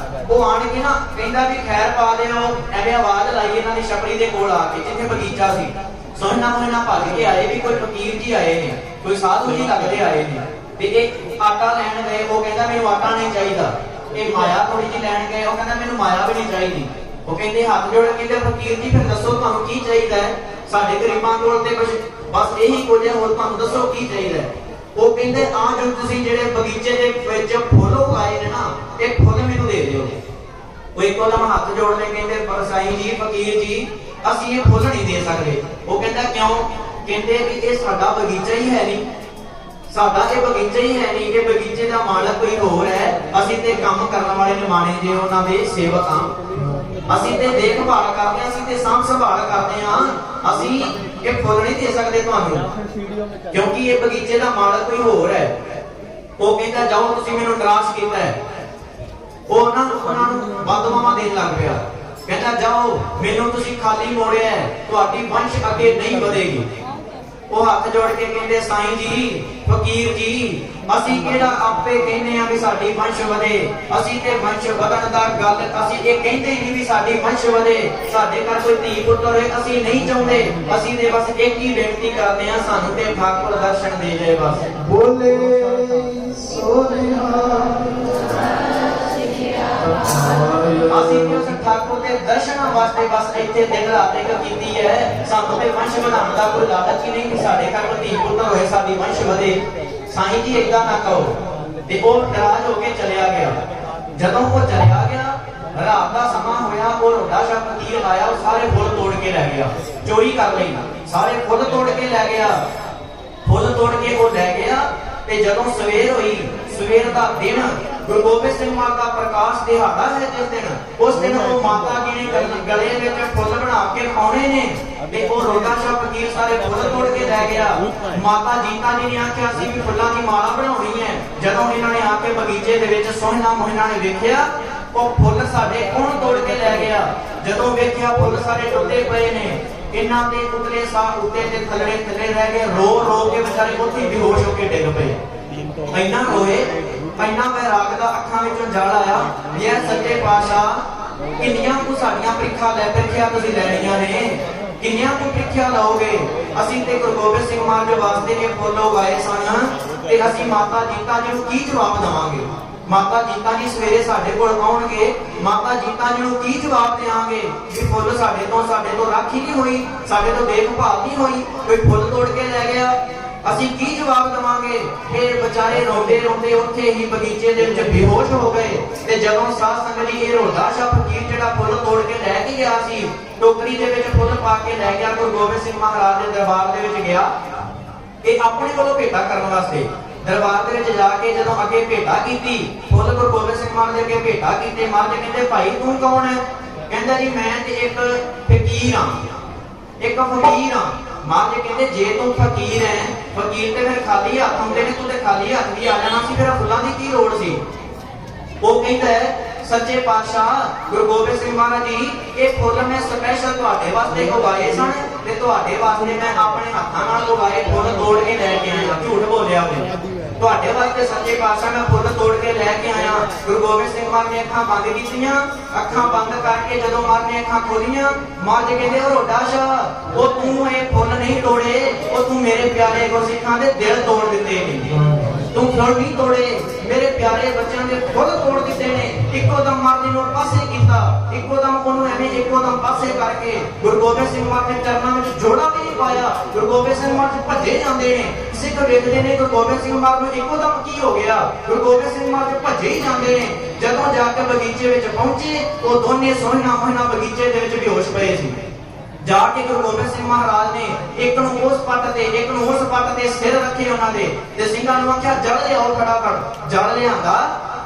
ਉਹ ਆਣ ਕੇ ਨਾ ਕਹਿੰਦਾ ਵੀ ਖੈਰ ਪਾ ਦਿਓ। ਐਵੇਂ ਆਵਾਜ਼ ਲਾਈ ਇਹਨਾਂ ਦੀ ਛਪੜੀ ਦੇ ਕੋਲ ਆ ਕੇ, ਜਿੱਥੇ ਬਗੀਚਾ ਸੀ। ਸੋਹਣਾ ਮੋਹਣਾ ਭੱਜ ਕੇ ਆਏ ਵੀ ਕੋਈ ਫਕੀਰ ਜੀ ਆਏ ਨੇ, ਕੋਈ ਸਾਧੂ ਜੀ ਲੱਗਦੇ ਆਏ ਨੇ। ਤੇ ਇਹ ਆਟਾ ਲੈਣ ਗਏ, ਉਹ ਕਹਿੰਦਾ ਮੈਨੂੰ ਆਟਾ ਨਹੀਂ ਚਾਹੀਦਾ। ਇਹ ਮਾਇਆ ਥੋੜੀ ਜਿਹੀ ਲੈਣ ਗਏ, ਉਹ ਕਹਿੰਦਾ ਮੈਨੂੰ ਮਾਇਆ ਵੀ ਨਹੀਂ ਚਾਹੀਦੀ। ਉਹ ਕਹਿੰਦੇ ਹੱਥ ਜੋੜ ਕੇ ਕਹਿੰਦੇ ਫਕੀਰ ਜੀ ਫਿਰ ਦੱਸੋ ਤੁਹਾਨੂੰ ਕੀ ਚਾਹੀਦਾ ਹੈ? ਸਾਡੇ ਗਰੀਬਾਂ ਕੋਲ ਤੇ ਕੁਝ ਬਸ ਇਹੀ ਕੁਝ ਹੈ, ਹੋਰ ਤੁਹਾਨੂੰ ਦੱਸੋ ਕੀ ਚਾਹੀਦਾ ਹੈ? ਉਹ ਕਹਿੰਦੇ ਆ ਜੋ ਤੁਸੀਂ ਜਿਹੜੇ ਬਗੀਚੇ ਦੇ ਵਿੱਚ ਫੁੱਲ ਉਗਾਏ ਨੇ ਨਾ, ਇਹ ਫੁੱਲ ਮੈਨੂੰ ਦੇ ਦਿਓ। ਉਹ ਇੱਕੋ ਦਮ ਹੱਥ ਜੋੜ ਕੇ ਕਹਿੰਦੇ ਪਰ ਸਾਈਂ ਜੀ, ਫਕੀਰ ਜੀ, ਅਸੀਂ ਇਹ ਫੁੱਲ ਨਹੀਂ ਦੇ ਸਕਦੇ। ਉਹ ਕਹਿੰਦਾ ਕਿਉਂ? ਕਹਿੰਦੇ ਵੀ ਇਹ ਸਾਡਾ ਬਗੀਚਾ ਹੀ ਹੈ ਨਹੀਂ, ਸਾਡਾ ਇਹ ਬਗੀਚਾ ਹੀ ਹੈ ਨਹੀਂ, ਇਹ ਬਗੀਚੇ ਦਾ ਮਾਲਕ ਕੋਈ ਹੋਰ ਹੈ। ਅਸੀਂ ਤੇ ਕੰਮ ਕਰਨ ਵਾਲੇ ਨਿਮਾਣੇ ਜੇ ਉਹਨਾਂ ਦੇ ਸੇਵਕ ਹਾਂ, ਅਸੀਂ ਤੇ ਦੇਖਭਾਲ ਕਰਦੇ ਹਾਂ, ਅਸੀਂ ਤੇ ਸਾਂਭ ਸੰਭਾਲ ਕਰਦੇ ਹਾਂ। ਅਸੀਂ ਇਹ ਫੁੱਲ ਨਹੀਂ ਦੇ ਸਕਦੇ ਤੁਹਾਨੂੰ, ਕਿਉਂਕਿ ਇਹ ਬਗੀਚੇ ਦਾ ਮਾਲਕ ਕੋਈ ਹੋਰ ਹੈ। ਉਹ ਕਹਿੰਦਾ ਜਾਓ, ਤੁਸੀਂ ਮੈਨੂੰ ਨਿਰਾਸ਼ ਕੀਤਾ ਹੈ। ਉਹ ਉਹਨਾਂ ਨੂੰ ਬਦਦੁਆਵਾਂ ਦੇਣ ਲੱਗ ਪਿਆ। ਕਹਿੰਦਾ ਜਾਓ, ਮੈਨੂੰ ਤੁਸੀਂ ਖਾਲੀ ਮੋੜਿਆ, ਤੁਹਾਡੀ ਵੰਸ਼ ਅੱਗੇ ਨਹੀਂ ਵਧੇਗੀ। ਉਹ ਹੱਥ ਜੋੜ ਕੇ ਕਹਿੰਦੇ ਸਾਈਂ ਜੀ, ਫਕੀਰ ਜੀ, ਅਸੀਂ ਕਿਹੜਾ ਆਪੇ ਕਹਿੰਦੇ ਆ ਵੀ ਸਾਡੀ ਵੰਸ਼ ਵਧੇ? ਅਸੀਂ ਤੇ ਵੰਸ਼ ਵਧਣ ਦਾ ਗੱਲ ਅਸੀਂ ਇਹ ਕਹਿੰਦੇ ਹੀ ਨਹੀਂ ਵੀ ਸਾਡੀ ਵੰਸ਼ ਵਧੇ। ਸਾਡੇ ਘਰ ਕੋਈ ਧੀ ਪੁੱਤਰ ਹੋਏ ਅਸੀਂ ਨਹੀਂ ਚਾਹੁੰਦੇ, ਅਸੀਂ ਤੇ ਬਸ ਇੱਕ ਹੀ ਬੇਨਤੀ ਕਰਦੇ ਆ, ਸਾਨੂੰ ਤੇ ਠਾਕੁਰ ਦਰਸ਼ਨ ਦੇ ਜਾਏ ਬਸ। ਬੋਲੇ ਸੋਨਿਹਾ ਅਸੀਂ ਤੇ ਉਸ ਠਾਕੁਰ ਦੇ ਦਰਸ਼ਨਾਂ ਵਾਸਤੇ ਬਸ ਇੱਥੇ ਦਿਨ ਰਾਤ ਇੱਕ ਕੀਤੀ ਹੈ। ਸਾਨੂੰ ਤੇ ਵੰਸ਼ ਵਧਾਉਣ ਦਾ ਕੋਈ ਲਾਲਚ ਹੀ ਨਹੀਂ ਕਿ ਸਾਡੇ ਘਰ ਧੀ ਪੁੱਤਰ ਹੋਏ, ਸਾਡੀ ਵੰਸ਼ ਵਧੇ। ਸਾਈਂ ਜੀ ਏਦਾਂ ਨਾ ਕਹੋ। ਤੇ ਉਹ ਨਾਰਾਜ਼ ਹੋ ਕੇ ਚਲਿਆ ਗਿਆ। ਜਦੋਂ ਉਹ ਚਲਿਆ ਗਿਆ, ਰਾਤ ਦਾ ਸਮਾਂ ਹੋਇਆ, ਉਹ ਰੋਡਾ ਸ਼ਾਹ ਫਕੀਰ ਆਇਆ, ਉਹ ਸਾਰੇ ਫੁੱਲ ਤੋੜ ਕੇ ਲੈ ਗਿਆ, ਚੋਰੀ ਕਰ ਲਈ, ਸਾਰੇ ਫੁੱਲ ਤੋੜ ਕੇ ਲੈ ਗਿਆ। ਫੁੱਲ ਤੋੜ ਕੇ ਉਹ ਲੈ ਗਿਆ ਤੇ ਜਦੋਂ ਸਵੇਰ ਹੋਈ, ਸਵੇਰ ਦਾ ਦਿਨ, ਗੁਰੂ ਗੋਬਿੰਦ ਸਿੰਘ ਮਹਾਰਾਜ ਦਾ ਪ੍ਰਕਾਸ਼ ਦਿਹਾੜਾ ਹੈ ਜਿਸ ਦਿਨ, ਉਸ ਦਿਨ ਉਹ ਮਾਤਾ ਜੀ ਨੇ ਗਲੇ ਵਿੱਚ ਫੁੱਲ ਬਣਾ ਕੇ ਪਾਉਣੇ ਨੇ ਤੇ ਉਹ ਰੋਡਾ ਸ਼ਾਹ ਫਕੀਰ ਸਾਰੇ ਫੁੱਲ ਤੋੜ ਕੇ ਲੈ ਗਿਆ। ਮਾਤਾ ਜੀਤਾ ਜੀ ਨੇ ਆਖਿਆ ਅਸੀਂ ਵੀ ਫੁੱਲਾਂ ਦੀ ਮਾਲਾ ਬਣਾਉਣੀ ਹੈ। ਜਦੋਂ ਇਹਨਾਂ ਨੇ ਆ ਕੇ ਬਗੀਚੇ ਦੇ ਵਿੱਚ ਸੋਹਣਾ ਮੋਹਣਾ ਨੇ ਵੇਖਿਆ, ਉਹ ਫੁੱਲ ਸਾਡੇ ਕੌਣ ਤੋੜ ਕੇ ਲੈ ਗਿਆ। ਜਦੋਂ ਵੇਖਿਆ ਫੁੱਲ ਸਾਰੇ ਟੁੱਟੇ ਪਏ ਨੇ, ਇਹਨਾਂ ਦੇ ਉਤਲੇ ਸਾਹ ਉੱਤੇ ਤੇ ਥੱਲੇ ਥੱਲੇ ਰਹਿ ਗਏ। ਰੋ ਰੋ ਕੇ ਵਿਚਾਰੇ ਉੱਥੇ ਬੇਹੋਸ਼ ਹੋ ਕੇ ਡਿੱਗ ਪਏ। ਇੰਨਾ ਰੋਏ, ਇੰਨਾ ਵੈਰਾਗ ਦਾ ਅੱਖਾਂ ਵਿੱਚੋਂ ਜਲ ਆਇਆ। ਇਹ ਸੱਚੇ ਪਾਤਸ਼ਾਹ, ਕਿੰਨੀਆਂ ਕੁ ਸਾਡੀਆਂ ਪ੍ਰੀਖਿਆ ਤੁਸੀਂ ਲੈਣੀਆਂ ਨੇ, ਕਿੰਨੀਆਂ ਕੁ ਪ੍ਰੀਖਿਆ ਲਓਗੇ। ਅਸੀਂ ਤੇ ਗੁਰੂ ਗੋਬਿੰਦ ਸਿੰਘ ਮਹਾਰਾਜ ਵਾਸਤੇ ਇਹ ਫੁੱਲ ਉਗਾਏ ਸਨ ਤੇ ਅਸੀਂ ਮਾਤਾ ਜੀਤਾ ਜੀ ਨੂੰ ਕੀ ਜਵਾਬ ਦੇਵਾਂਗੇ। ਮਾਤਾ ਜੀਤਾ ਜੀ ਸਵੇਰੇ ਸਾਡੇ ਕੋਲ ਆਉਣਗੇ, ਮਾਤਾ ਜੀਤਾ ਜੀ ਨੂੰ ਕੀ ਜਵਾਬ ਦੇਵਾਂਗੇ ਕਿ ਫੁੱਲ ਸਾਡੇ ਤੋਂ ਰਾਖੀ ਨਹੀਂ ਹੋਈ, ਸਾਡੇ ਤੋਂ ਦੇਖਭਾਲ ਨਹੀਂ ਹੋਈ, ਕੋਈ ਫੁੱਲ ਤੋੜ ਕੇ ਲੈ ਗਿਆ। ਅਸੀਂ ਕੀ ਜਵਾਬ ਦੇਵਾਂਗੇ। ਫਿਰ ਵਿਚਾਰੇ ਰੋਂਦੇ ਰੋਂਦੇ ਉੱਥੇ ਹੀ ਬਗੀਚੇ ਦੇ ਵਿੱਚ ਬੇਹੋਸ਼ ਹੋ ਗਏ। ਤੇ ਜਦੋਂ ਸਾਧ ਸੰਗਤ ਜੀ ਇਹ ਰੋਡਾ ਸ਼ਾਹ ਫਕੀਰ ਜਿਹੜਾ ਫੁੱਲ ਤੋੜ ਕੇ ਲੈ ਕੇ ਗਿਆ ਸੀ, ਟੋਕਰੀ ਦੇ ਵਿੱਚ ਫੁੱਲ ਪਾ ਕੇ ਲੈ ਗਿਆ, ਗੁਰੂ ਗੋਬਿੰਦ ਸਿੰਘ ਮਹਾਰਾਜ ਦੇ ਦਰਬਾਰ ਦੇ ਵਿੱਚ ਗਿਆ ਇਹ ਆਪਣੇ ਕੋਲੋਂ ਭੇਟਾ ਕਰਨ ਵਾਸਤੇ। ਦਰਬਾਰ ਦੇ ਵਿੱਚ ਜਾ ਕੇ ਜਦੋਂ ਅੱਗੇ ਭੇਟਾ ਕੀਤੀ, ਫੁੱਲ ਗੁਰੂ ਗੋਬਿੰਦ ਸਿੰਘ ਮਹਾਰਾਜ ਦੇ ਅੱਗੇ ਭੇਟਾ ਕੀਤੇ। ਮਹਾਰਾਜ ਕਹਿੰਦੇ ਭਾਈ ਤੂੰ ਕੌਣ ਹੈ? ਕਹਿੰਦਾ ਜੀ ਮੈਂ ਤੇ ਇੱਕ ਫਕੀਰ ਹਾਂ, ਇੱਕ ਫਕੀਰ ਹਾਂ। ਮਹਾਰਾਜ ਕਹਿੰਦੇ ਜੇ ਤੂੰ ਫਕੀਰ ਹੈ, ਫਕੀਰ ਤੇ ਫਿਰ ਖਾਲੀ ਹੱਥ ਹੁੰਦੇ ਨੇ, ਤੂੰ ਤੇ ਖਾਲੀ ਹੱਥ ਵੀ ਆ ਜਾਣਾ ਸੀ, ਫਿਰ ਫੁੱਲਾਂ ਦੀ ਕੀ ਲੋੜ ਸੀ। ਉਹ ਕਹਿੰਦਾ ਹੈ ਸੱਚੇ ਪਾਤਸ਼ਾਹ ਗੁਰੂ ਗੋਬਿੰਦ ਸਿੰਘ ਮਹਾਰਾਜ ਜੀ, ਇਹ ਫੁੱਲ ਮੈਂ ਸਪੈਸ਼ਲ ਤੁਹਾਡੇ ਵਾਸਤੇ ਉਗਾਏ ਸਨ ਤੇ ਤੁਹਾਡੇ ਵਾਸਤੇ ਮੈਂ ਆਪਣੇ ਹੱਥਾਂ ਨਾਲ ਉਗਾਏ ਫੁੱਲ ਤੋੜ ਕੇ ਲੈ ਕੇ ਆਇਆ। ਝੂਠ ਬੋਲਿਆ ਉਹਨੇ। ਤੁਹਾਡੇ ਵਾਸਤੇ ਸੱਚੇ ਪਾਤਸ਼ਾਹ ਮੈਂ ਫੁੱਲ ਤੋੜ ਕੇ ਲੈ ਕੇ ਆਇਆ। ਗੁਰੂ ਗੋਬਿੰਦ ਸਿੰਘ ਮਹਾਰਾਜ ਨੇ ਅੱਖਾਂ ਬੰਦ ਕੀਤੀਆਂ, ਅੱਖਾਂ ਬੰਦ ਕਰਕੇ ਜਦੋਂ ਮਹਾਰਾਜ ਨੇ ਅੱਖਾਂ ਖੋਲੀਆਂ, ਮਹਾਰਾਜ ਕਹਿੰਦੇ ਉਹ ਰੋਡਾ ਸ਼ਾਹ, ਉਹ ਤੂੰ ਇਹ ਫੁੱਲ ਨਹੀਂ ਤੋੜੇ, ਉਹ ਤੂੰ ਮੇਰੇ ਪਿਆਰੇ ਗੁਰਸਿੱਖਾਂ ਦੇ ਦਿਲ ਤੋੜ ਦਿੱਤੇ ਨੇ। ਤੂੰ ਫੁੱਲ ਨਹੀਂ ਤੋੜੇ, ਮੇਰੇ ਪਿਆਰੇ ਬੱਚਿਆਂ ਦੇ ਫੁੱਲ ਤੋੜ ਦਿੱਤੇ ਨੇ। ਇੱਕੋ ਦਮ ਮਹਾਰਾਜ ਨੂੰ ਪਾਸੇ ਕੀਤਾ, ਇੱਕੋ ਦਮ ਉਹਨੂੰ ਐਵੇਂ ਇੱਕੋ ਦਮ ਪਾਸੇ ਕਰਕੇ ਗੁਰੂ ਗੋਬਿੰਦ ਸਿੰਘ ਮਹਾਰਾਜ ਦੇ ਚਰਨਾਂ ਵਿੱਚ ਜੋੜਾ ਵੀ ਨਹੀਂ ਪਾਇਆ। ਗੁਰੂ ਗੋਬਿੰਦ ਸਿੰਘ ਮਹਾਰਾਜ ਭੱਜੇ ਜਾਂਦੇ ਨੇ। ਸਿੱਖ ਵੇਖਦੇ ਨੇ ਗੁਰੂ ਗੋਬਿੰਦ ਸਿੰਘ ਮਹਾਰਾਜ ਨੂੰ ਇੱਕੋ ਦਮ ਕੀ ਹੋ ਗਿਆ। ਗੁਰੂ ਗੋਬਿੰਦ ਸਿੰਘ ਮਹਾਰਾਜ ਭੱਜੇ ਹੀ ਜਾਂਦੇ ਨੇ। ਜਦੋਂ ਜਾ ਕੇ ਬਗੀਚੇ ਵਿੱਚ ਪਹੁੰਚੇ, ਉਹ ਦੋਨੇ ਸੋਹਣਾ ਮੋਹਣਾ ਬਗੀਚੇ ਦੇ ਵਿੱਚ ਬੇਹੋਸ਼ ਪਏ ਸੀ। ਜਾ ਕੇ ਗੁਰੂ ਗੋਬਿੰਦ ਸਿੰਘ ਮਹਾਰਾਜ ਨੇ ਇੱਕ ਨੂੰ ਉਸ ਪੱਟ ਤੇ ਇੱਕ ਨੂੰ ਉਸ ਪੱਟ ਤੇ ਸਿਰ ਰੱਖੇ ਉਹਨਾਂ ਦੇ, ਤੇ ਸਿੰਘਾਂ ਨੂੰ ਆਖਿਆ ਜਲ ਲਿਆਓ ਫਟਾਫਟ। ਜਲ ਲਿਆਂਦਾ,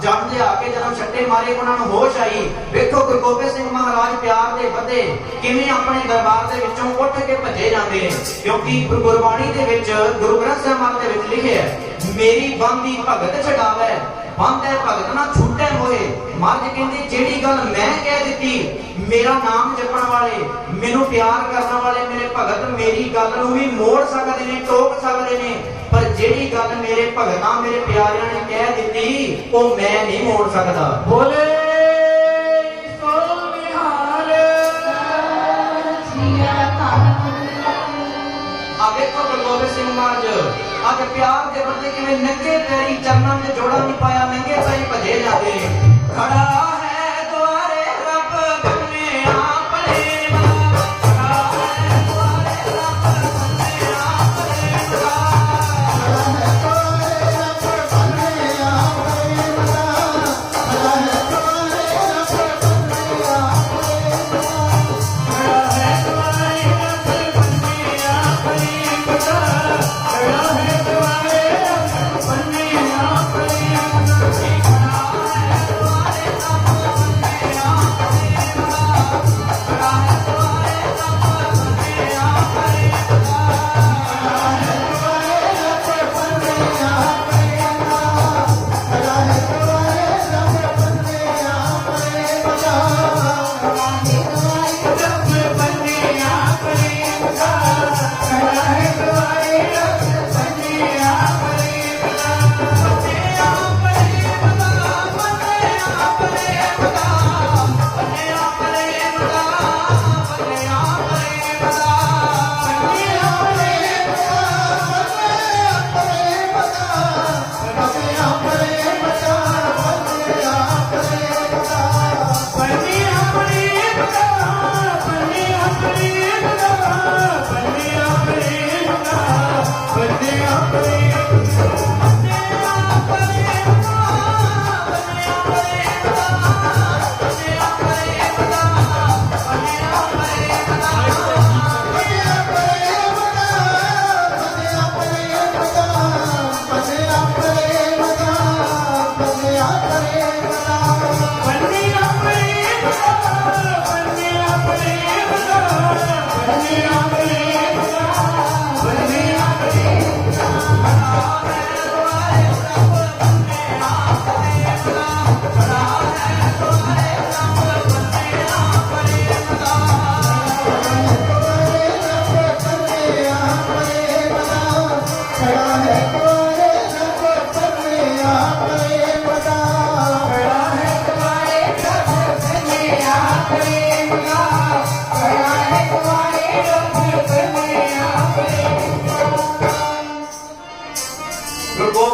ਜਲ ਲਿਆ ਕੇ ਜਦੋਂ ਛੱਟੇ ਮਾਰੇ ਉਹਨਾਂ ਨੂੰ ਹੋਸ਼ ਆਈ। ਵੇਖੋ ਗੁਰੂ ਗੋਬਿੰਦ ਸਿੰਘ ਮਹਾਰਾਜ ਪਿਆਰ ਦੇ ਵਧੇ ਕਿਵੇਂ ਆਪਣੇ ਦਰਬਾਰ ਦੇ ਵਿੱਚੋਂ ਉੱਠ ਕੇ ਭੱਜੇ ਜਾਂਦੇ ਨੇ। ਕਿਉਂਕਿ ਗੁਰਬਾਣੀ ਦੇ ਵਿੱਚ, ਗੁਰੂ ਗ੍ਰੰਥ ਸਾਹਿਬ ਮਹਾਰਾਜ ਦੇ ਵਿੱਚ ਲਿਖਿਆ ਹੈ, ਮੇਰੀ ਬੰਦੀ ਭਗਤ ਛਡਾਵੇ, ਬੰਦ ਹੈ ਭਗਤ ਨਾ ਛੁੱਟੇ ਹੋਏ। ਮਹਾਰਾਜ ਕਹਿੰਦੇ ਜਿਹੜੀ ਗੱਲ ਮੈਂ ਕਹਿ ਦਿੱਤੀ, ਮੇਰਾ ਨਾਮ ਜਪਣ ਵਾਲੇ, ਮੈਨੂੰ ਪਿਆਰ ਕਰਨ ਵਾਲੇ ਮੇਰੇ ਭਗਤ ਮੇਰੀ ਗੱਲ ਨੂੰ ਵੀ ਮੋੜ ਸਕਦੇ ਨੇ, ਟੋਕ ਸਕਦੇ ਨੇ, ਪਰ ਜਿਹੜੀ ਗੱਲ ਮੇਰੇ ਭਗਤਾਂ ਮੇਰੇ ਪਿਆਰਿਆਂ ਨੇ ਕਹਿ ਦਿੱਤੀ ਉਹ ਮੈਂ ਨਹੀਂ ਮੋੜ ਸਕਦਾ। ਬੋਲੇ ਸੋ ਨਿਹਾਲ ਆ ਵੇਖੋ ਗੁਰੂ ਗੋਬਿੰਦ ਸਿੰਘ ਮਹਾਰਾਜ ਅੱਜ ਪਿਆਰ ਦੇ ਬੰਦੇ ਕਿਵੇਂ ਨੰਗੇ ਪੈਰੀ ਚਰਨਾਂ 'ਚ ਜੋੜਾ ਨਹੀਂ ਪਾਇਆ, ਨੰਗੇ ਪੈਰੀ ਭਜੇ ਜਾਂਦੇ ਨੇ। ਖੜਾ ਹੈ ਦੁਆਰੇ ਰੱਬ ਬੰਨੇ ਆਪਣੇ ਵਾਲਾ, ਖੜਾ ਹੈ ਦੁਆਰੇ ਰੱਬ ਬੰਨੇ ਆਪਣੇ ਵਾਲਾ, ਖੜਾ ਹੈ ਦੁਆਰੇ ਰੱਬ ਬੰਨੇ ਆਪਣੇ ਵਾਲਾ, ਖੜਾ ਹੈ ਦੁਆਰੇ ਰੱਬ ਬੰਨੇ ਆਪਣੇ ਵਾਲਾ, ਖੜਾ ਹੈ ਦੁਆਰੇ ਰੱਬ ਬੰਨੇ ਆਪਣੇ ਵਾਲਾ, ਖੜਾ ਹੈ ਦੁਆਰੇ ਰੱਬ ਬੰਨੇ ਆਪਣੇ ਵਾਲਾ, ਖੜਾ ਹੈ ਦੁਆਰੇ ਰੱਬ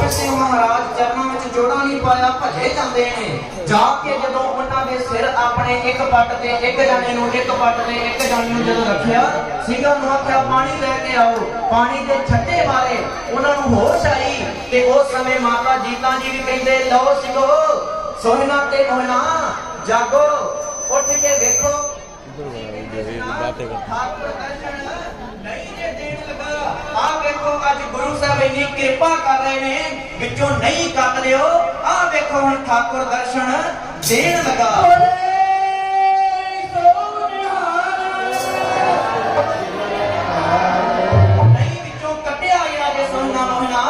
ਗੋਬਿੰਦ ਸਿੰਘ ਮਹਾਰਾਜ ਚਰਨਾਂ ਵਿੱਚ ਜੋੜਾ ਨਹੀਂ ਪਾਇਆ, ਭਜੇ ਜਾਂਦੇ ਨੇ। ਜਾ ਕੇ ਜਦੋਂ ਉਹਨਾਂ ਦੇ ਸਿਰ ਆਪਣੇ ਇੱਕ ਪੱਟ ਤੇ ਇੱਕ ਜਾਣੇ ਨੂੰ, ਇੱਕ ਪੱਟ ਤੇ ਇੱਕ ਜਾਣੇ ਨੂੰ ਜਦੋਂ ਰੱਖਿਆ, ਸਿੰਘਾਂ ਨੂੰ ਆਖਿਆ ਪਾਣੀ ਲੈ ਕੇ ਆਓ। ਪਾਣੀ ਦੇ ਛੱਟੇ ਮਾਰੇ, ਉਹਨਾਂ ਨੂੰ ਹੋਸ਼ ਆਈ ਤੇ ਉਸ ਸਮੇਂ ਮਾਤਾ ਜੀਤਾ ਜੀ ਵੀ ਕਹਿੰਦੇ ਲਓ ਸਿੰਘੋ ਸੋਹਣਾ ਤੇ ਮੋਹਣਾ ਜਾਗੋ, ਉੱਠ ਕੇ ਵੇਖੋ ਠਾਕੁਰ ਦਰਸ਼ਨ ਨਹੀਂ ਜੇ ਦੇਣ ਲੱਗਾ। ਆਹ ਵੇਖੋ ਅੱਜ ਗੁਰੂ ਸਾਹਿਬ ਇੰਨੀ ਕਿਰਪਾ ਕਰ ਰਹੇ ਨੇ, ਵਿੱਚੋਂ ਨਹੀਂ ਕੱਟ ਲਿਓ। ਆਹ ਵੇਖੋ ਹੁਣ ਠਾਕੁਰ ਦਰਸ਼ਨ ਦੇਣ ਲੱਗਾ। ਨਹੀਂ ਵਿੱਚੋਂ ਕੱਟਿਆ ਗਿਆ ਜੇ ਸੋਹਣਾ ਮੋਹਣਾ,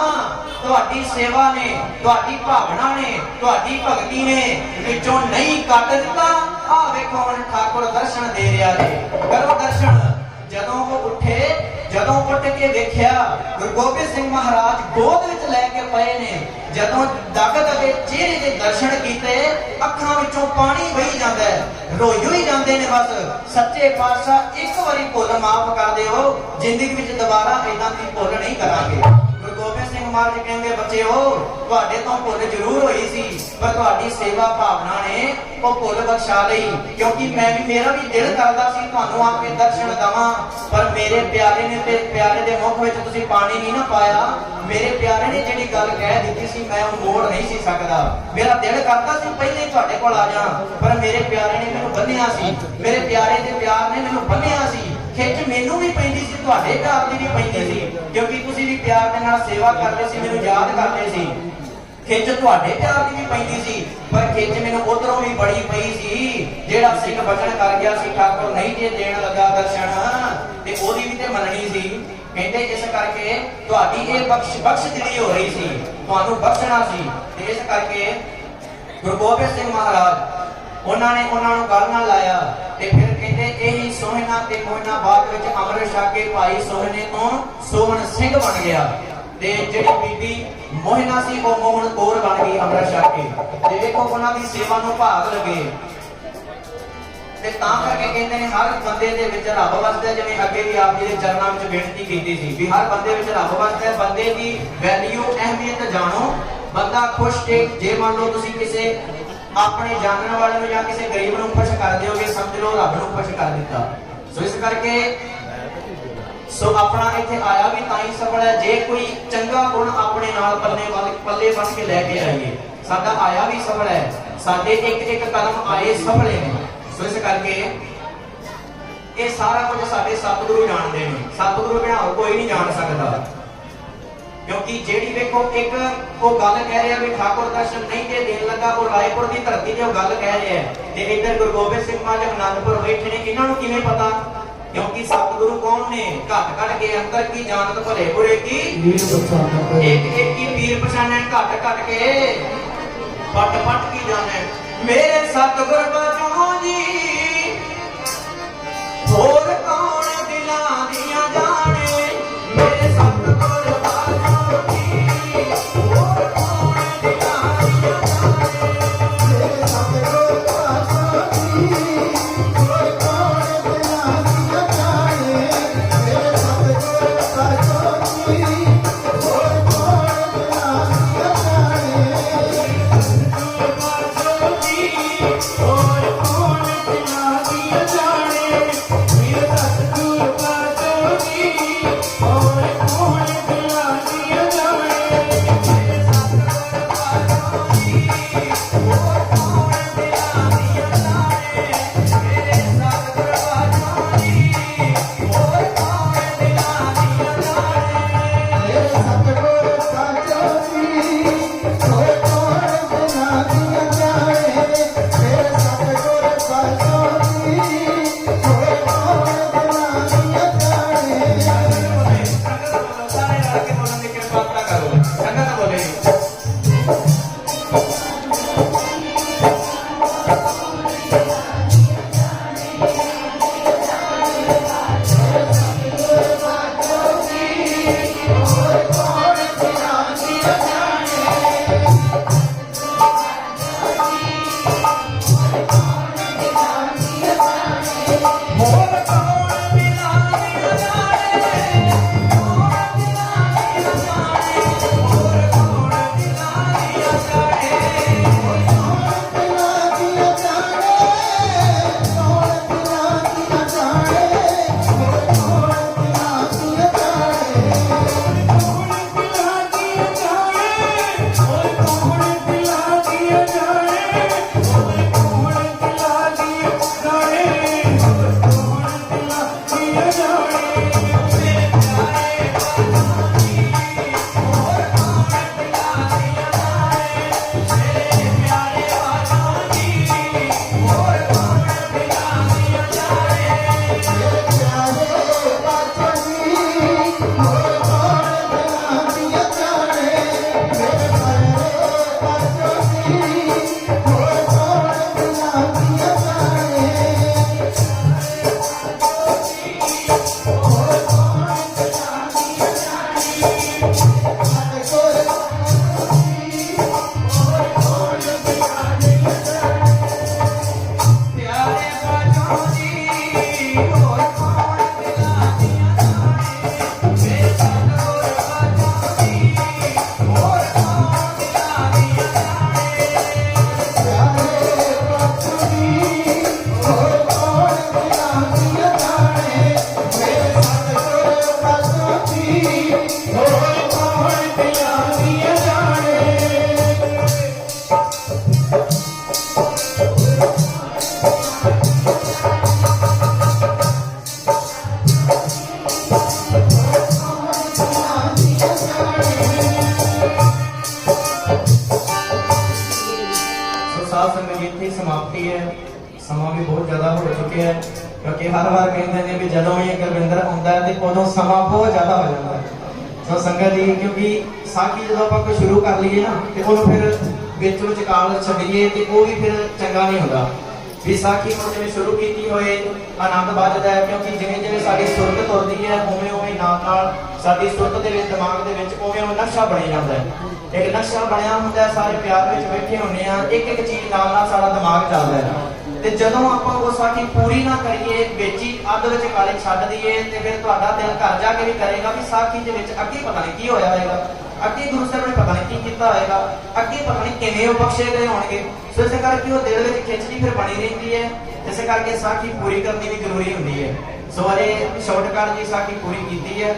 ਤੁਹਾਡੀ ਸੇਵਾ ਨੇ, ਤੁਹਾਡੀ ਭਾਵਨਾ ਨੇ, ਤੁਹਾਡੀ ਭਗਤੀ ਨੇ ਵਿੱਚੋਂ ਨਹੀਂ ਕੱਟ ਦਿੱਤਾ। ਆਹ ਵੇਖੋ ਹੁਣ ਠਾਕੁਰ ਦਰਸ਼ਨ ਦੇ ਰਿਹਾ ਜੀ। ਕਰੋ ਦਰਸ਼ਨ। ਜਦੋਂ ਉਹ ਉੱਠੇ, ਜਦੋਂ ਉੱਠ ਕੇ ਵੇਖਿਆ ਗੁਰੂ ਗੋਬਿੰਦ ਸਿੰਘ ਮਹਾਰਾਜ ਗੋਦ ਵਿੱਚ ਲੈ ਕੇ ਪਏ ਨੇ, ਜਦੋਂ ਦਗ ਦੇ ਚਿਹਰੇ ਦੇ ਦਰਸ਼ਨ ਕੀਤੇ, ਅੱਖਾਂ ਵਿੱਚੋਂ ਪਾਣੀ ਵਹੀ ਜਾਂਦਾ ਹੈ, ਰੋਈ ਹੋਈ ਜਾਂਦੇ ਨੇ। ਬਸ ਸੱਚੇ ਪਾਤਸ਼ਾਹ ਇੱਕ ਵਾਰੀ ਭੁੱਲ ਮਾਫ ਕਰ ਦਿਓ, ਜ਼ਿੰਦਗੀ ਵਿੱਚ ਦੁਬਾਰਾ ਇਦਾਂ ਦੀ ਭੁੱਲ ਨਹੀਂ ਕਰਾਂਗੇ। ਗੁਰੂ ਗੋਬਿੰਦ ਸਿੰਘ ਮਹਾਰਾਜ ਕਹਿੰਦੇ ਬੱਚਿਓ ਤੁਹਾਡੇ ਤੋਂ ਭੁੱਲ ਜ਼ਰੂਰ ਹੋਈ ਸੀ, ਪਰ ਤੁਹਾਡੀ ਸੇਵਾ ਭਾਵਨਾ ਨੇ ਉਹ ਭੁੱਲ ਬਖਸ਼ਾ ਲਈ। ਕਿਉਂਕਿ ਮੇਰਾ ਵੀ ਦਿਲ ਕਰਦਾ ਸੀ ਤੁਹਾਨੂੰ ਆ ਕੇ ਦਰਸ਼ਨ ਦਵਾਂ, ਪਰ ਮੇਰੇ ਪਿਆਰੇ ਨੇ ਤੇ ਪਿਆਰੇ ਦੇ ਮੁਖ ਵਿੱਚ ਤੁਸੀਂ ਪਾਣੀ ਨਹੀਂ ਨਾ ਪਾਇਆ। ਮੇਰੇ ਪਿਆਰੇ ਨੇ ਜਿਹੜੀ ਗੱਲ ਕਹਿ ਦਿੱਤੀ ਸੀ ਮੈਂ ਉਹ ਮੋੜ ਨਹੀਂ ਸੀ ਸਕਦਾ। ਮੇਰਾ ਦਿਲ ਕਰਦਾ ਸੀ ਪਹਿਲੇ ਤੁਹਾਡੇ ਕੋਲ ਆ ਜਾ, ਪਰ ਮੇਰੇ ਪਿਆਰੇ ਨੇ ਮੈਨੂੰ ਬੰਨਿਆ ਸੀ, ਮੇਰੇ ਪਿਆਰੇ ਦੇ ਪਿਆਰ ਨੇ ਮੈਨੂੰ ਬੰਨਿਆ ਸੀ। ਖਿੱਚ ਮੈਨੂੰ ਵੀ ਪੈਂਦੀ ਸੀ, ਤੁਹਾਡੇ ਪਿਆਰ ਦੀ ਵੀ ਪੈਂਦੀ ਸੀ, ਕਿਉਂਕਿ ਤੁਸੀਂ ਵੀ ਪਿਆਰ ਦੇ ਨਾਲ ਸੇਵਾ ਕਰਦੇ ਸੀ, ਮੈਨੂੰ ਯਾਦ ਕਰਦੇ ਸੀ। ਖਿੱਚ ਤੁਹਾਡੇ ਪਿਆਰ ਦੀ ਵੀ ਪੈਂਦੀ ਸੀ, ਪਰ ਖਿੱਚ ਮੈਨੂੰ ਉਧਰੋਂ ਵੀ ਬੜੀ ਪਈ ਸੀ। ਜਿਹੜਾ ਸਿੰਘ ਬਚਨ ਕਰ ਗਿਆ ਸੀ ਠਾਕੁਰ ਨਹੀਂ ਜੇ ਦੇਣ ਲੱਗਾ ਦਰਸ਼ਨ, ਤੇ ਉਹਦੀ ਵੀ ਤੇ ਮੰਨਣੀ ਸੀ। ਕਹਿੰਦੇ ਇਸ ਕਰਕੇ ਤੁਹਾਡੀ ਇਹ ਬਖਸ਼ ਦਿਲੀ ਹੋ ਰਹੀ ਸੀ, ਤੁਹਾਨੂੰ ਬਖਸ਼ਣਾ ਸੀ। ਤੇ ਇਸ ਕਰਕੇ ਗੁਰੂ ਗੋਬਿੰਦ ਸਿੰਘ ਮਹਾਰਾਜ ਉਹਨਾਂ ਨੂੰ ਗੱਲ ਨਾਲ ਲਾਇਆ। ਤੇ ਫਿਰ ਕਹਿੰਦੇ ਇਹੀ ਸੋਹਣਾ ਤੇ ਮੋਹਣਾ ਬਾਅਦ ਵਿੱਚ ਅੰਮ੍ਰਿਤ ਛਕ ਕੇ ਭਾਈ ਸੋਹਣੇ ਤੋਂ ਸੋਹਣ ਸਿੰਘ ਬਣ ਗਿਆ। ਤੇ ਜਿਹੜੀ ਬੀਬੀ ਮੋਹਣਾ ਸੀ ਉਹ ਮੋਹਣ ਕੌਰ ਬਣ ਗਈ ਅੰਮ੍ਰਿਤ ਛਕ ਕੇ। ਤੇ ਵੇਖੋ ਉਹਨਾਂ ਦੀ ਸੇਵਾ ਨੂੰ ਭਾਗ ਲੱਗੇ। ਤੇ ਤਾਂ ਕਰਕੇ ਕਹਿੰਦੇ ਨੇ ਹਰ ਬੰਦੇ ਦੇ ਵਿੱਚ ਰੱਬ ਵਸਦਾ। ਜਿਵੇਂ ਅੱਗੇ ਵੀ ਆਪ ਜੀ ਦੇ ਚਰਨਾਂ ਵਿੱਚ ਬੇਨਤੀ ਕੀਤੀ ਸੀ ਵੀ ਹਰ ਬੰਦੇ ਵਿੱਚ ਰੱਬ ਵਸਦਾ। ਬੰਦੇ ਦੀ ਵੈਲਿਊ ਅਹਿਮੀਅਤ ਜਾਣੋ। ਬੰਦਾ ਖੁਸ਼ ਤੇ ਜੇ ਮੰਨ ਲਓ ਤੁਸੀਂ ਕਿਸੇ ਆਪਣੇ ਜਾਣਨ ਵਾਲੇ ਨੂੰ ਜਾਂ ਕਿਸੇ ਗਰੀਬ ਨੂੰ ਖੁਸ਼ ਕਰ ਦਿਓਗੇ, ਸਮਝ ਲਓ ਰੱਬ ਨੂੰ ਖੁਸ਼ ਕਰ ਦਿੱਤਾ। ਸੋ ਇਸ ਕਰਕੇ ਆਪਣਾ ਇੱਥੇ ਆਇਆ ਵੀ ਤਾਂ ਹੀ ਸਫਲ ਹੈ ਜੇ ਕੋਈ ਚੰਗਾ ਗੁਣ ਆਪਣੇ ਨਾਲ ਪੱਲੇ ਬੰਨ ਕੇ ਲੈ ਕੇ ਆਈਏ। ਸਾਡਾ ਆਇਆ ਵੀ ਸਫਲ ਹੈ, ਸਾਡੇ ਇੱਕ ਕਦਮ ਆਏ ਸਫਲ ਨੇ। ਸੋ ਇਸ ਕਰਕੇ ਇਹ ਸਾਰਾ ਕੁਝ ਸਾਡੇ ਸਤਿਗੁਰੂ ਜਾਣਦੇ ਨੇ। ਸਤਿਗੁਰੂ ਬਿਨਾਂ ਹੋਰ ਕੋਈ ਨਹੀਂ ਜਾਣ ਸਕਦਾ। ਕਿਉਂਕਿ ਜਿਹੜੀ ਵੇਖੋ ਇੱਕ ਉਹ ਗੱਲ ਕਹਿ ਰਿਹਾ ਵੀ ਠਾਕੁਰ ਦਰਸ਼ਨ ਨਹੀਂ ਜੇ ਦੇਣ ਲੱਗਾ, ਉਹ ਰਾਏਪੁਰ ਦੀ ਧਰਤੀ ਤੇ ਉਹ ਗੱਲ ਕਹਿ ਰਿਹਾ ਤੇ ਇੱਧਰ ਗੁਰੂ ਗੋਬਿੰਦ ਸਿੰਘ ਮਹਾਰਾਜ ਅਨੰਦਪੁਰ ਬੈਠੇ ਨੇ। ਇਹਨਾਂ ਨੂੰ ਕਿਵੇਂ ਪਤਾ? ਕਿਉਂਕਿ ਸਤਿਗੁਰੂ ਕੌਣ ਨੇ? ਘਟ ਕੇ ਅੰਦਰ ਕੀ ਜਾਣਤ ਭਲੇ ਬੁਰੇ ਕੀ ਇੱਕ ਹੀ ਪੀਰ ਪਛਾਣੈ, ਘਟ ਕੇ ਪਟ ਕੀ ਜਾਣੈ। ਮੇਰੇ ਸਤਿਗੁਰ ਬਚੋ ਜੀ ਹੋਰ ਕੌਣ ਦਿਲਾਂ ਦੀਆਂ ਜਾਣੇ। ਮੇਰੇ ਸਤਿਗੁਰ ਬਚੋ ਜੀ ਹੋਰ ਕੌਣ ਦਿਲਾਂ ਦੀਆਂ ਜਾਣੇ। ਮੇਰੇ ਸਤਿਗੁਰ ਬਚੋ ਜੀ ਹੋਰ ਕੌਣ ਦਿਲਾਂ ਦੀਆਂ ਜਾਣੇ। ਮੇਰੇ ਸਤਿਗੁਰ ਬਚੋ ਜੀ ਹੋਰ ਕੌਣ ਦਿਲਾਂ ਦੀਆਂ ਜਾਣੇ। ਹੋਰ ਕੌਣ ਦਿਲਾਂ ਦੀਆਂ ਜਾਣੇ। ਮੇਰੇ ਸਤਿਗੁਰ ਬਚੋ ਜੀ ਸਮਾਂ ਵੀ ਬਹੁਤ ਜ਼ਿਆਦਾ ਹੋ ਚੁੱਕਿਆ ਹੈ, ਕਿਉਂਕਿ ਹਰ ਵਾਰ ਕਹਿੰਦੇ ਨੇ ਵੀ ਜਦੋਂ ਵੀ ਗੁਰਵਿੰਦਰ ਆਉਂਦਾ ਹੈ ਤੇ ਉਦੋਂ ਸਮਾਂ ਬਹੁਤ ਜ਼ਿਆਦਾ ਹੋ ਜਾਂਦਾ ਹੈ। ਸੋ ਸੰਗਤ ਜੀ, ਕਿਉਂਕਿ ਸਾਖੀ ਜਦੋਂ ਆਪਾਂ ਕੋਈ ਸ਼ੁਰੂ ਕਰ ਲਈਏ ਨਾ ਤੇ ਉਹਨੂੰ ਫਿਰ ਵਿੱਚ ਵਿਚਕਾਰ ਛੱਡੀਏ ਤੇ ਉਹ ਵੀ ਫਿਰ ਚੰਗਾ ਨਹੀਂ ਹੁੰਦਾ। ਵੀ ਸਾਖੀ ਨੂੰ ਜਿਵੇਂ ਸ਼ੁਰੂ ਕੀਤੀ ਹੋਏ ਆਨੰਦ ਵੱਜਦਾ ਹੈ, ਕਿਉਂਕਿ ਜਿਵੇਂ ਜਿਵੇਂ ਸਾਡੀ ਸੁਰਤ ਤੁਰਦੀ ਹੈ ਉਵੇਂ ਉਵੇਂ ਨਾਲ ਨਾਲ ਸਾਡੀ ਸੁਰਤ ਦੇ ਵਿੱਚ, ਦਿਮਾਗ ਦੇ ਵਿੱਚ ਉਵੇਂ ਉਵੇਂ ਨਕਸ਼ਾ ਬਣੀ ਜਾਂਦਾ ਹੈ। ਇੱਕ ਨਕਸ਼ਾ ਬਣਿਆ ਹੁੰਦਾ ਹੈ, ਸਾਰੇ ਪਿਆਰ ਵਿੱਚ ਬੈਠੇ ਹੁੰਦੇ ਆ, ਇੱਕ ਇੱਕ ਚੀਜ਼ ਨਾਲ ਨਾਲ ਸਾਡਾ ਦਿਮਾਗ ਚੱਲਦਾ ਹੈ। ਤੇ ਜਦੋਂ ਆਪਾਂ ਉਹ ਸਾਖੀ ਪੂਰੀ ਨਾ ਕਰੀਏ, ਵਿੱਚ ਹੀ ਅੱਧ ਵਿੱਚ ਕਾਲੇ ਛੱਡ ਦਈਏ, ਤੇ ਫਿਰ ਤੁਹਾਡਾ ਦਿਲ ਘਰ ਜਾ ਕੇ ਵੀ ਕਰੇਗਾ ਵੀ ਸਾਖੀ ਦੇ ਵਿੱਚ ਅੱਗੇ ਪਤਾ ਨਹੀਂ ਕੀ ਹੋਇਆ ਹੋਏਗਾ, ਅੱਗੇ ਗੁਰੂ ਸਾਹਿਬ ਨੇ ਪਤਾ ਨਹੀਂ ਕੀ ਕੀਤਾ ਹੋਏਗਾ, ਅੱਗੇ ਪਤਾ ਨਹੀਂ ਕਿਵੇਂ ਉਹ ਬਖਸ਼ੇ ਗਏ ਹੋਣਗੇ। ਸੋ ਇਸੇ ਕਰਕੇ ਉਹ ਦਿਲ ਵਿੱਚ ਖਿੱਚਦੀ ਫਿਰ ਬਣੀ ਰਹਿੰਦੀ ਹੈ। ਇਸੇ ਕਰਕੇ ਸਾਖੀ ਪੂਰੀ ਕਰਨੀ ਵੀ ਜ਼ਰੂਰੀ ਹੁੰਦੀ ਹੈ। ਸੋ ਇਹ ਸ਼ਾਰਟਕਟ ਜੀ ਸਾਖੀ ਪੂਰੀ ਕੀਤੀ ਹੈ।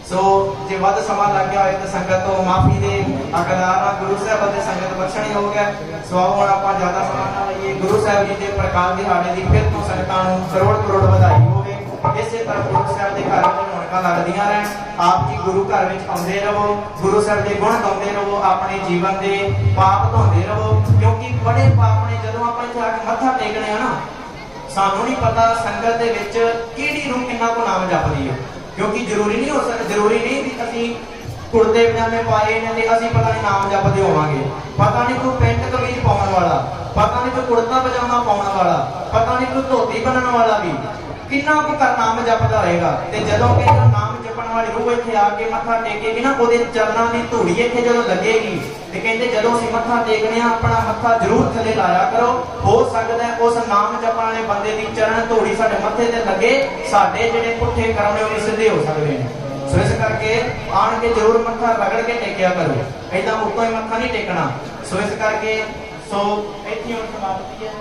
ਸੋ ਜੇ ਵੱਧ ਸਮਾਂ ਲੱਗ ਗਿਆ ਹੋਏ ਤਾਂ ਸੰਗਤ ਤੋਂ ਮਾਫੀ ਦੇ ਹੱਕਦਾਰ ਆ। ਗੁਰੂ ਸਾਹਿਬ ਅਤੇ ਸੰਗਤ ਬਖਸ਼ਣੀ ਹੋ ਗਿਆ। ਸੋ ਆਓ ਹੁਣ ਆਪਾਂ ਜ਼ਿਆਦਾ ਸਮਾਂ ਨਾ ਲਈਏ। ਗੁਰੂ ਸਾਹਿਬ ਜੀ ਦੇ ਪ੍ਰਕਾਸ਼ ਦਿਹਾੜੇ ਦੀ ਫਿਰ ਤੋਂ ਸੰਗਤਾਂ ਨੂੰ ਕਰੋੜ ਕਰੋੜ ਵਧਾਈ ਹੋਵੇ। ਇਸੇ ਤਰ੍ਹਾਂ ਗੁਰੂ ਸਾਹਿਬ ਦੇ ਘਰ ਵਿੱਚ ਰੌਣਕਾਂ ਲੱਗਦੀਆਂ ਰਹਿਣ। ਆਪ ਜੀ ਗੁਰੂ ਘਰ ਵਿੱਚ ਆਉਂਦੇ ਰਹੋ, ਗੁਰੂ ਸਾਹਿਬ ਦੇ ਗੁਣ ਗਾਉਂਦੇ ਰਹੋ, ਆਪਣੇ ਜੀਵਨ ਦੇ ਪਾਪ ਧੋਂਦੇ ਰਹੋ, ਕਿਉਂਕਿ ਬੜੇ ਪਾਪ ਨੇ। ਜਦੋਂ ਆਪਾਂ ਇੱਥੇ ਆ ਕੇ ਮੱਥਾ ਟੇਕਣੇ ਆ ਨਾ, ਸਾਨੂੰ ਨਹੀਂ ਪਤਾ ਸੰਗਤ ਦੇ ਵਿੱਚ ਕਿਹੜੀ ਨੂੰ ਕਿੰਨਾ ਕੁ ਨਾਮ ਜਪਦੀ ਹੈ। ਕਿਉਂਕਿ ਜ਼ਰੂਰੀ ਨਹੀਂ ਹੋ ਸਕਦਾ, ਜ਼ਰੂਰੀ ਨਹੀਂ ਵੀ ਅਸੀਂ ਕੁੜਤੇ ਪਜਾਮੇ ਪਾਏ ਨੇ ਤੇ ਅਸੀਂ ਪਤਾ ਨਹੀਂ ਨਾਮ ਜਪਦੇ ਹੋਵਾਂਗੇ। ਪਤਾ ਨਹੀਂ ਕੋਈ ਪੈਂਟ ਕਮੀਜ਼ ਪਾਉਣ ਵਾਲਾ, ਪਤਾ ਨਹੀਂ ਕੋਈ ਕੁੜਤਾ ਪਜਾਮਾ ਪਾਉਣ ਵਾਲਾ, ਪਤਾ ਨਹੀਂ ਕੋਈ ਧੋਤੀ ਬੰਨਣ ਵਾਲਾ ਵੀ ਕਿੰਨਾ ਕੁ ਨਾਮ ਜਪਦਾ ਹੋਏਗਾ। ਤੇ ਜਦੋਂ ਕਿ ਨਾਮ ਜਪਣ ਵਾਲੀ ਰੂਹ ਇੱਥੇ ਆ ਕੇ ਮੱਥਾ ਟੇਕੇਗੀ ਨਾ, ਉਹਦੇ ਚਰਨਾਂ ਦੀ ਧੂੜੀ ਇੱਥੇ ਜਦੋਂ ਲੱਗੇਗੀ ਤੇ ਕਹਿੰਦੇ ਜਦੋਂ ਅਸੀਂ ਮੱਥਾ ਟੇਕਦੇ ਆ ਆਪਣਾ ਮੱਥਾ ਜ਼ਰੂਰ ਥੱਲੇ ਲਾਇਆ ਕਰੋ। ਹੋ ਸਕਦਾ ਹੈ ਉਸ ਨਾਮ ਜਪਣ ਵਾਲੇ ਬੰਦੇ ਦੀ ਚਰਨ ਧੂੜੀ ਸਾਡੇ ਮੱਥੇ ਤੇ ਲੱਗੇ, ਸਾਡੇ ਜਿਹੜੇ ਪੁੱਠੇ ਕਰਮ ਨੇ ਉਹ ਸਿੱਧੇ ਹੋ ਸਕਦੇ ਨੇ। ਸੋ ਇਸ ਕਰਕੇ ਆਣ ਕੇ ਜ਼ਰੂਰ ਮੱਥਾ ਰਗੜ ਕੇ ਟੇਕਿਆ ਕਰੋ, ਏਦਾਂ ਉੱਤੋਂ ਹੀ ਮੱਥਾ ਨਹੀਂ ਟੇਕਣਾ। ਸੋ ਇਸ ਕਰਕੇ ਇੱਥੇ ਹੁਣ ਸਮਾਪਤੀ ਹੈ।